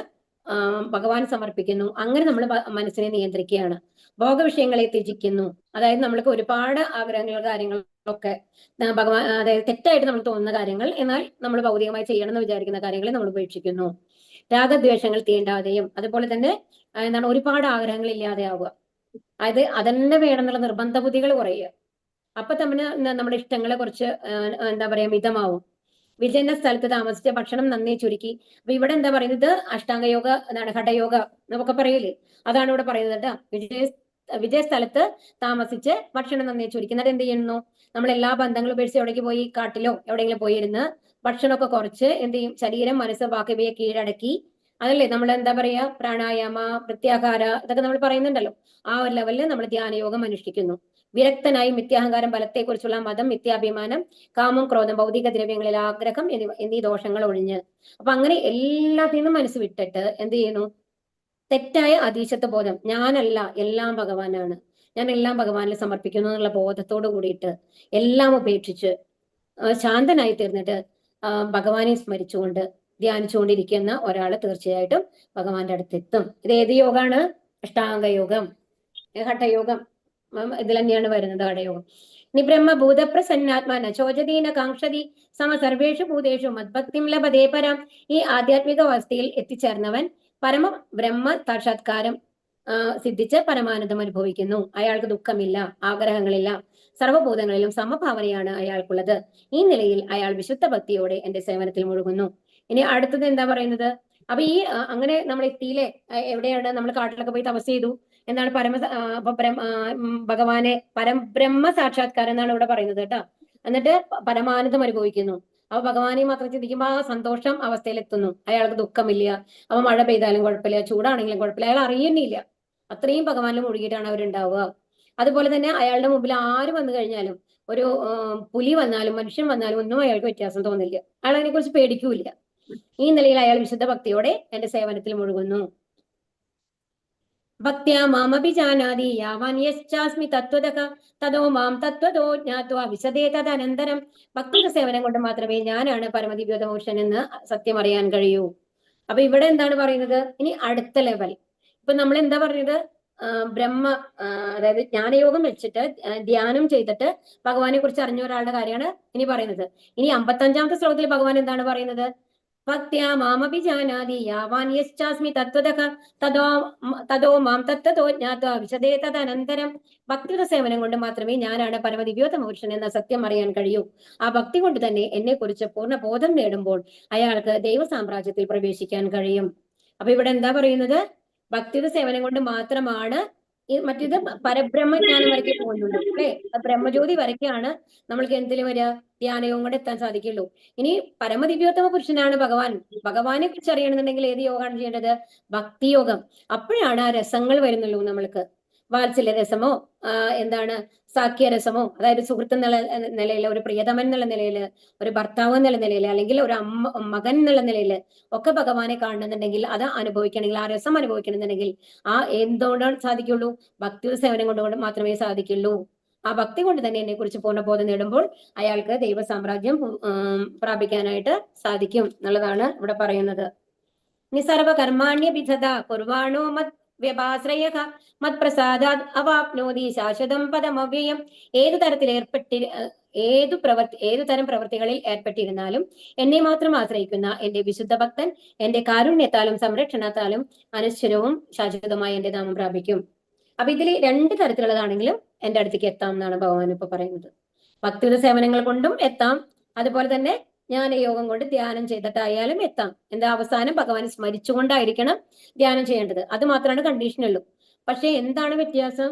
Speaker 2: ഭഗവാൻ സമർപ്പിക്കുന്നു. അങ്ങനെ നമ്മൾ മനസ്സിനെ നിയന്ത്രിക്കുകയാണ്. ഭോഗവിഷയങ്ങളെ ത്യജിക്കുന്നു, അതായത് നമ്മൾക്ക് ഒരുപാട് ആഗ്രഹങ്ങൾ കാര്യങ്ങളൊക്കെ ഭഗവാൻ, അതായത് തെറ്റായിട്ട് നമുക്ക് തോന്നുന്ന കാര്യങ്ങൾ, എന്നാൽ നമ്മൾ ഭൗതികമായി ചെയ്യണം എന്ന് വിചാരിക്കുന്ന കാര്യങ്ങളെ നമ്മൾ ഉപേക്ഷിക്കുന്നു. രാഗദ്വേഷങ്ങൾ തീണ്ടാതെയും, അതുപോലെ തന്നെ എന്താണ്, ഒരുപാട് ആഗ്രഹങ്ങൾ ഇല്ലാതെയാവുക, അതായത് അതന്നെ വേണമെന്നുള്ള നിർബന്ധ ബുദ്ധികൾ കുറയുക. അപ്പൊ തമ്മിൽ നമ്മുടെ ഇഷ്ടങ്ങളെ കുറിച്ച് എന്താ പറയാ മിതമാവും. വിജയന സ്ഥലത്ത് താമസിച്ച ഭക്ഷണം നന്നേ ചുരുക്കി. അപ്പൊ ഇവിടെ എന്താ പറയുന്നത്, അഷ്ടാംഗയോഗ എന്താണ്, ഹഠയോഗ എന്നൊക്കെ പറയൂലേ, അതാണ് ഇവിടെ പറയുന്നത് കേട്ടോ. വിജയ സ്ഥലത്ത് താമസിച്ച് ഭക്ഷണം നന്നേ ചുരുക്കി. എന്നിട്ട് എന്ത് ചെയ്യുന്നു, നമ്മൾ എല്ലാ ബന്ധങ്ങളും ഉപേക്ഷിച്ച് എവിടേക്ക് പോയി, കാട്ടിലോ എവിടെയെങ്കിലും പോയിരുന്ന് ഭക്ഷണമൊക്കെ കുറച്ച് എന്ത് ചെയ്യും, ശരീരം മനസ്സ് വാക്ക് ഇവയെ കീഴടക്കി, അതല്ലേ നമ്മൾ എന്താ പറയാ, പ്രാണായാമ പ്രത്യാഹാര ഇതൊക്കെ നമ്മൾ പറയുന്നുണ്ടല്ലോ, ആ ഒരു ലെവലിൽ നമ്മൾ ധ്യാനയോഗം അനുഷ്ഠിക്കുന്നു. വിരക്തനായി മിഥ്യാഹങ്കാരം, ബലത്തെക്കുറിച്ചുള്ള മതം, മിഥ്യാഭിമാനം, കാമം, ക്രോധം, ഭൗതിക ദ്രവ്യങ്ങളിൽ ആഗ്രഹം എന്നീ ദോഷങ്ങൾ ഒഴിഞ്ഞ്, അപ്പൊ അങ്ങനെ എല്ലാത്തിൽ നിന്നും മനസ്സ് വിട്ടിട്ട് എന്ത് ചെയ്യുന്നു, തെറ്റായ അതീശത്വ ബോധം, ഞാനല്ല എല്ലാം ഭഗവാനാണ്, ഞാൻ എല്ലാം ഭഗവാനിൽ സമർപ്പിക്കുന്നു എന്നുള്ള ബോധത്തോട് കൂടിയിട്ട് എല്ലാം ഉപേക്ഷിച്ച് ശാന്തനായി തീർന്നിട്ട് ഭഗവാനെ സ്മരിച്ചുകൊണ്ട് ധ്യാനിച്ചുകൊണ്ടിരിക്കുന്ന ഒരാള് തീർച്ചയായിട്ടും ഭഗവാന്റെ അടുത്തെത്തും. ഇത് ഏത് യോഗമാണ്? അഷ്ടാംഗയോഗം, ഹഠയോഗം, ഇതിൽ തന്നെയാണ് വരുന്നത് ഹഠയോഗം. ഇനി ബ്രഹ്മഭൂത പ്രസന്നാത്മാന ചോജതീന കാംക്ഷതി സമ സർവേഷു ഭൂതേഷു മദ്ഭക്തിം ലഭതേ പരം. ഈ ആധ്യാത്മിക അവസ്ഥയിൽ എത്തിച്ചേർന്നവൻ പരമ ബ്രഹ്മ സാക്ഷാത്കാരം സിദ്ധിച്ച് പരമാനന്ദം അനുഭവിക്കുന്നു. അയാൾക്ക് ദുഃഖമില്ല, ആഗ്രഹങ്ങളില്ല, സർവ്വഭൂതങ്ങളിലും സമഭാവനയാണ് അയാൾക്കുള്ളത്. ഈ നിലയിൽ അയാൾ വിശുദ്ധ ഭക്തിയോടെ എന്റെ സേവനത്തിൽ മുഴുകുന്നു. ഇനി അടുത്തത് എന്താ പറയുന്നത്, അപ്പൊ ഈ അങ്ങനെ നമ്മൾ എത്തിയില്ലേ, എവിടെയാണ്, നമ്മൾ കാട്ടിലൊക്കെ പോയി തപസ് ചെയ്തു, എന്താണ് ഭഗവാനെ പരബ്രഹ്മ സാക്ഷാത്കാരം എന്നാണ് ഇവിടെ പറയുന്നത് കേട്ടോ. എന്നിട്ട് പരമാനന്ദം അനുഭവിക്കുന്നു. അപ്പൊ ഭഗവാനെ മാത്രം ചിന്തിക്കുമ്പോ ആ സന്തോഷം അവസ്ഥയിലെത്തുന്നു. അയാൾക്ക് ദുഃഖമില്ല, അപ്പൊ മഴ പെയ്താലും കുഴപ്പമില്ല, ചൂടാണെങ്കിലും കുഴപ്പമില്ല, അയാൾ അറിയുന്നില്ല, അത്രയും ഭഗവാനിൽ മുഴുകിയിട്ടാണ് അവരുണ്ടാവുക. അതുപോലെ തന്നെ അയാളുടെ മുമ്പിൽ ആര് വന്നു കഴിഞ്ഞാലും, ഒരു പുലി വന്നാലും മനുഷ്യൻ വന്നാലും ഒന്നും അയാൾക്ക് വ്യത്യാസം തോന്നില്ല, അയാൾ അതിനെ കുറിച്ച് പേടിക്കൂല. ഈ നിലയിൽ അയാൾ വിശുദ്ധ ഭക്തിയോടെ എന്റെ സേവനത്തിൽ മുഴുകുന്നു. ഭക്ത്യാ മാമഭിജാനാതി യാവാൻ യശ്ചാസ്മി തത്വതഃ തതോ മാം തത്വതോ ജ്ഞാത്വാ വിശദേ തദനന്തരം. ഭക്തിയുടെ സേവനം കൊണ്ട് മാത്രമേ ഞാനാണ് പരമദിവ്യതമോഷൻ എന്ന് സത്യം അറിയാൻ കഴിയൂ. അപ്പൊ ഇവിടെ എന്താണ് പറയുന്നത്, ഇനി അടുത്ത ലെവൽ. ഇപ്പൊ നമ്മൾ എന്താ പറഞ്ഞത്, അതായത് ജ്ഞാനയോഗം വെച്ചിട്ട് ധ്യാനം ചെയ്തിട്ട് ഭഗവാനെ കുറിച്ച് അറിഞ്ഞ ഒരാളുടെ കാര്യമാണ് ഇനി പറയുന്നത്. ഇനി 55-ാമത്തെ ശ്ലോകത്തിൽ ഭഗവാൻ എന്താണ് പറയുന്നത്, ഭക്ത്യാ മാമഭിജാനാതി യാവാൻ യശ്ചാസ്മി തത്വതഃ തതോ മാം തത്വതോ ജ്ഞാത്വാ വിശദേ തദനന്തരം. ഭക്തിയുടെ സേവനം കൊണ്ട് മാത്രമേ ഞാനാണ് പരമദിവ്യോത്തമപുരുഷൻ എന്ന സത്യം അറിയാൻ കഴിയൂ. ആ ഭക്തി കൊണ്ട് തന്നെ എന്നെ കുറിച്ച് പൂർണ്ണ ബോധം നേടുമ്പോൾ അയാൾക്ക് ദൈവ സാമ്രാജ്യത്തിൽ പ്രവേശിക്കാൻ കഴിയും. അപ്പൊ ഇവിടെ എന്താ പറയുന്നത്, ഭക്തിയുടെ സേവനം കൊണ്ട് മാത്രമാണ് മറ്റേത് പരബ്രഹ്മജ്ഞാനം വരയ്ക്ക് പോകുന്നുള്ളൂ, അല്ലെ, ബ്രഹ്മജ്യോതി വരയ്ക്കാണ് നമ്മൾക്ക് എന്തിലും വരിക, ധ്യാനയോഗം കൊണ്ട് എത്താൻ സാധിക്കുള്ളൂ. ഇനി പരമദിവ്യോത്തമ പുരുഷനാണ് ഭഗവാൻ, ഭഗവാനെ കുറിച്ച് അറിയണമെന്നുണ്ടെങ്കിൽ ഏത് യോഗമാണ് ചെയ്യേണ്ടത്, ഭക്തിയോഗം. അപ്പോഴാണ് ആ രസങ്ങൾ വരുന്നുള്ളൂ നമ്മൾക്ക്. വാത്സല്യ രസമോ എന്താണ് സാഖ്യരസമോ, അതായത് സുഹൃത്ത് എന്നുള്ള നിലയിൽ, ഒരു പ്രിയതമൻ എന്നുള്ള നിലയിൽ, ഒരു ഭർത്താവ് എന്നുള്ള നിലയിൽ, അല്ലെങ്കിൽ ഒരു മകൻ എന്നുള്ള നിലയിൽ ഒക്കെ ഭഗവാനെ കാണണമെന്നുണ്ടെങ്കിൽ, അത് അനുഭവിക്കണമെങ്കിൽ, ആ രസം അനുഭവിക്കണമെന്നുണ്ടെങ്കിൽ എന്തുകൊണ്ടാണ് സാധിക്കുള്ളൂ, ഭക്തിയുടെ സേവനം കൊണ്ട് മാത്രമേ സാധിക്കുള്ളൂ. ആ ഭക്തി കൊണ്ട് തന്നെ എന്നെ കുറിച്ച് പൂർണ്ണബോധം നേടുമ്പോൾ അയാൾക്ക് ദൈവ സാമ്രാജ്യം പ്രാപിക്കാനായിട്ട് സാധിക്കും എന്നുള്ളതാണ് ഇവിടെ പറയുന്നത്. ഇനി സർവകർമാണ്യ വിധത കുർവാണോ വ്യപാശ്രയഃ മത്പ്രസാദാത് അവാപ്നോതി ശാശ്വതം പദമവ്യയം. ഏതു തരം പ്രവൃത്തികളിൽ ഏർപ്പെട്ടിരുന്നാലും എന്നെ മാത്രം ആശ്രയിക്കുന്ന എന്റെ വിശുദ്ധ ഭക്തൻ എന്റെ കാരുണ്യത്താലും സംരക്ഷണത്താലും അനശ്വരവും ശാശ്വതമായി എന്റെ നാമം പ്രാപിക്കും. അപ്പൊ ഇതിൽ രണ്ട് തരത്തിലുള്ളതാണെങ്കിലും എന്റെ അടുത്തേക്ക് എത്താം എന്നാണ് ഭഗവാൻ ഇപ്പൊ പറയുന്നത്. ഭക്തിയുടെ സേവനങ്ങൾ കൊണ്ടും എത്താം, അതുപോലെ തന്നെ ജ്ഞാനയോഗം കൊണ്ട് ധ്യാനം ചെയ്തിട്ടായാലും എത്താം. എന്താ, അവസാനം ഭഗവാനെ സ്മരിച്ചുകൊണ്ടായിരിക്കണം ധ്യാനം ചെയ്യേണ്ടത്. അത് മാത്രമാണ് കണ്ടീഷനുള്ളൂ. പക്ഷെ എന്താണ് വ്യത്യാസം?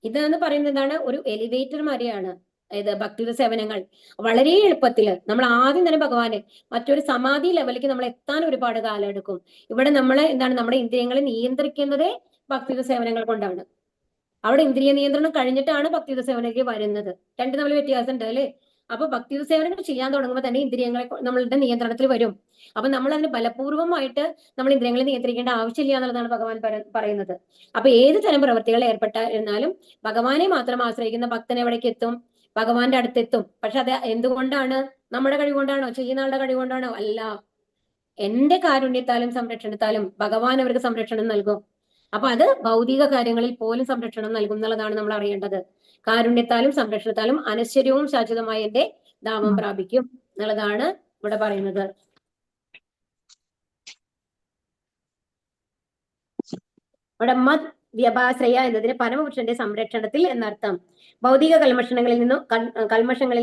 Speaker 2: ഇതെന്ന് പറയുന്നത് എന്താണ്, ഒരു എലിവേറ്റർ മാതിരിയാണ്. അതായത് ഭക്തിയുടെ സേവനങ്ങൾ വളരെ എളുപ്പത്തിൽ നമ്മൾ ആദ്യം തന്നെ ഭഗവാന് മറ്റൊരു സമാധി ലെവലിലേക്ക് നമ്മൾ എത്താൻ ഒരുപാട് കാലം എടുക്കും. ഇവിടെ നമ്മൾ എന്താണ്, നമ്മുടെ ഇന്ദ്രിയങ്ങളെ നിയന്ത്രിക്കുന്നതേ ഭക്തിയുടെ സേവനങ്ങൾ കൊണ്ടാണ്. അവിടെ ഇന്ദ്രിയ നിയന്ത്രണം കഴിഞ്ഞിട്ടാണ് ഭക്തിയുത സേവനയ്ക്ക് വരുന്നത്. രണ്ട് തമ്മിൽ വ്യത്യാസം ഉണ്ട് അല്ലേ? അപ്പൊ ഭക്തിയുത സേവനങ്ങൾ ചെയ്യാൻ തുടങ്ങുമ്പോൾ തന്നെ ഇന്ദ്രിയങ്ങളെ നമ്മളുടെ നിയന്ത്രണത്തിൽ വരും. അപ്പൊ നമ്മൾ അതിന് ബലപൂർവമായിട്ട് നമ്മൾ ഇന്ദ്രിയങ്ങളെ നിയന്ത്രിക്കേണ്ട ആവശ്യമില്ല എന്നുള്ളതാണ് ഭഗവാൻ പറയുന്നത്. അപ്പൊ ഏത് തരം പ്രവൃത്തികളിൽ ഏർപ്പെട്ടായിരുന്നാലും ഭഗവാനെ മാത്രം ആശ്രയിക്കുന്ന ഭക്തൻ എവിടേക്ക് എത്തും? ഭഗവാന്റെ അടുത്തെത്തും. പക്ഷെ അത് എന്തുകൊണ്ടാണ്? നമ്മുടെ കഴിവുകൊണ്ടാണോ? ചെയ്യുന്ന ആളുടെ കഴിവുകൊണ്ടാണോ? അല്ല, എന്റെ കാരുണ്യത്താലും സംരക്ഷണത്താലും ഭഗവാൻ അവർക്ക് സംരക്ഷണം നൽകും. അപ്പൊ അത് ഭൗതിക കാര്യങ്ങളിൽ പോലും സംരക്ഷണം നൽകും എന്നുള്ളതാണ് നമ്മൾ അറിയേണ്ടത്. കാരുണ്യത്താലും സംരക്ഷണത്താലും അനശ്വരവും ശാശ്വതമായ എന്റെ ധാമം പ്രാപിക്കും എന്നുള്ളതാണ് ഇവിടെ പറയുന്നത്. ഇവിടെ മത് വ്യപാശ്രയ എന്നതിന് പരമപുരുഷന്റെ സംരക്ഷണത്തിൽ എന്നർത്ഥം. ഭൗതിക കൽമഷങ്ങളിൽ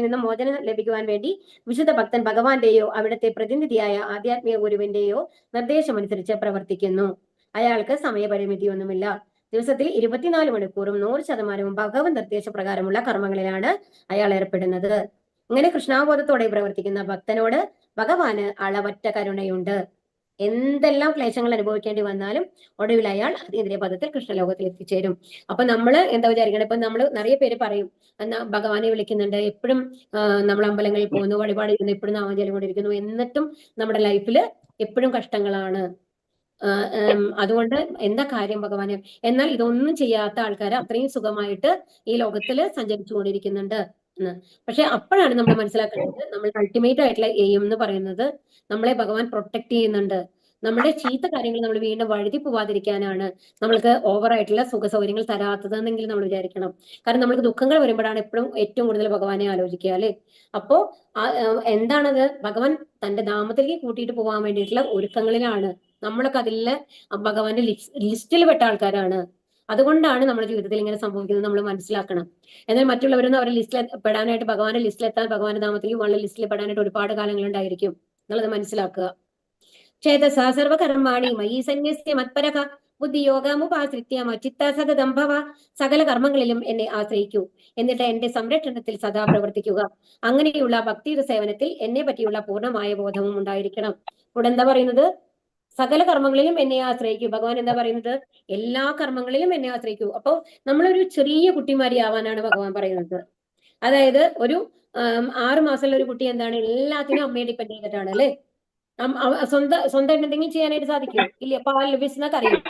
Speaker 2: നിന്നും മോചനം ലഭിക്കുവാൻ വേണ്ടി വിശുദ്ധ ഭക്തൻ ഭഗവാന്റെയോ അവിടുത്തെ പ്രതിനിധിയായ ആധ്യാത്മിക ഗുരുവിന്റെയോ നിർദ്ദേശമനുസരിച്ച് പ്രവർത്തിക്കുന്നു. അയാൾക്ക് സമയപരിമിതിയൊന്നുമില്ല. ദിവസത്തിൽ 24 മണിക്കൂറും 100% ഭഗവത് നിർദ്ദേശപ്രകാരമുള്ള കർമ്മങ്ങളിലാണ് അയാൾ ഏർപ്പെടുന്നത്. ഇങ്ങനെ കൃഷ്ണാബോധത്തോടെ പ്രവർത്തിക്കുന്ന ഭക്തനോട് ഭഗവാന് അളവറ്റ കരുണയുണ്ട്. എന്തെല്ലാം ക്ലേശങ്ങൾ അനുഭവിക്കേണ്ടി വന്നാലും ഒടുവിൽ അയാൾ അതീന്ദ്രിയ പദത്തിൽ കൃഷ്ണലോകത്തിൽ എത്തിച്ചേരും. അപ്പൊ നമ്മള് എന്താ വിചാരിക്കണം, ഇപ്പൊ നമ്മൾ നിറയെ പേര് പറയും എന്നാ ഭഗവാനെ വിളിക്കുന്നുണ്ട്, എപ്പോഴും നമ്മൾ അമ്പലങ്ങളിൽ പോകുന്നു, വഴിപാട് ചെയ്യുന്നു, എപ്പോഴും നാമജലം കൊണ്ടിരിക്കുന്നു, എന്നിട്ടും നമ്മുടെ ലൈഫിൽ എപ്പോഴും കഷ്ടങ്ങളാണ്. അതുകൊണ്ട് എന്താ കാര്യം ഭഗവാന്? എന്നാൽ ഇതൊന്നും ചെയ്യാത്ത ആൾക്കാർ അത്രയും സുഖമായിട്ട് ഈ ലോകത്തിൽ സഞ്ചരിച്ചുകൊണ്ടിരിക്കുന്നുണ്ട് എന്ന്. പക്ഷെ അപ്പോഴാണ് നമ്മൾ മനസ്സിലാക്കേണ്ടത്, നമ്മൾ അൾട്ടിമേറ്റ് ആയിട്ടുള്ള എയിം എന്ന് പറയുന്നത് നമ്മളെ ഭഗവാൻ പ്രൊട്ടക്ട് ചെയ്യുന്നുണ്ട്. നമ്മുടെ ചീത്ത കാര്യങ്ങൾ നമ്മൾ വീണ്ടും വഴുതി പോവാതിരിക്കാനാണ് നമ്മൾക്ക് ഓവറായിട്ടുള്ള സുഖ സൗകര്യങ്ങൾ തരാത്തതെന്നെങ്കിലും നമ്മൾ വിചാരിക്കണം. കാരണം നമ്മൾക്ക് ദുഃഖങ്ങൾ വരുമ്പോഴാണ് എപ്പോഴും ഏറ്റവും കൂടുതൽ ഭഗവാനെ ആലോചിക്കുക അല്ലെ? അപ്പോ എന്താണത്? ഭഗവാൻ തന്റെ നാമത്തിലേക്ക് കൂട്ടിയിട്ട് പോകാൻ വേണ്ടിയിട്ടുള്ള ഒരുക്കങ്ങളിലാണ്. നമ്മളൊക്കെ അതിലെ ഭഗവാന്റെ ലിസ്റ്റിൽ പെട്ട ആൾക്കാരാണ്. അതുകൊണ്ടാണ് നമ്മുടെ ജീവിതത്തിൽ ഇങ്ങനെ സംഭവിക്കുന്നത് നമ്മൾ മനസ്സിലാക്കണം. എന്നാൽ മറ്റുള്ളവരൊന്നും അവരുടെ ലിസ്റ്റിൽ പെടാനായിട്ട്, ഭഗവാന്റെ ലിസ്റ്റിലെത്താൻ, ഭഗവാന്റെ നാമത്തിൽ ഉള്ള ലിസ്റ്റിൽ പെടാനായിട്ട് ഒരുപാട് കാലങ്ങൾ ഉണ്ടായിരിക്കും എന്നുള്ളത് മനസ്സിലാക്കുക. ചേതസാ സർവകർമാണി മയി സന്യസ്യ മത്പരഃ ബുദ്ധിയോഗമുപാശ്രിത്യ മച്ചിത്ത സതതം ഭവ. സകല കർമ്മങ്ങളിലും എന്നെ ആശ്രയിക്കൂ, എന്നിട്ട് എന്റെ സംരക്ഷണത്തിൽ സദാ പ്രവർത്തിക്കുക. അങ്ങനെയുള്ള ഭക്തിയുടെ സേവനത്തിൽ എന്നെ പറ്റിയുള്ള പൂർണ്ണമായ ബോധവും ഉണ്ടായിരിക്കണം. ഇവിടെ എന്താ പറയുന്നത്? സകല കർമ്മങ്ങളിലും എന്നെ ആശ്രയിക്കൂ. ഭഗവാൻ എന്താ പറയുന്നത്? എല്ലാ കർമ്മങ്ങളിലും എന്നെ ആശ്രയിക്കൂ. അപ്പൊ നമ്മളൊരു ചെറിയ കുട്ടിമാരി ആവാനാണ് ഭഗവാൻ പറയുന്നത്. അതായത് ഒരു 6 മാസമുള്ള ഒരു കുട്ടി എന്താണ്, എല്ലാത്തിനും അമ്മയെ ഡിപ്പെൻഡ് ചെയ്തിട്ടാണ് അല്ലെ? സ്വന്തമായിട്ട് എന്തെങ്കിലും ചെയ്യാനായിട്ട് സാധിക്കുമോ? ഇല്ല. പാൽ ലഭിച്ചെന്നാ കറിയും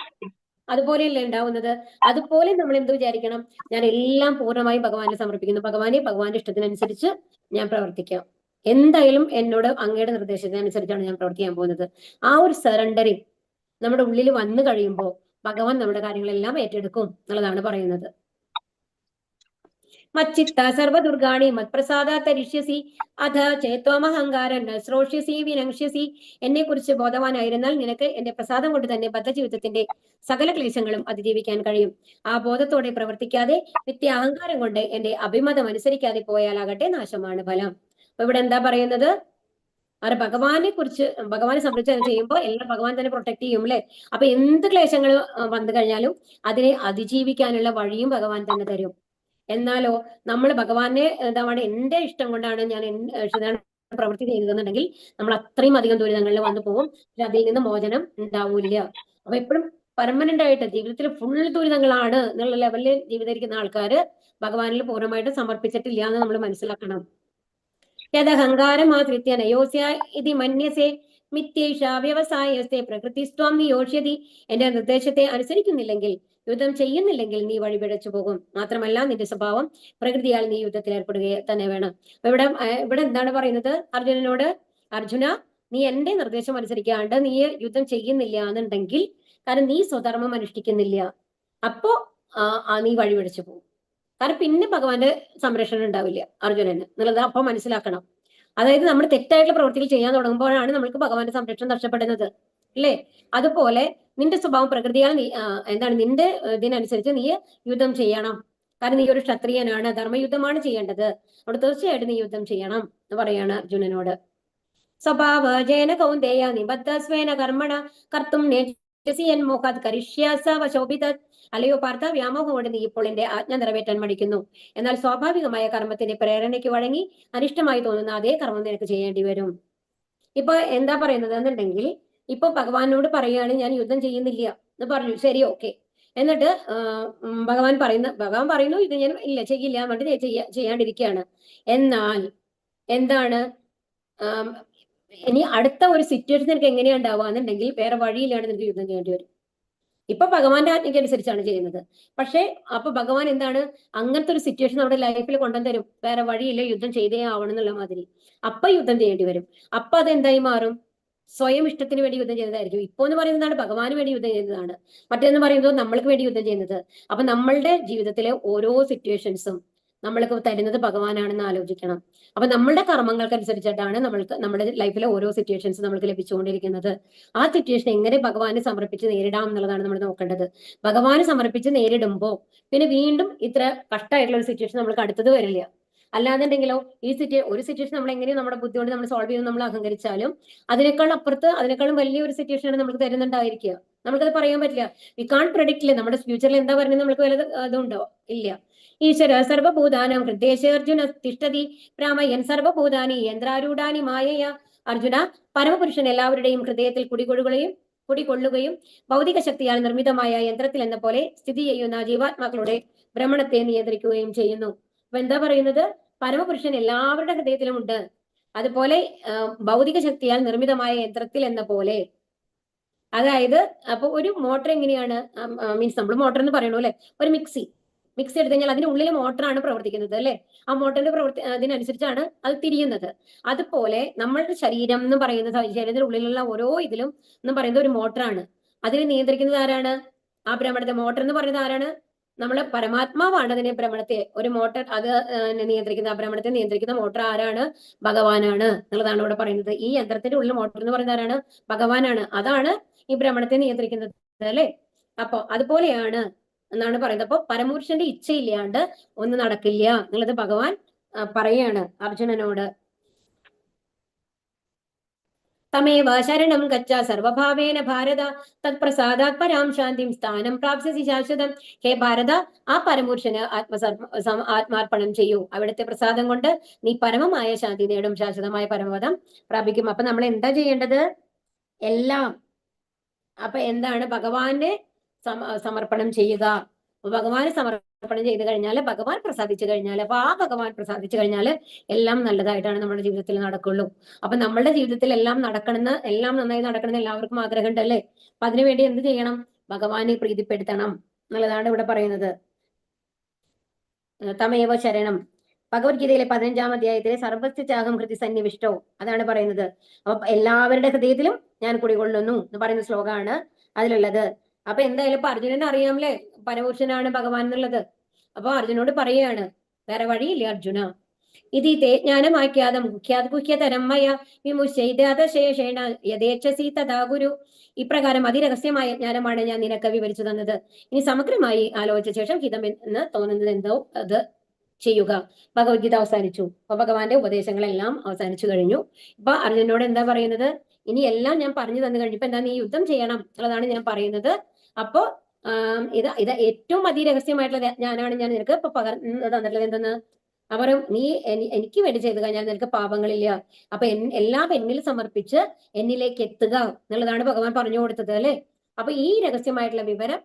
Speaker 2: അതുപോലെയല്ലേ ഉണ്ടാവുന്നത്. അതുപോലെ നമ്മൾ എന്ത് വിചാരിക്കണം? ഞാൻ എല്ലാം പൂർണ്ണമായും ഭഗവാനെ സമർപ്പിക്കുന്നു. ഭഗവാന്റെ ഇഷ്ടത്തിനനുസരിച്ച് ഞാൻ പ്രവർത്തിക്കാം. എന്തായാലും എന്നോട് അങ്ങയുടെ നിർദ്ദേശത്തിനനുസരിച്ചാണ് ഞാൻ പ്രവർത്തിക്കാൻ പോകുന്നത്. ആ ഒരു സറണ്ടറിങ് നമ്മുടെ ഉള്ളിൽ വന്നു കഴിയുമ്പോൾ ഭഗവാൻ നമ്മുടെ കാര്യങ്ങളെല്ലാം ഏറ്റെടുക്കും എന്നുള്ളതാണ് പറയുന്നത്. മച്ചിത്ത സർവദുർഗാണി മത്പ്രസാദാത്തരിഷ്യസി അധ ചേത്വമഹങ്കാരം ന ശ്രോഷ്യസി വിനങ്ഷ്യസി. എന്നെ കുറിച്ച് ബോധവാനായിരുന്നാൽ നിനക്ക് എന്റെ പ്രസാദം കൊണ്ട് തന്നെ ബദ്ധജീവിതത്തിന്റെ സകല ക്ലേശങ്ങളും അതിജീവിക്കാൻ കഴിയും. ആ ബോധത്തോടെ പ്രവർത്തിക്കാതെ നിത്യ അഹങ്കാരം കൊണ്ട് എന്റെ അഭിമതം അനുസരിക്കാതെ പോയാലാകട്ടെ നാശമാണ് ഫലം. അപ്പൊ ഇവിടെ എന്താ പറയുന്നത്? ഭഗവാനെ സംബന്ധിച്ച് ചെയ്യുമ്പോൾ എല്ലാം ഭഗവാൻ തന്നെ പ്രൊട്ടക്ട് ചെയ്യും അല്ലെ? അപ്പൊ എന്ത് ക്ലേശങ്ങൾ വന്നു കഴിഞ്ഞാലും അതിനെ അതിജീവിക്കാനുള്ള വഴിയും ഭഗവാൻ തന്നെ തരും. എന്നാലോ നമ്മൾ ഭഗവാനെ എന്താണ്, എന്റെ ഇഷ്ടം കൊണ്ടാണ് ഞാൻ പ്രവൃത്തി ചെയ്തതെന്നുണ്ടെങ്കിൽ നമ്മൾ അത്രയും അധികം ദുരിതങ്ങളിൽ വന്നു പോകും. അതിൽ നിന്ന് മോചനം ഉണ്ടാവില്ല. അപ്പൊ എപ്പോഴും പെർമനന്റ് ആയിട്ട് ജീവിതത്തിൽ ഫുൾ ദുരിതങ്ങളാണ് എന്നുള്ള ലെവലിൽ ജീവിതരിക്കുന്ന ആൾക്കാര് ഭഗവാനിൽ പൂർണ്ണമായിട്ട് സമർപ്പിച്ചിട്ടില്ല എന്ന് നമ്മൾ മനസ്സിലാക്കണം. യദഹങ്കാരമാശ്രിത്യ നയോസ്യ ഇതി മന്യസേ മിഥ്യേഷ വ്യവസായസ്തേ പ്രകൃതിസ്ത്വം നിയോഷ്യതി. എന്റെ നിർദ്ദേശത്തെ അനുസരിക്കുന്നില്ലെങ്കിൽ, യുദ്ധം ചെയ്യുന്നില്ലെങ്കിൽ നീ വഴിപിഴച്ചു പോകും. മാത്രമല്ല നിന്റെ സ്വഭാവം പ്രകൃതിയാൽ നീ യുദ്ധത്തിൽ ഏർപ്പെടുക തന്നെ വേണം. അപ്പൊ ഇവിടെ എന്താണ് പറയുന്നത് അർജുനനോട്? അർജുന, നീ എന്റെ നിർദ്ദേശം അനുസരിക്കാണ്ട് നീ യുദ്ധം ചെയ്യുന്നില്ല എന്നുണ്ടെങ്കിൽ കാരണം നീ സ്വധർമ്മം അനുഷ്ഠിക്കുന്നില്ല. അപ്പോ നീ വഴിപിടിച്ചു പോകും. കാരണം പിന്നെ ഭഗവാന്റെ സംരക്ഷണം ഉണ്ടാവില്ല അർജുനന് എന്നുള്ളത് അപ്പൊ മനസ്സിലാക്കണം. അതായത് നമ്മൾ തെറ്റായിട്ടുള്ള പ്രവൃത്തികൾ ചെയ്യാൻ തുടങ്ങുമ്പോഴാണ് നമ്മൾക്ക് ഭഗവാന്റെ സംരക്ഷണം നഷ്ടപ്പെടുന്നത്, അല്ലേ? അതുപോലെ നിന്റെ സ്വഭാവം പ്രകൃതിയാൽ നീ എന്താണ് നിന്റെ ഇതിനനുസരിച്ച് നീ യുദ്ധം ചെയ്യണം. കാരണം നീ ഒരു ക്ഷത്രിയനാണ്, ധർമ്മയുദ്ധമാണ് ചെയ്യേണ്ടത്. അവിടെ തീർച്ചയായിട്ടും നീ യുദ്ധം ചെയ്യണം എന്ന് പറയാണ് അർജുനനോട്. സ്വഭാവജേന കൗന്ദേയ നിബദ്ധസ്വേന കർമ്മണ കർത്തും മോഹാത് കരിഷ്യാസ വശോഭിതത്. അല്ലയോ പാർത്ഥ, വ്യാമോഹം കൊണ്ട് നീ ഇപ്പോൾ എന്റെ ആജ്ഞ നിറവേറ്റാൻ മടിക്കുന്നു. എന്നാൽ സ്വാഭാവികമായ കർമ്മത്തിന്റെ പ്രേരണയ്ക്ക് വഴങ്ങി അനിഷ്ടമായി തോന്നുന്ന അതേ കർമ്മം നിനക്ക് ചെയ്യേണ്ടി വരും. ഇപ്പൊ എന്താ പറയുന്നത് എന്നുണ്ടെങ്കിൽ, ഇപ്പൊ ഭഗവാനോട് പറയാണ് ഞാൻ യുദ്ധം ചെയ്യുന്നില്ല എന്ന് പറഞ്ഞു. ശരി, ഓക്കെ. എന്നിട്ട് ഭഗവാൻ പറയുന്നു ഇത് ഞാൻ ഇല്ല ചെയ്യില്ല എന്നിട്ട് ചെയ്യാണ്ടിരിക്കുകയാണ്. എന്നാൽ എന്താണ് ഇനി അടുത്ത ഒരു സിറ്റുവേഷൻ നിനക്ക് എങ്ങനെയാ ഉണ്ടാവുക എന്നുണ്ടെങ്കിൽ വേറെ വഴിയിലാണ് നിനക്ക് യുദ്ധം ചെയ്യേണ്ടി വരും. ഇപ്പൊ ഭഗവാന്റെ ആജ്ഞയ്ക്ക് അനുസരിച്ചാണ് ചെയ്യുന്നത്. പക്ഷെ അപ്പൊ ഭഗവാൻ എന്താണ് അങ്ങനത്തെ ഒരു സിറ്റുവേഷൻ നമ്മുടെ ലൈഫിൽ കൊണ്ടുവരും. വേറെ വഴിയില്ല, യുദ്ധം ചെയ്തേ ആവണം എന്നുള്ള മാതിരി. അപ്പൊ യുദ്ധം ചെയ്യേണ്ടി വരും. അപ്പൊ അത് എന്തായി മാറും? സ്വയം ഇഷ്ടത്തിന് വേണ്ടി യുദ്ധം ചെയ്തതായിരിക്കും. ഇപ്പൊ എന്ന് പറയുന്നതാണ് ഭഗവാന് വേണ്ടി യുദ്ധം ചെയ്യുന്നതാണ്. മറ്റേന്ന് പറയുന്നത് നമ്മൾക്ക് വേണ്ടി യുദ്ധം ചെയ്യുന്നത്. അപ്പൊ നമ്മളുടെ ജീവിതത്തിലെ ഓരോ സിറ്റുവേഷൻസും നമ്മൾക്ക് തരുന്നത് ഭഗവാനാണെന്ന് ആലോചിക്കണം. അപ്പൊ നമ്മളുടെ കർമ്മങ്ങൾക്കനുസരിച്ചിട്ടാണ് നമ്മുടെ ലൈഫിലെ ഓരോ സിറ്റുവേഷൻസ് നമ്മൾക്ക് ലഭിച്ചുകൊണ്ടിരിക്കുന്നത്. ആ സിറ്റുവേഷൻ എങ്ങനെ ഭഗവാനെ സമർപ്പിച്ച് നേരിടാം എന്നുള്ളതാണ് നമ്മൾ നോക്കേണ്ടത്. ഭഗവാനെ സമർപ്പിച്ച് നേരിടുമ്പോൾ പിന്നെ വീണ്ടും ഇത്ര കഷ്ടമായിട്ടുള്ള ഒരു സിറ്റുവേഷൻ നമ്മൾക്ക് അടുത്തത് വരില്ല. അല്ലാന്നുണ്ടെങ്കിലോ ഒരു സിറ്റുവേഷൻ നമ്മൾ എങ്ങനെയും നമ്മുടെ ബുദ്ധി കൊണ്ട് നമ്മൾ സോൾവ് ചെയ്യുന്ന നമ്മൾ അഹങ്കരിച്ചാലും അതിനേക്കാൾ അപ്പുറത്ത് അതിനേക്കാളും വലിയൊരു സിറ്റുവേഷനാണ് നമുക്ക് തരുന്നുണ്ടായിരിക്കുക. നമുക്കത് പറയാൻ പറ്റില്ല. വി കാൺ പ്രെഡിക്റ്റ്. നമ്മുടെ ഫ്യൂച്ചറിൽ എന്താ പറയുന്നത് നമുക്ക് വല്ല അതുണ്ടോ? ഇല്ല. ഈശ്വര സർവഭൂതാനം ഹൃദയേശ അർജുന തിഷ്ഠതി പ്രാമയൻ സർവഭൂതാനി യന്ത്രാരൂഢാനി മായയ. അർജുന, പരമപുരുഷൻ എല്ലാവരുടെയും ഹൃദയത്തിൽ കുടികൊള്ളുകയും ഭൗതിക ശക്തിയാൽ നിർമ്മിതമായ യന്ത്രത്തിൽ എന്ന പോലെ സ്ഥിതി ചെയ്യുന്ന ജീവാത്മാക്കളുടെ ഭ്രമണത്തെ നിയന്ത്രിക്കുകയും ചെയ്യുന്നു. അപ്പൊ എന്താ പറയുന്നത്? പരമപുരുഷൻ എല്ലാവരുടെ ഹൃദയത്തിലും ഉണ്ട്. അതുപോലെ ഭൗതിക ശക്തിയാൽ നിർമ്മിതമായ യന്ത്രത്തിൽ എന്ന പോലെ. അതായത് അപ്പൊ ഒരു മോട്ടർ എങ്ങനെയാണ്, മീൻസ് നമ്മൾ മോട്ടർ എന്ന് പറയണു അല്ലെ, ഒരു മിക്സി എടുത്തു കഴിഞ്ഞാൽ അതിന്റെ ഉള്ളിലെ മോട്ടറാണ് പ്രവർത്തിക്കുന്നത് അല്ലെ. ആ മോട്ടറിന്റെ അതിനനുസരിച്ചാണ് അത് തിരിയുന്നത്. അതുപോലെ നമ്മളുടെ ശരീരം എന്ന് പറയുന്നത്, ശരീരത്തിന്റെ ഉള്ളിലുള്ള ഓരോ ഇതിലും എന്ന് പറയുന്നത് ഒരു മോട്ടറാണ്. അതിനെ നിയന്ത്രിക്കുന്നത് ആരാണ്? ആ ഭ്രമണത്തെ മോട്ടർ എന്ന് പറയുന്നത് ആരാണ്? നമ്മളെ പരമാത്മാവാണ് അതിനെ ഭ്രമണത്തെ, ഒരു മോട്ടർ അത് നിയന്ത്രിക്കുന്ന, ആ ഭ്രമണത്തെ നിയന്ത്രിക്കുന്ന മോട്ടർ ആരാണ്? ഭഗവാനാണ് എന്നുള്ളതാണ് ഇവിടെ പറയുന്നത്. ഈ യന്ത്രത്തിന്റെ ഉള്ളിൽ മോട്ടർ എന്ന് പറയുന്നത് ആരാണ്? ഭഗവാനാണ്. അതാണ് ഈ ഭ്രമണത്തെ നിയന്ത്രിക്കുന്നത് അല്ലെ. അപ്പൊ അതുപോലെയാണ് എന്നാണ് പറയുന്നത്. അപ്പൊ പരമപുരുഷന്റെ ഇച്ഛയില്ലാണ്ട് ഒന്നും നടക്കില്ല എന്നുള്ളത് ഭഗവാൻ പറയാണ് അർജുനനോട്. തമേവ ശരണം ഗച്ഛ സർവഭാവേന ഭാരത തത്പ്രസാദാത് പരാം ശാന്തിം സ്ഥാനം പ്രാപ്സ്യസി ശാശ്വതം. ഹേ ഭാരത, ആ പരമപുരുഷന് ആത്മാർപ്പണം ചെയ്യൂ. അവിടുത്തെ പ്രസാദം കൊണ്ട് നീ പരമമായ ശാന്തി നേടും, ശാശ്വതമായ പരമപദം പ്രാപിക്കും. അപ്പൊ നമ്മൾ എന്താ ചെയ്യേണ്ടത്? എല്ലാം അപ്പൊ എന്താണ്? ഭഗവാനെ സമർപ്പണം ചെയ്യുക. ഭഗവാന് സമർപ്പണം ചെയ്ത് കഴിഞ്ഞാൽ ഭഗവാൻ പ്രസാദിച്ചു കഴിഞ്ഞാൽ, അപ്പൊ ആ ഭഗവാൻ പ്രസാദിച്ചു കഴിഞ്ഞാൽ എല്ലാം നല്ലതായിട്ടാണ് നമ്മുടെ ജീവിതത്തിൽ നടക്കുള്ളൂ. അപ്പൊ നമ്മളുടെ ജീവിതത്തിൽ എല്ലാം നന്നായി നടക്കണമെന്ന് എല്ലാവർക്കും ആഗ്രഹം ഉണ്ടല്ലേ. അപ്പൊ അതിനുവേണ്ടി എന്ത് ചെയ്യണം? ഭഗവാനെ പ്രീതിപ്പെടുത്തണം എന്നുള്ളതാണ് ഇവിടെ പറയുന്നത്. തമേവ ശരണം. ഭഗവത്ഗീതയിലെ 15-ാം അധ്യായത്തിലെ സർവസ്യത്യാഗം ഹൃദി സന്നിവിഷ്ടോ, അതാണ് പറയുന്നത്. അപ്പൊ എല്ലാവരുടെ ഹൃദയത്തിലും ഞാൻ കുടികൊള്ളുന്നു എന്ന് പറയുന്ന ശ്ലോകമാണ് അതിലുള്ളത്. അപ്പൊ എന്തായാലും ഇപ്പൊ അർജുനനെ അറിയാമല്ലേ പരമപുരുഷനാണ് ഭഗവാൻ എന്നുള്ളത്. അപ്പൊ അർജുനോട് പറയാണ് വേറെ വഴിയില്ല അർജുന. ഇതി തേ ജ്ഞാനമാഖ്യാതം ഗുഹ്യതരം മയ വിമുശേഷേണ യഥേച്ഛസി തഥാ ഗുരു. ഇപ്രകാരം അതിരഹസ്യമായ ജ്ഞാനമാണ് ഞാൻ നിനക്ക് വിവരിച്ചു തന്നത്. ഇനി സമഗ്രമായി ആലോചിച്ച ശേഷം ഹിതം എന്ന് തോന്നുന്നത് എന്തോ അത് ചെയ്യുക. ഭഗവത്ഗീത അവസാനിച്ചു. അപ്പൊ ഭഗവാന്റെ ഉപദേശങ്ങളെല്ലാം അവസാനിച്ചു കഴിഞ്ഞു. ഇപ്പൊ അർജുനോട് എന്താ പറയുന്നത്? ഇനി എല്ലാം ഞാൻ പറഞ്ഞു തന്നു കഴിഞ്ഞു. ഇപ്പൊ എന്താ? നീ യുദ്ധം ചെയ്യണം എന്നുള്ളതാണ് ഞാൻ പറയുന്നത്. അപ്പോ ഇത് ഏറ്റവും അതിരഹസ്യമായിട്ടുള്ള ഞാനാണ് ഞാൻ നിനക്ക് ഇപ്പൊ പകർന്നു തന്നിട്ടുള്ളത്. എന്തെന്ന് അവർ നീ എനിക്ക് വേണ്ടി ചെയ്തു കഴിഞ്ഞാൽ നിനക്ക് പാപങ്ങളില്ല. അപ്പൊ എല്ലാം എന്നിൽ സമർപ്പിച്ച് എന്നിലേക്ക് എത്തുക എന്നുള്ളതാണ് ഭഗവാൻ പറഞ്ഞു കൊടുത്തത് അല്ലെ. അപ്പൊ ഈ രഹസ്യമായിട്ടുള്ള വിവരം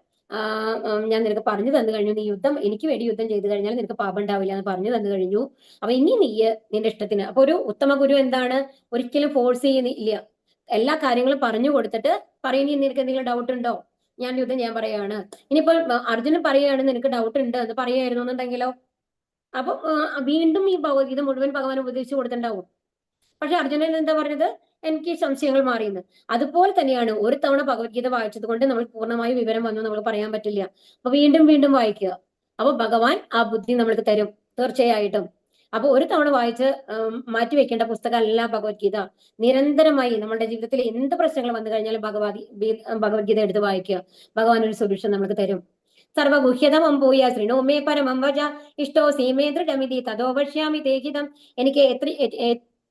Speaker 2: ഞാൻ നിനക്ക് പറഞ്ഞു തന്നു കഴിഞ്ഞു. നീ എനിക്ക് വേണ്ടി യുദ്ധം ചെയ്തു കഴിഞ്ഞാൽ നിനക്ക് പാപം ഉണ്ടാവില്ല എന്ന് പറഞ്ഞു തന്നു കഴിഞ്ഞു. അപ്പൊ ഇനി നീ നിന്റെ ഇഷ്ടത്തിന്. അപ്പൊ ഒരു ഉത്തമ ഗുരു എന്താണ്? ഒരിക്കലും ഫോഴ്സ് ചെയ്യുന്നില്ല. എല്ലാ കാര്യങ്ങളും പറഞ്ഞു കൊടുത്തിട്ട് പറയുന്ന നിനക്ക് എന്തെങ്കിലും ഡൗട്ട് ഉണ്ടോ? ഞാൻ യുദ്ധം ഞാൻ പറയാണ്. ഇനിയിപ്പോ അർജുനൻ പറയാണ് നിനക്ക് ഡൗട്ട് ഉണ്ട് എന്ന് പറയായിരുന്നു എന്നുണ്ടെങ്കിലോ, അപ്പൊ വീണ്ടും ഈ ഭഗവത്ഗീത മുഴുവൻ ഭഗവാൻ ഉപദേശിച്ചു കൊടുത്തിട്ടുണ്ടാവും. പക്ഷെ അർജുനൻ എന്താ പറഞ്ഞത്? എനിക്ക് സംശയങ്ങൾ മാറിയെന്ന്. അതുപോലെ തന്നെയാണ് ഒരു തവണ ഭഗവത്ഗീത വായിച്ചത് കൊണ്ട് നമ്മൾ പൂർണ്ണമായി വിവരം വന്നു നമ്മൾ പറയാൻ പറ്റില്ല. അപ്പൊ വീണ്ടും വീണ്ടും വായിക്കുക. അപ്പൊ ഭഗവാൻ ആ ബുദ്ധി നമ്മൾക്ക് തരും തീർച്ചയായിട്ടും. അപ്പൊ ഒരു തവണ വായിച്ച് മാറ്റിവെക്കേണ്ട പുസ്തകമല്ല ഭഗവത്ഗീത. നിരന്തരമായി നമ്മുടെ ജീവിതത്തിൽ എന്ത് പ്രശ്നങ്ങൾ വന്നു കഴിഞ്ഞാലും ഭഗവത്ഗീത എടുത്ത് വായിക്കുക. ഭഗവാൻ ഒരു സൊല്യൂഷൻ നമുക്ക് തരും. സർവഗുഹ്യതമം ഭൂയ ശൃണോമേ പരമം വച ഇഷ്ടോ സീമേ ദൃഢമിതി തതോ പശ്യാമി തേജിതം. എനിക്ക്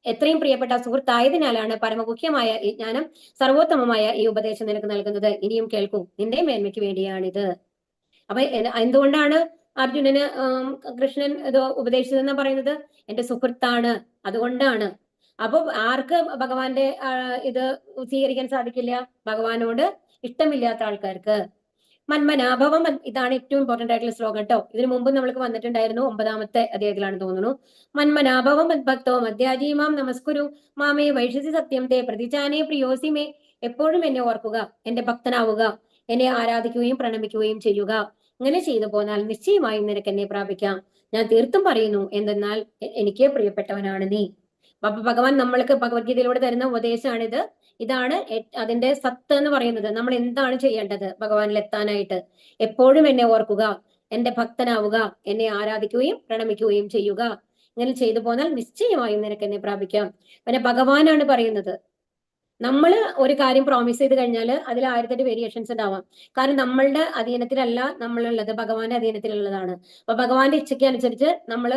Speaker 2: എത്രയും പ്രിയപ്പെട്ട സുഹൃത്തായതിനാലാണ് പരമഗുഹ്യമായ ഈ ജ്ഞാനം, സർവോത്തമമായ ഈ ഉപദേശം നിനക്ക് നൽകുന്നത്. ഇനിയും കേൾക്കൂ, നിന്റെ മേന്മയ്ക്ക് വേണ്ടിയാണിത്. അപ്പൊ എന്തുകൊണ്ടാണ് അർജുനന് കൃഷ്ണൻ ഇത് ഉപദേശിച്ചതെന്ന് പറയുന്നത്? എന്റെ സുഹൃത്താണ്, അതുകൊണ്ടാണ്. അപ്പൊ ആർക്ക് ഭഗവാന്റെ ഇത് സ്വീകരിക്കാൻ സാധിക്കില്ല? ഭഗവാനോട് ഇഷ്ടമില്ലാത്ത ആൾക്കാർക്ക്. മന്മനാഭവം, ഇതാണ് ഏറ്റവും ഇമ്പോർട്ടന്റ് ആയിട്ടുള്ള ശ്ലോകം കേട്ടോ. ഇതിനു മുമ്പ് നമ്മൾക്ക് വന്നിട്ടുണ്ടായിരുന്നു, 9ാമത്തെ അധ്യായത്തിലാണ് തോന്നുന്നു. മന്മനാഭവം മദ്ഭക്തോ മദ്യാജീമാം നമസ്കുരു മാമേ വൈഷസി സത്യം തേ പ്രതിജാനേ പ്രിയോസിമേ. എപ്പോഴും എന്നെ ഓർക്കുക, എന്റെ ഭക്തനാവുക, എന്നെ ആരാധിക്കുകയും പ്രണമിക്കുകയും ചെയ്യുക. ഇങ്ങനെ ചെയ്തു പോന്നാൽ നിശ്ചയമായും നിനക്ക് എന്നെ പ്രാപിക്കാം. ഞാൻ തീർത്തും പറയുന്നു, എന്തെന്നാൽ എനിക്ക് പ്രിയപ്പെട്ടവനാണ് നീ. അപ്പൊ ഭഗവാൻ നമ്മൾക്ക് ഭഗവത്ഗീതയിലൂടെ തരുന്ന ഉപദേശമാണിത്. ഇതാണ് അതിന്റെ സത്ത് എന്ന് പറയുന്നത്. നമ്മൾ എന്താണ് ചെയ്യേണ്ടത് ഭഗവാനിൽ എത്താനായിട്ട്? എപ്പോഴും എന്നെ ഓർക്കുക, എന്റെ ഭക്തനാവുക, എന്നെ ആരാധിക്കുകയും പ്രണമിക്കുകയും ചെയ്യുക. ഇങ്ങനെ ചെയ്തു പോന്നാൽ നിശ്ചയമായും നിനക്ക് എന്നെ പ്രാപിക്കാം. പിന്നെ ഭഗവാനാണ് പറയുന്നത്. നമ്മൾ ഒരു കാര്യം പ്രോമിസ് ചെയ്ത് കഴിഞ്ഞാൽ അതിൽ 1008 വേരിയേഷൻസ് ഉണ്ടാവാം. കാരണം നമ്മളുടെ അധീനത്തിലല്ല നമ്മളുള്ളത്, ഭഗവാന്റെ അധീനത്തിലുള്ളതാണ്. അപ്പൊ ഭഗവാന്റെ ഇച്ഛയ്ക്ക് അനുസരിച്ച് നമ്മൾ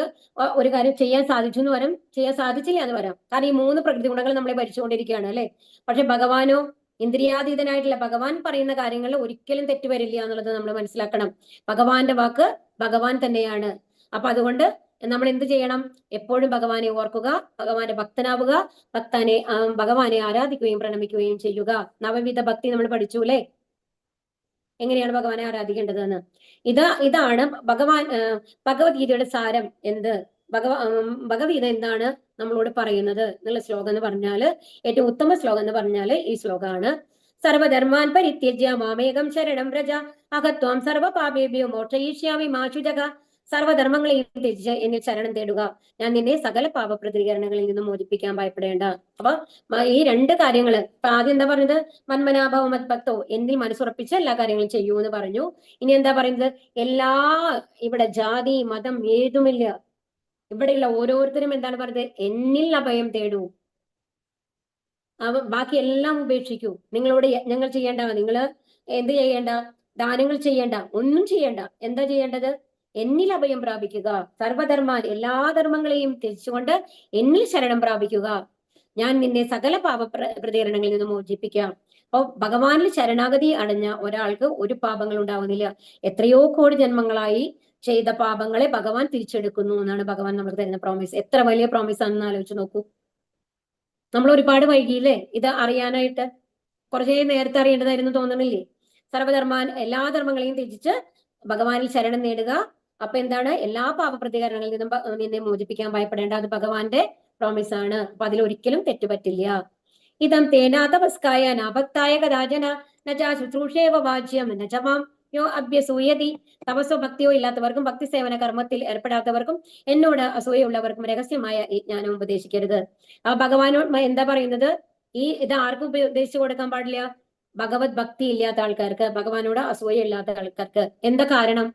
Speaker 2: ഒരു കാര്യം ചെയ്യാൻ സാധിച്ചു എന്ന് വരാം, ചെയ്യാൻ സാധിച്ചില്ല എന്ന് വരാം. കാരണം ഈ 3 പ്രകൃതി ഗുണങ്ങൾ നമ്മളെ ഭരിച്ചുകൊണ്ടിരിക്കുകയാണ് അല്ലെ. പക്ഷെ ഭഗവാനോ ഇന്ദ്രിയാതീതനായിട്ടുള്ള, ഭഗവാൻ പറയുന്ന കാര്യങ്ങളിൽ ഒരിക്കലും തെറ്റ് വരില്ല എന്നുള്ളത് നമ്മൾ മനസ്സിലാക്കണം. ഭഗവാന്റെ വാക്ക് ഭഗവാൻ തന്നെയാണ്. അപ്പൊ അതുകൊണ്ട് നമ്മൾ എന്ത് ചെയ്യണം? എപ്പോഴും ഭഗവാനെ ഓർക്കുക, ഭഗവാന്റെ ഭക്തനാവുക, ഭഗവാനെ ആരാധിക്കുകയും പ്രണമിക്കുകയും ചെയ്യുക. നവവിധ ഭക്തി നമ്മൾ പഠിച്ചു അല്ലെ, എങ്ങനെയാണ് ഭഗവാനെ ആരാധിക്കേണ്ടതെന്ന്. ഇതാണ് ഭഗവത്ഗീതയുടെ സാരം. എന്ത് ഭഗവത്ഗീത എന്താണ് നമ്മളോട് പറയുന്നത് എന്നുള്ള ശ്ലോകം എന്ന് പറഞ്ഞാല്, ഏറ്റവും ഉത്തമ ശ്ലോകം എന്ന് പറഞ്ഞാല് ഈ ശ്ലോകമാണ്. സർവധർമാൻ പരിത്യജ്യ മാമേകം ശരണം വ്രജ അഹത്വാം സർവ പാപേഭ്യോ മോക്ഷയിഷ്യാമി മാ ശുചക. സർവധർമ്മങ്ങളെയും ത്യജിച്ച് എന്നിൽ ശരണം തേടുക, ഞാൻ നിന്നെ സകല പാപ പ്രതികരണങ്ങളിൽ നിന്നും മോചിപ്പിക്കാൻ ഭയപ്പെടേണ്ട. അപ്പൊ ഈ 2 കാര്യങ്ങള് ആദ്യം എന്താ പറഞ്ഞത്? മന്മനാഭവ മദ്ഭക്തോ, എന്നിൽ മനസ്സുറപ്പിച്ച് എല്ലാ കാര്യങ്ങളും ചെയ്യൂ എന്ന് പറഞ്ഞു. ഇനി എന്താ പറയുന്നത്? ഇവിടെ ജാതി മതം ഏതുമില്ല. ഇവിടെയുള്ള ഓരോരുത്തരും എന്താണ് പറയുന്നത്? എന്നിൽ അഭയം തേടൂ. ബാക്കി എല്ലാം ഉപേക്ഷിക്കൂ. നിങ്ങളോട് യജ്ഞങ്ങൾ ചെയ്യേണ്ട, നിങ്ങൾ എന്ത് ചെയ്യേണ്ട? ദാനങ്ങൾ ചെയ്യേണ്ട, ഒന്നും ചെയ്യേണ്ട. എന്താ ചെയ്യേണ്ടത്? എന്നിൽ അഭയം പ്രാപിക്കുക. സർവധർമാൻ, എല്ലാ ധർമ്മങ്ങളെയും ത്യജിച്ചുകൊണ്ട് എന്നിൽ ശരണം പ്രാപിക്കുക. ഞാൻ നിന്നെ സകല പാപ പ്രതികരണങ്ങളിൽ നിന്ന് മോചിപ്പിക്കാം. അപ്പൊ ഭഗവാനിൽ ശരണാഗതി അടഞ്ഞ ഒരാൾക്ക് ഒരു പാപങ്ങൾ ഉണ്ടാവുന്നില്ല. എത്രയോ കോടി ജന്മങ്ങളായി ചെയ്ത പാപങ്ങളെ ഭഗവാൻ തിരിച്ചെടുക്കുന്നു എന്നാണ് ഭഗവാൻ നമുക്ക് തരുന്ന പ്രോമിസ്. എത്ര വലിയ പ്രോമിസ് ആണെന്ന് ആലോചിച്ച് നോക്കൂ. നമ്മൾ ഒരുപാട് വൈകിയില്ലേ ഇത് അറിയാനായിട്ട്? കുറച്ചേ നേരത്തെ അറിയേണ്ടതായിരുന്നു തോന്നണില്ലേ? എല്ലാ ധർമ്മങ്ങളെയും ത്യജിച്ച് ഭഗവാനിൽ ശരണം നേടുക. അപ്പൊ എന്താണ്? എല്ലാ പാപപ്രതികരണങ്ങളിൽ നിന്നും നിന്നെ മോചിപ്പിക്കാൻ ഭയപ്പെടേണ്ട. അത് ഭഗവാന്റെ പ്രോമിസ് ആണ്. അപ്പൊ അതിലൊരിക്കലും തെറ്റുപറ്റില്ല. ഇതം തേനാതപസ്കായ നാഭക്തായ കഥാചന നജാ ശുശ്രൂഷേവ വാച്യം നജമാം യോ അഭ്യസൂയതി. തപസ്സോ ഭക്തിയോ ഇല്ലാത്തവർക്കും ഭക്തി സേവന കർമ്മത്തിൽ ഏർപ്പെടാത്തവർക്കും എന്നോട് അസൂയുള്ളവർക്കും രഹസ്യമായ ഈ ജ്ഞാനം ഉപദേശിക്കരുത്. ആ ഭഗവാനോട് എന്താ പറയുന്നത്? ഇത് ആർക്കും ഉപദേശിച്ചു കൊടുക്കാൻ പാടില്ല? ഭഗവത് ഭക്തി ഇല്ലാത്ത ആൾക്കാർക്ക്, ഭഗവാനോട് അസൂയ ഇല്ലാത്ത ആൾക്കാർക്ക്. എന്താ കാരണം?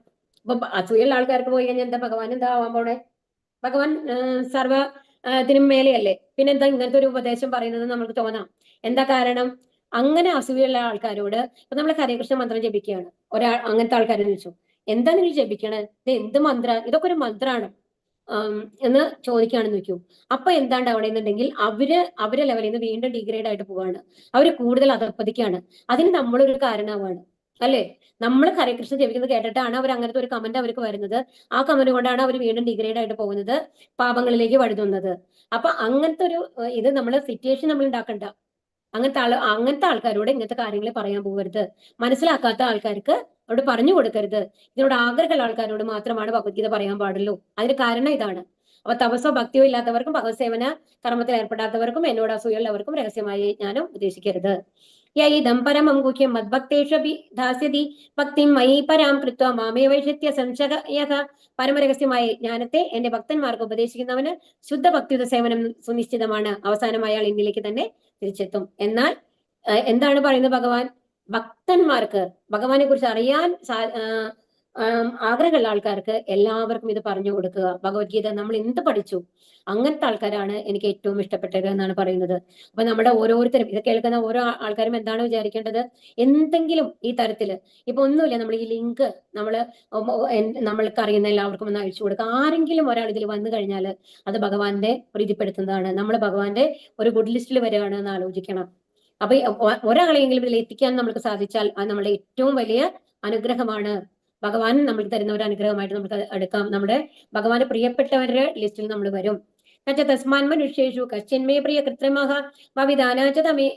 Speaker 2: അപ്പൊ അസൂയുള്ള ആൾക്കാർക്ക് പോയി കഴിഞ്ഞാൽ എന്താ ഭഗവാൻ എന്താ ആവാൻ പോണേ? ഭഗവാൻ ഇതിനും മേലെയല്ലേ. പിന്നെ എന്താ ഇങ്ങനത്തെ ഒരു ഉപദേശം പറയുന്നത് നമുക്ക് തോന്നാം. എന്താ കാരണം? അങ്ങനെ അസൂയുള്ള ആൾക്കാരോട് ഇപ്പൊ നമ്മൾ ഹരേകൃഷ്ണ മന്ത്രം ജപിക്കുകയാണ്, അങ്ങനത്തെ ആൾക്കാരെ ചോദിച്ചു, എന്താ നിങ്ങൾ ജപിക്കണേ? ഇത് എന്ത് മന്ത്ര? ഇതൊക്കെ ഒരു മന്ത്രമാണ് എന്ന് ചോദിക്കുകയാണെന്ന് വെക്കൂ. അപ്പൊ എന്താണ്ട് അവിടെ എന്നുണ്ടെങ്കിൽ അവരെ ലെവലിൽ നിന്ന് വീണ്ടും ഡിഗ്രേഡ് ആയിട്ട് പോവാണ്. അവര് കൂടുതൽ അധപ്പതിക്കാണ്. അതിന് നമ്മളൊരു കാരണമാണ് അല്ലെ? നമ്മൾ ഹരേകൃഷ്ണ ജപിക്കുന്നത് കേട്ടിട്ടാണ് അവർ അങ്ങനത്തെ ഒരു കമന്റ് അവർക്ക് വരുന്നത്. ആ കമന്റ് കൊണ്ടാണ് അവർ വീണ്ടും ഡിഗ്രേഡ് ആയിട്ട് പോകുന്നത്, പാപങ്ങളിലേക്ക് വഴുതുന്നത്. അപ്പൊ അങ്ങനത്തെ ഒരു ഇത് നമ്മൾ സിറ്റുവേഷൻ നമ്മൾ ഉണ്ടാക്കണ്ട. അങ്ങനത്തെ ആൾക്കാരോട് ഇങ്ങനത്തെ കാര്യങ്ങൾ പറയാൻ പോകരുത്. മനസ്സിലാക്കാത്ത ആൾക്കാർക്ക് അവിടെ പറഞ്ഞു കൊടുക്കരുത്. ഇതിനോട് ആഗ്രഹമുള്ള ആൾക്കാരോട് മാത്രമാണ് ഭഗവത്ഗീത പറയാൻ പാടുള്ളൂ. അതിന് കാരണം ഇതാണ്. അപ്പൊ തപസ്സോ ഭക്തിയോ ഇല്ലാത്തവർക്കും ഭഗവത് സേവന കർമ്മത്തിൽ ഏർപ്പെടാത്തവർക്കും എന്നോട് അസൂയുള്ളവർക്കും രഹസ്യമായി ജ്ഞാനം ഉപദേശിക്കരുത്. യൈദം പരമം ഗുഹ്യം മദ്ഭക്തേഷു ധാസ്യതി ഭക്തിം മയി പരാം കൃത്വ മാമേ വൈഷത്യ സംശയഃ. പരമരഹസ്യമായ ജ്ഞാനത്തെ എന്റെ ഭക്തന്മാർക്ക് ഉപദേശിക്കുന്നവന് ശുദ്ധ ഭക്തിയുത സേവനം സുനിശ്ചിതമാണ്. അവസാനം അയാൾ എന്നിലേക്ക് തന്നെ തിരിച്ചെത്തും. എന്നാൽ എന്താണ് പറയുന്നത് ഭഗവാൻ? ഭക്തന്മാർക്ക് ഭഗവാനെ കുറിച്ച് അറിയാൻ ആഗ്രഹമുള്ള ആൾക്കാർക്ക് എല്ലാവർക്കും ഇത് പറഞ്ഞു കൊടുക്കുക. ഭഗവത്ഗീത നമ്മൾ എന്ത് പഠിച്ചു, അങ്ങനത്തെ ആൾക്കാരാണ് എനിക്ക് ഏറ്റവും ഇഷ്ടപ്പെട്ടത് എന്നാണ് പറയുന്നത്. അപ്പൊ നമ്മുടെ ഓരോരുത്തരും ഇത് കേൾക്കുന്ന ഓരോ ആൾക്കാരും എന്താണ് വിചാരിക്കേണ്ടത്? എന്തെങ്കിലും ഈ തരത്തില് ഇപ്പൊ ഒന്നുമില്ല, നമ്മൾ ഈ ലിങ്ക് നമ്മൾക്ക് അറിയുന്ന എല്ലാവർക്കും ഒന്ന് അയച്ചു കൊടുക്കുക. ആരെങ്കിലും ഒരാൾ ഇതിൽ വന്നു കഴിഞ്ഞാൽ അത് ഭഗവാന്റെ പ്രീതിപ്പെടുത്തുന്നതാണ്. നമ്മൾ ഭഗവാന്റെ ഒരു ഗുഡ് ലിസ്റ്റിൽ വരികയാണ് എന്ന് ആലോചിക്കണം. അപ്പൊ ഒരാളെയെങ്കിലും ഇതിൽ എത്തിക്കാൻ നമുക്ക് സാധിച്ചാൽ അത് നമ്മളെ ഏറ്റവും വലിയ അനുഗ്രഹമാണ്. ഭഗവാൻ നമ്മൾക്ക് തരുന്ന ഒരു അനുഗ്രഹമായിട്ട് നമുക്ക് എടുക്കാം. നമ്മുടെ ഭഗവാന്റെ പ്രിയപ്പെട്ടവരുടെ ലിസ്റ്റിൽ നമ്മൾ വരും. തസ്മാൻ മനുഷ്യേഷു കശ്ചന്മേ പ്രിയ കൃത്രിമഃ ഭവിദാനചതമേ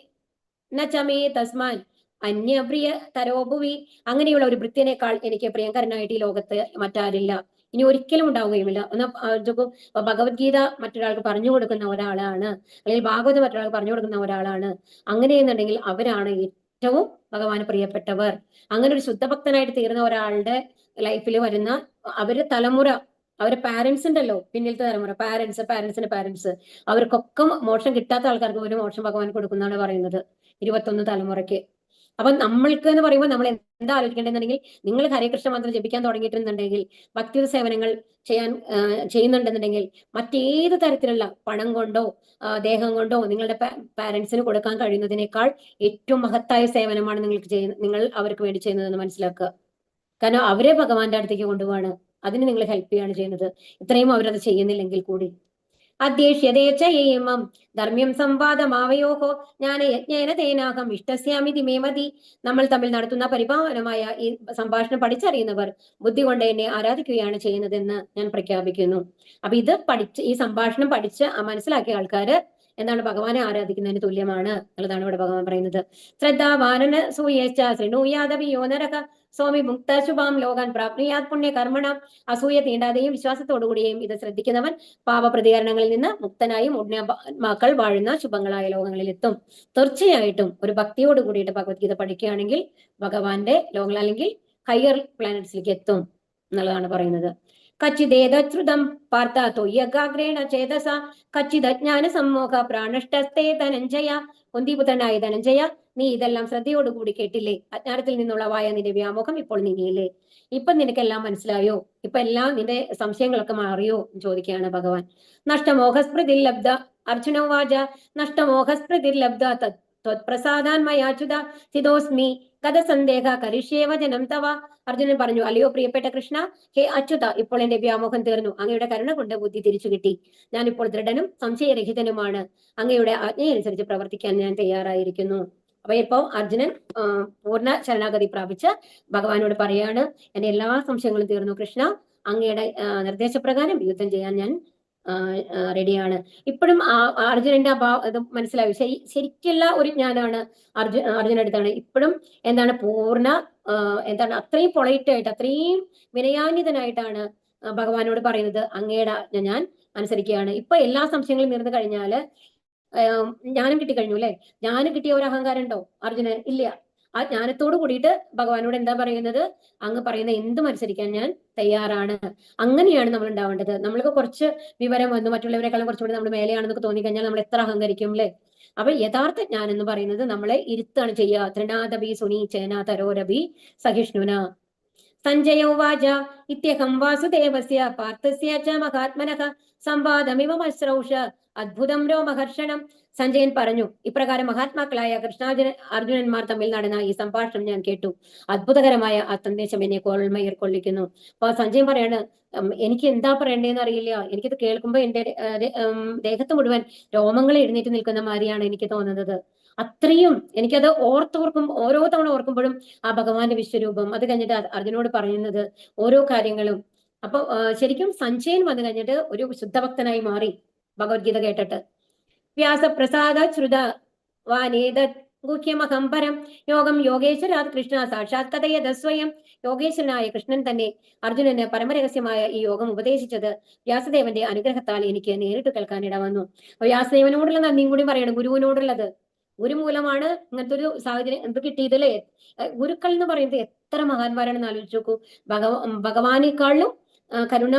Speaker 2: നചമേ തസ്മാൻ അന്യപ്രിയ തരോഭുവി. അങ്ങനെയുള്ള ഒരു ഭൃത്യനേക്കാൾ എനിക്ക് പ്രിയങ്കരനായിട്ട് ഈ ലോകത്ത് മറ്റാരില്ല, ഇനി ഒരിക്കലും ഉണ്ടാവുകയുമില്ല. ഭഗവത്ഗീത മറ്റൊരാൾക്ക് പറഞ്ഞു കൊടുക്കുന്ന ഒരാളാണ്, അല്ലെങ്കിൽ ഭാഗവതം മറ്റൊരാൾക്ക് പറഞ്ഞു കൊടുക്കുന്ന ഒരാളാണ്. അങ്ങനെയെന്നുണ്ടെങ്കിൽ അവരാണ് ഏറ്റവും ഭഗവാന് പ്രിയപ്പെട്ടവർ. അങ്ങനെ ഒരു ശുദ്ധഭക്തനായിട്ട് തീർന്ന ഒരാളുടെ ലൈഫിൽ വരുന്ന അവരുടെ തലമുറ, അവരുടെ പാരന്റ്സ് ഉണ്ടല്ലോ, പിന്നിലത്തെ തലമുറ, പാരന്റ്സിന്റെ പാരന്റ്സ്, അവർക്കൊക്കെ മോക്ഷം കിട്ടാത്ത ആൾക്കാർക്ക് ഒരു മോക്ഷം ഭഗവാൻ കൊടുക്കുന്നതാണ് പറയുന്നത് 21 തലമുറയ്ക്ക്. അപ്പൊ നമ്മൾക്ക് എന്ന് പറയുമ്പോൾ നമ്മൾ എന്താ ആലോചിക്കേണ്ടതെന്നുണ്ടെങ്കിൽ, നിങ്ങൾ ഹരേകൃഷ്ണ മന്ത്രം ജപിക്കാൻ തുടങ്ങിയിട്ടുണ്ടെങ്കിൽ, ഭക്തിയുത സേവനങ്ങൾ ചെയ്യുന്നുണ്ടെന്നുണ്ടെങ്കിൽ, മറ്റേത് തരത്തിലുള്ള പണം കൊണ്ടോ ദേഹം കൊണ്ടോ നിങ്ങളുടെ പാരന്റ്സിന് കൊടുക്കാൻ കഴിയുന്നതിനേക്കാൾ ഏറ്റവും മഹത്തായ സേവനമാണ് നിങ്ങൾ അവർക്ക് വേണ്ടി ചെയ്യുന്നതെന്ന് മനസ്സിലാക്കുക. കാരണം അവരെ ഭഗവാന്റെ അടുത്തേക്ക് കൊണ്ടുപോവാണ്, അതിന് നിങ്ങൾ ഹെൽപ്പ് ചെയ്യാണ് ചെയ്യുന്നത്. ഇത്രയും അവരത് ചെയ്യുന്നില്ലെങ്കിൽ കൂടി. അദ്യേഷ്യതേചയേമം ധർമ്മ്യം സംവാദമാവയോഹോ ജ്ഞാനയജ്ഞേന തേനാഹം ഇഷ്ടസ്യാമിതി മേ മതി. നമ്മൾ തമ്മിൽ നടത്തുന്ന പരിപാവനമായ ഈ സംഭാഷണം പഠിച്ചറിയുന്നവർ ബുദ്ധി കൊണ്ട് എന്നെ ആരാധിക്കുകയാണ് ചെയ്യുന്നതെന്ന് ഞാൻ പ്രഖ്യാപിക്കുന്നു. അപ്പൊ ഇത് ഈ സംഭാഷണം പഠിച്ച് മനസ്സിലാക്കിയ ആൾക്കാര് എന്താണ് ഭഗവാനെ ആരാധിക്കുന്നതിന് തുല്യമാണ് എന്നുള്ളതാണ് ഇവിടെ ഭഗവാൻ പറയുന്നത്. ശ്രദ്ധാവാനന സൂയേച്ച ശൃണൂയാദവിയോ നരക സ്വാമി മുക്ത ശുഭാം ലോകാൻ പ്രാപ്നുയാത് പുണ്യ കർമ്മണ. അസൂയ തീണ്ടാതെയും വിശ്വാസത്തോടുകൂടിയും ഇത് ശ്രദ്ധിക്കുന്നവൻ പാപപ്രതികരണങ്ങളിൽ നിന്ന് മുക്തനായും ഉണ്ണിമാക്കൾ വാഴുന്ന ശുഭങ്ങളായ ലോകങ്ങളിൽ എത്തും. തീർച്ചയായിട്ടും ഒരു ഭക്തിയോട് കൂടിയിട്ട് ഭഗവത്ഗീത പഠിക്കുകയാണെങ്കിൽ ഭഗവാന്റെ ലോകങ്ങൾ അല്ലെങ്കിൽ ഹയർ പ്ലാനറ്റ്സിലേക്ക് എത്തും എന്നുള്ളതാണ് പറയുന്നത്. കച്ചിദേതശ്രുതം പാർത്ത തൊയ്യഗ്രാഗ്രേണ ചേതസ കച്ചിദജ്ഞാന സമ്മോഹ പ്രാണഷ്ടസ്തേ ധനഞ്ജയ. കുന്തിപുത്രനായ ധനഞ്ജയ, നീ ഇതെല്ലാം ശ്രദ്ധയോടുകൂടി കേട്ടില്ലേ? അജ്ഞാനത്തിൽ നിന്നുള്ളവായ നിന്റെ വ്യാമോഹം ഇപ്പോൾ നീങ്ങിയില്ലേ? ഇപ്പൊ നിനക്കെല്ലാം മനസ്സിലായോ? ഇപ്പൊ എല്ലാം നിന്റെ സംശയങ്ങളൊക്കെ മാറിയോ എന്ന് ചോദിക്കുകയാണ് ഭഗവാൻ. നഷ്ടമോഹസ്മൃതിൽ ലബ്ധ അർജുനോവാച നഷ്ടമോഹസ്മൃതിൽ ലബ്ധ ത്വത്പ്രസാദാന്മയാച്യുത സ്ഥിതോസ്മി കഥ സന്ദേഹ കരിഷ്യേവ ജനം തവ. അർജുനൻ പറഞ്ഞു, അല്ലയോ പ്രിയപ്പെട്ട കൃഷ്ണ, ഹേ അച്യുത, ഇപ്പോൾ എന്റെ വ്യാമോഹം തീർന്നു. അങ്ങയുടെ കരുണ കൊണ്ട് ബുദ്ധി തിരിച്ചു കിട്ടി. ഞാൻ ഇപ്പോൾ ദൃഢനും സംശയരഹിതനുമാണ്. അങ്ങയുടെ ആജ്ഞയനുസരിച്ച് പ്രവർത്തിക്കാൻ ഞാൻ തയ്യാറായിരിക്കുന്നു. അപ്പൊ ഇപ്പോ അർജുനൻ പൂർണ്ണ ശരണാഗതി പ്രാപിച്ച് ഭഗവാനോട് പറയാണ്, എന്റെ എല്ലാ സംശയങ്ങളും തീർന്നു കൃഷ്ണ, അങ്ങയുടെ നിർദ്ദേശപ്രകാരം യുദ്ധം ചെയ്യാൻ ഞാൻ റെഡിയാണ്. ഇപ്പോഴും അർജുനന്റെ ഇത് മനസ്സിലായി. ശരിക്കുള്ള ഒരു ജ്ഞാനമാണ് അർജുന അടുത്താണ്. ഇപ്പോഴും എന്താണ് പൂർണ്ണ എന്താണ് അത്രയും പൊളൈറ്റ് ആയിട്ട് അത്രയും വിനയാന്വിതനായിട്ടാണ് ഭഗവാനോട് പറയുന്നത്, അങ്ങയുടെ ഞാൻ അനുസരിക്കുകയാണ്. ഇപ്പൊ എല്ലാ സംശയങ്ങളും തീർന്നു കഴിഞ്ഞാല് ജ്ഞാനം കിട്ടിക്കഴിഞ്ഞു അല്ലെ? ജ്ഞാനം കിട്ടിയ ഒരു അഹങ്കാരം ഉണ്ടോ അർജുനൻ? ഇല്ല. ആ ജ്ഞാനത്തോട് കൂടിയിട്ട് ഭഗവാനോട് എന്താ പറയുന്നത്? അങ്ങ് പറയുന്ന എന്തും അനുസരിക്കാൻ ഞാൻ തയ്യാറാണ്. അങ്ങനെയാണ് നമ്മൾ ഉണ്ടാവേണ്ടത്. നമ്മൾക്ക് കുറച്ച് വിവരം വന്നു, മറ്റുള്ളവരെക്കാളും കുറച്ചുകൂടി നമ്മൾ മേലെയാണെന്നൊക്കെ തോന്നിക്കഴിഞ്ഞാൽ നമ്മൾ എത്ര അഹങ്കരിക്കും അല്ലെ? അപ്പൊ യഥാർത്ഥ ജ്ഞാനം എന്ന് പറയുന്നത് നമ്മളെ ഇരുത്താണ് ചെയ്യുക. തൃണാദപി സുനി ചേന തരോരപി സഹിഷ്ണുന. സഞ്ജയോവാച ഇത്യഹം വാസുദേവസ്യ പാർത്ഥസ്യ ച മഹാത്മനഃ സംവാദമിവമശ്രൗഷ അദ്ഭുതം രോമഹർഷണം. സഞ്ജയൻ പറഞ്ഞു, ഇപ്രകാരം മഹാത്മാക്കളായ അർജുനന്മാർ തമ്മിൽ നടന്ന ഈ സംഭാഷണം ഞാൻ കേട്ടു. അത്ഭുതകരമായ ആ സന്ദേശം എന്നെ കോൾമയിൽ കൊള്ളിക്കുന്നു. അപ്പൊ സഞ്ജയൻ പറയാണ്, എനിക്ക് എന്താ പറയണ്ടേന്ന് അറിയില്ല. എനിക്കിത് കേൾക്കുമ്പോ എന്റെ ദേഹത്ത് മുഴുവൻ രോമങ്ങൾ എഴുന്നേറ്റ് നിൽക്കുന്ന മാതിരിയാണ് എനിക്ക് തോന്നുന്നത്. അത്രയും എനിക്കത് ഓരോ തവണ ഓർക്കുമ്പോഴും ആ ഭഗവാന്റെ വിശ്വരൂപം, അത് കഴിഞ്ഞിട്ട് അർജുനോട് പറയുന്നത് ഓരോ കാര്യങ്ങളും. അപ്പൊ ശരിക്കും സഞ്ജയൻ വന്നു കഴിഞ്ഞിട്ട് ഒരു ശുദ്ധഭക്തനായി മാറി ഭഗവത്ഗീത കേട്ടിട്ട്. വ്യാസപ്രസാദ ശ്രുത വാനേത ഗുഹ്യമഹംപരം യോഗം യോഗേശ്വരാത് കൃഷ്ണ സാക്ഷാത് കഥയത സ്വയം. യോഗേശ്വരനായ കൃഷ്ണൻ തന്നെ അർജുനന് പരമരഹസ്യമായ ഈ യോഗം ഉപദേശിച്ചത് വ്യാസദേവന്റെ അനുഗ്രഹത്താൽ എനിക്ക് നേരിട്ട് കേൾക്കാൻ ഇടവന്നു. വ്യാസദേവനോടുള്ള നന്ദിയും കൂടി പറയണം, ഗുരുവിനോടുള്ളത്. ഗുരു മൂലമാണ് ഇങ്ങനത്തെ ഒരു സാഹചര്യം എന്ത് കിട്ടിയതല്ലേ. ഗുരുക്കൾ എന്ന് പറയുന്നത് എത്ര മഹാന്മാരാണെന്ന് ആലോചിച്ച് നോക്കൂ. ഭഗവാനേക്കാളും കരുണ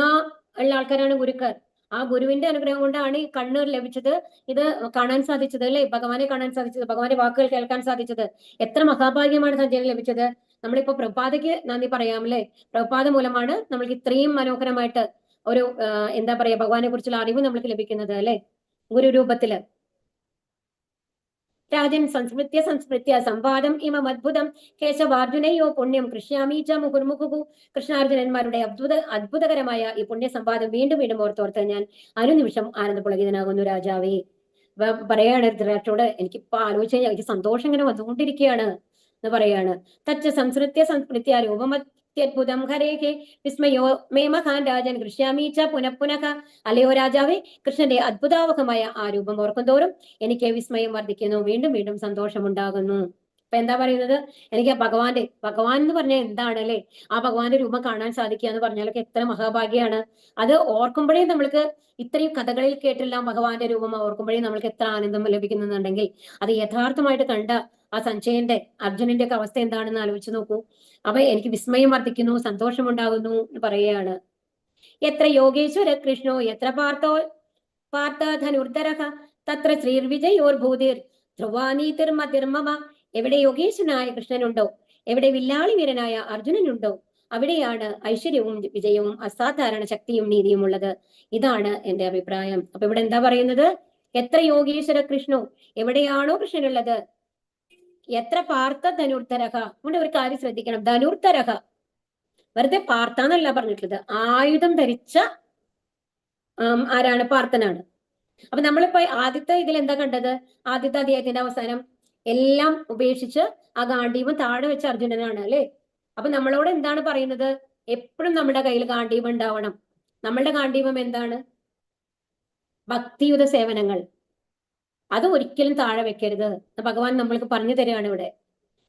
Speaker 2: ഉള്ള ആൾക്കാരാണ് ഗുരുക്കൾ. ആ ഗുരുവിന്റെ അനുഗ്രഹം കൊണ്ടാണ് ഈ കണ്ണ് ലഭിച്ചത്, ഇത് കാണാൻ സാധിച്ചത് അല്ലെ, ഭഗവാനെ കാണാൻ സാധിച്ചത്, ഭഗവാന്റെ വാക്കുകൾ കേൾക്കാൻ സാധിച്ചത്. എത്ര മഹാഭാഗ്യമാണ് സഞ്ജയന് ലഭിച്ചത്. നമ്മളിപ്പോ പ്രഭാതയ്ക്ക് നന്ദി പറയാം അല്ലെ. പ്രഭാത മൂലമാണ് നമ്മൾക്ക് ഇത്രയും മനോഹരമായിട്ട് ഒരു എന്താ പറയാ ഭഗവാനെ കുറിച്ചുള്ള അറിവ് നമ്മൾക്ക് ലഭിക്കുന്നത് അല്ലെ, ഗുരു രൂപത്തില്. രാജൻ സംസ്മൃത്യ സംവാദം ഇമം അദ്ഭുതം കേശവാർജുനയോ പുണ്യം കൃഷ്യാമി ച മുഹുർമുഹു. കൃഷ്ണാർജുനന്മാരുടെ അദ്ഭുതകരമായ ഈ പുണ്യ സംവാദം വീണ്ടും വീണ്ടും ഓർത്തോർത്ത് ഞാൻ അനുനിമിഷം ആനന്ദപുളകിതനാകുന്നു രാജാവേ. പറയാണ് ധൃതരാഷ്ട്രോട്, എനിക്കിപ്പോ ആലോചിച്ച് കഴിഞ്ഞാൽ എനിക്ക് സന്തോഷം ഇങ്ങനെ വന്നുകൊണ്ടിരിക്കുകയാണ് എന്ന് പറയാണ്. തച്ച സംസ്മൃത്യ രൂപമത്യദ്ഭുതം ഹരേഹേ വിസ്മയോ മേ മഹാൻ രാജൻ കൃഷ്യാമി ച പുനഃ. അല്ലയോ രാജാവേ, കൃഷ്ണന്റെ അദ്ഭുതാവഹമായ ആ രൂപം ഓർക്കും തോറും എനിക്ക് വിസ്മയം വർദ്ധിക്കുന്നു, വീണ്ടും വീണ്ടും സന്തോഷമുണ്ടാകുന്നു. അപ്പൊ എന്താ പറയുന്നത്, എനിക്ക് ഭഗവാൻ എന്ന് പറഞ്ഞാൽ എന്താണ് അല്ലെ, ആ ഭഗവാന്റെ രൂപം കാണാൻ സാധിക്കുക എന്ന് പറഞ്ഞാലൊക്കെ എത്ര മഹാഭാഗ്യാണ്. അത് ഓർക്കുമ്പോഴേ നമ്മൾക്ക് ഇത്രയും കഥകളിൽ കേട്ടില്ല ഭഗവാന്റെ രൂപം ഓർക്കുമ്പോഴേ നമ്മൾക്ക് എത്ര ആനന്ദം ലഭിക്കുന്നുണ്ടെങ്കിൽ അത് യഥാർത്ഥമായിട്ട് കണ്ട ആ സഞ്ജയന്റെ അർജുനന്റെ ഒക്കെ അവസ്ഥ എന്താണെന്ന് ആലോചിച്ച് നോക്കൂ. അപ്പൊ എനിക്ക് വിസ്മയം വർദ്ധിക്കുന്നു, സന്തോഷമുണ്ടാകുന്നു എന്ന് പറയുകയാണ്. എത്ര യോഗേശ്വര കൃഷ്ണോ എത്ര പാർത്ഥ ധനുർധരഃ തത്ര ശ്രീർവിജയോർഭൂതിർ ധ്രുവാനീതിർമതിർമമ. എവിടെ യോഗേശ്വരനായ കൃഷ്ണനുണ്ടോ, എവിടെ വില്ലാളി വീരനായ അർജുനനുണ്ടോ, അവിടെയാണ് ഐശ്വര്യവും വിജയവും അസാധാരണ ശക്തിയും നീതിയും ഉള്ളത്. ഇതാണ് എന്റെ അഭിപ്രായം. അപ്പൊ ഇവിടെ എന്താ പറയുന്നത്, എത്ര യോഗീശ്വര കൃഷ്ണോ, എവിടെയാണോ കൃഷ്ണനുള്ളത്, എത്ര പാർത്ഥ ധനുർധരഃ. ഇവിടെ ഒരു കാര്യം ശ്രദ്ധിക്കണം, ധനുർധരഃ വെറുതെ പാർത്ഥാന്നല്ല പറഞ്ഞിട്ടുള്ളത്, ആയുധം ധരിച്ച ആരാണ്, പാർത്ഥനാണ്. അപ്പൊ നമ്മളിപ്പോ ആദ്യത്തെ ഇതിൽ എന്താ കണ്ടത്, ആദ്യത്തെ അധ്യായത്തിന്റെ അവസാനം എല്ലാം ഉപേക്ഷിച്ച് ആ ഗാണ്ഡീവം താഴെ വെച്ച അർജുനനാണ് അല്ലെ. അപ്പൊ നമ്മളോട് എന്താണ് പറയുന്നത്, എപ്പോഴും നമ്മുടെ കയ്യിൽ ഗാണ്ഡീവം ഉണ്ടാവണം. നമ്മളുടെ ഗാണ്ഡീവം എന്താണ്, ഭക്തിയുത സേവനങ്ങൾ. അത് ഒരിക്കലും താഴെ വെക്കരുത് ഭഗവാൻ നമ്മൾക്ക് പറഞ്ഞു തരികയാണ് ഇവിടെ.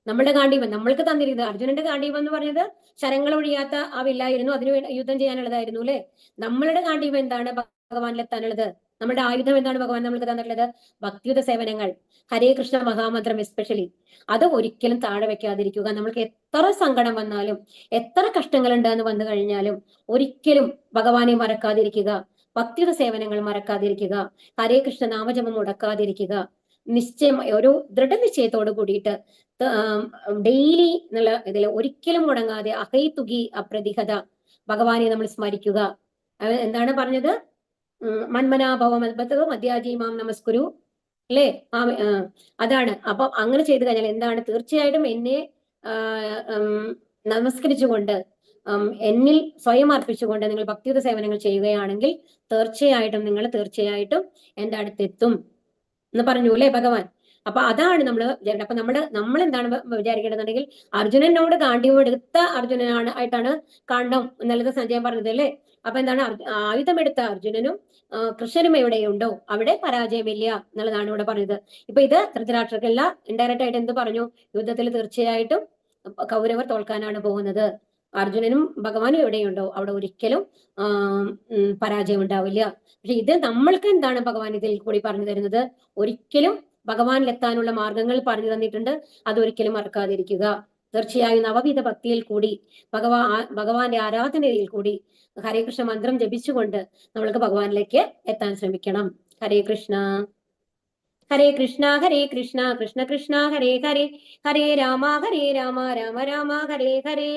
Speaker 2: നമ്മളുടെ ഗാണ്ഡീവം നമ്മൾക്ക് തന്നിരുന്നത്, അർജുനന്റെ ഗാണ്ഡീവം എന്ന് പറയുന്നത് ശരങ്ങൾ ഒഴിയാത്ത ആ വില്ലായിരുന്നു, അതിന് യുദ്ധം ചെയ്യാനുള്ളതായിരുന്നു അല്ലെ. നമ്മളുടെ ഗാണ്ഡീവം എന്താണ്, ഭഗവാനിലെത്താനുള്ളത്. നമ്മുടെ ആയുധം എന്താണ് ഭഗവാൻ നമ്മൾക്ക് തന്നിട്ടുള്ളത്, ഭക്തിയുത സേവനങ്ങൾ, ഹരേ കൃഷ്ണ മഹാമന്ത്രം എസ്പെഷ്യലി. അത് ഒരിക്കലും താഴെ വെക്കാതിരിക്കുക. നമ്മൾക്ക് എത്ര സങ്കടം വന്നാലും എത്ര കഷ്ടങ്ങൾ ഉണ്ടെന്ന് വന്നു കഴിഞ്ഞാലും ഒരിക്കലും ഭഗവാനെ മറക്കാതിരിക്കുക, ഭക്തിയുത സേവനങ്ങൾ മറക്കാതിരിക്കുക, ഹരേ കൃഷ്ണ നാമജപം മുടക്കാതിരിക്കുക. നിശ്ചയം ഒരു ദൃഢനിശ്ചയത്തോട് കൂടിയിട്ട് ഡെയിലി എന്നുള്ള ഇതിൽ ഒരിക്കലും മുടങ്ങാതെ അഹൈതുകി അപ്രതിഹത ഭഗവാനെ നമ്മൾ സ്മരിക്കുക. എന്താണ് പറഞ്ഞത്, മന്മനാഭവമൽബത്തോ മധ്യാജീമാം നമസ്കുരു അല്ലേ. അതാണ്. അപ്പൊ അങ്ങനെ ചെയ്തു കഴിഞ്ഞാൽ എന്താണ്, തീർച്ചയായിട്ടും എന്നെ നമസ്കരിച്ചുകൊണ്ട് എന്നിൽ സ്വയം അർപ്പിച്ചുകൊണ്ട് നിങ്ങൾ ഭക്തിയുത സേവനങ്ങൾ ചെയ്യുകയാണെങ്കിൽ തീർച്ചയായിട്ടും എന്റെ അടുത്തെത്തും എന്ന് പറഞ്ഞു അല്ലെ ഭഗവാൻ. അപ്പൊ അതാണ് അപ്പൊ നമ്മൾ എന്താണ് വിചാരിക്കേണ്ടതുണ്ടെങ്കിൽ, അർജുനനോട് ഗാണ്ഡീവം എടുത്ത അർജുനനാണ് ആയിട്ടാണ് കാണണം എന്നുള്ളത് സഞ്ജയൻ പറഞ്ഞത് അല്ലേ. അപ്പൊ എന്താണ്, ആയുധമെടുത്ത അർജുനനും കൃഷ്ണനും എവിടെയുണ്ടോ അവിടെ പരാജയമില്ല എന്നുള്ളതാണ് ഇവിടെ പറഞ്ഞത്. ഇപ്പൊ ഇത് ധൃതരാഷ്ട്രർക്കല്ല, ഇൻഡയറക്റ്റ് ആയിട്ട് എന്ത് പറഞ്ഞു, യുദ്ധത്തിൽ തീർച്ചയായിട്ടും കൗരവർ തോൽക്കാനാണ് പോകുന്നത്. അർജുനനും ഭഗവാനും എവിടെയുണ്ടോ അവിടെ ഒരിക്കലും പരാജയം ഉണ്ടാവില്ല. പക്ഷെ ഇത് നമ്മൾക്ക് എന്താണ് ഭഗവാൻ ഇതിൽ കൂടി പറഞ്ഞു തരുന്നത്, ഒരിക്കലും ഭഗവാനിലെത്താനുള്ള മാർഗങ്ങൾ പറഞ്ഞു തന്നിട്ടുണ്ട്, അതൊരിക്കലും മറക്കാതിരിക്കുക. തീർച്ചയായും നവവിധ ഭക്തിയിൽ കൂടി ഭഗവാന്റെ ആരാധനയിൽ കൂടി ഹരേ കൃഷ്ണ മന്ത്രം ജപിച്ചുകൊണ്ട് നമ്മൾക്ക് ഭഗവാനിലേക്ക് എത്താൻ ശ്രമിക്കണം. ഹരേ കൃഷ്ണ ഹരേ കൃഷ്ണ ഹരേ കൃഷ്ണ കൃഷ്ണ കൃഷ്ണ ഹരേ ഹരേ, ഹരേ രാമ രാമ രാമ ഹരേ ഹരേ.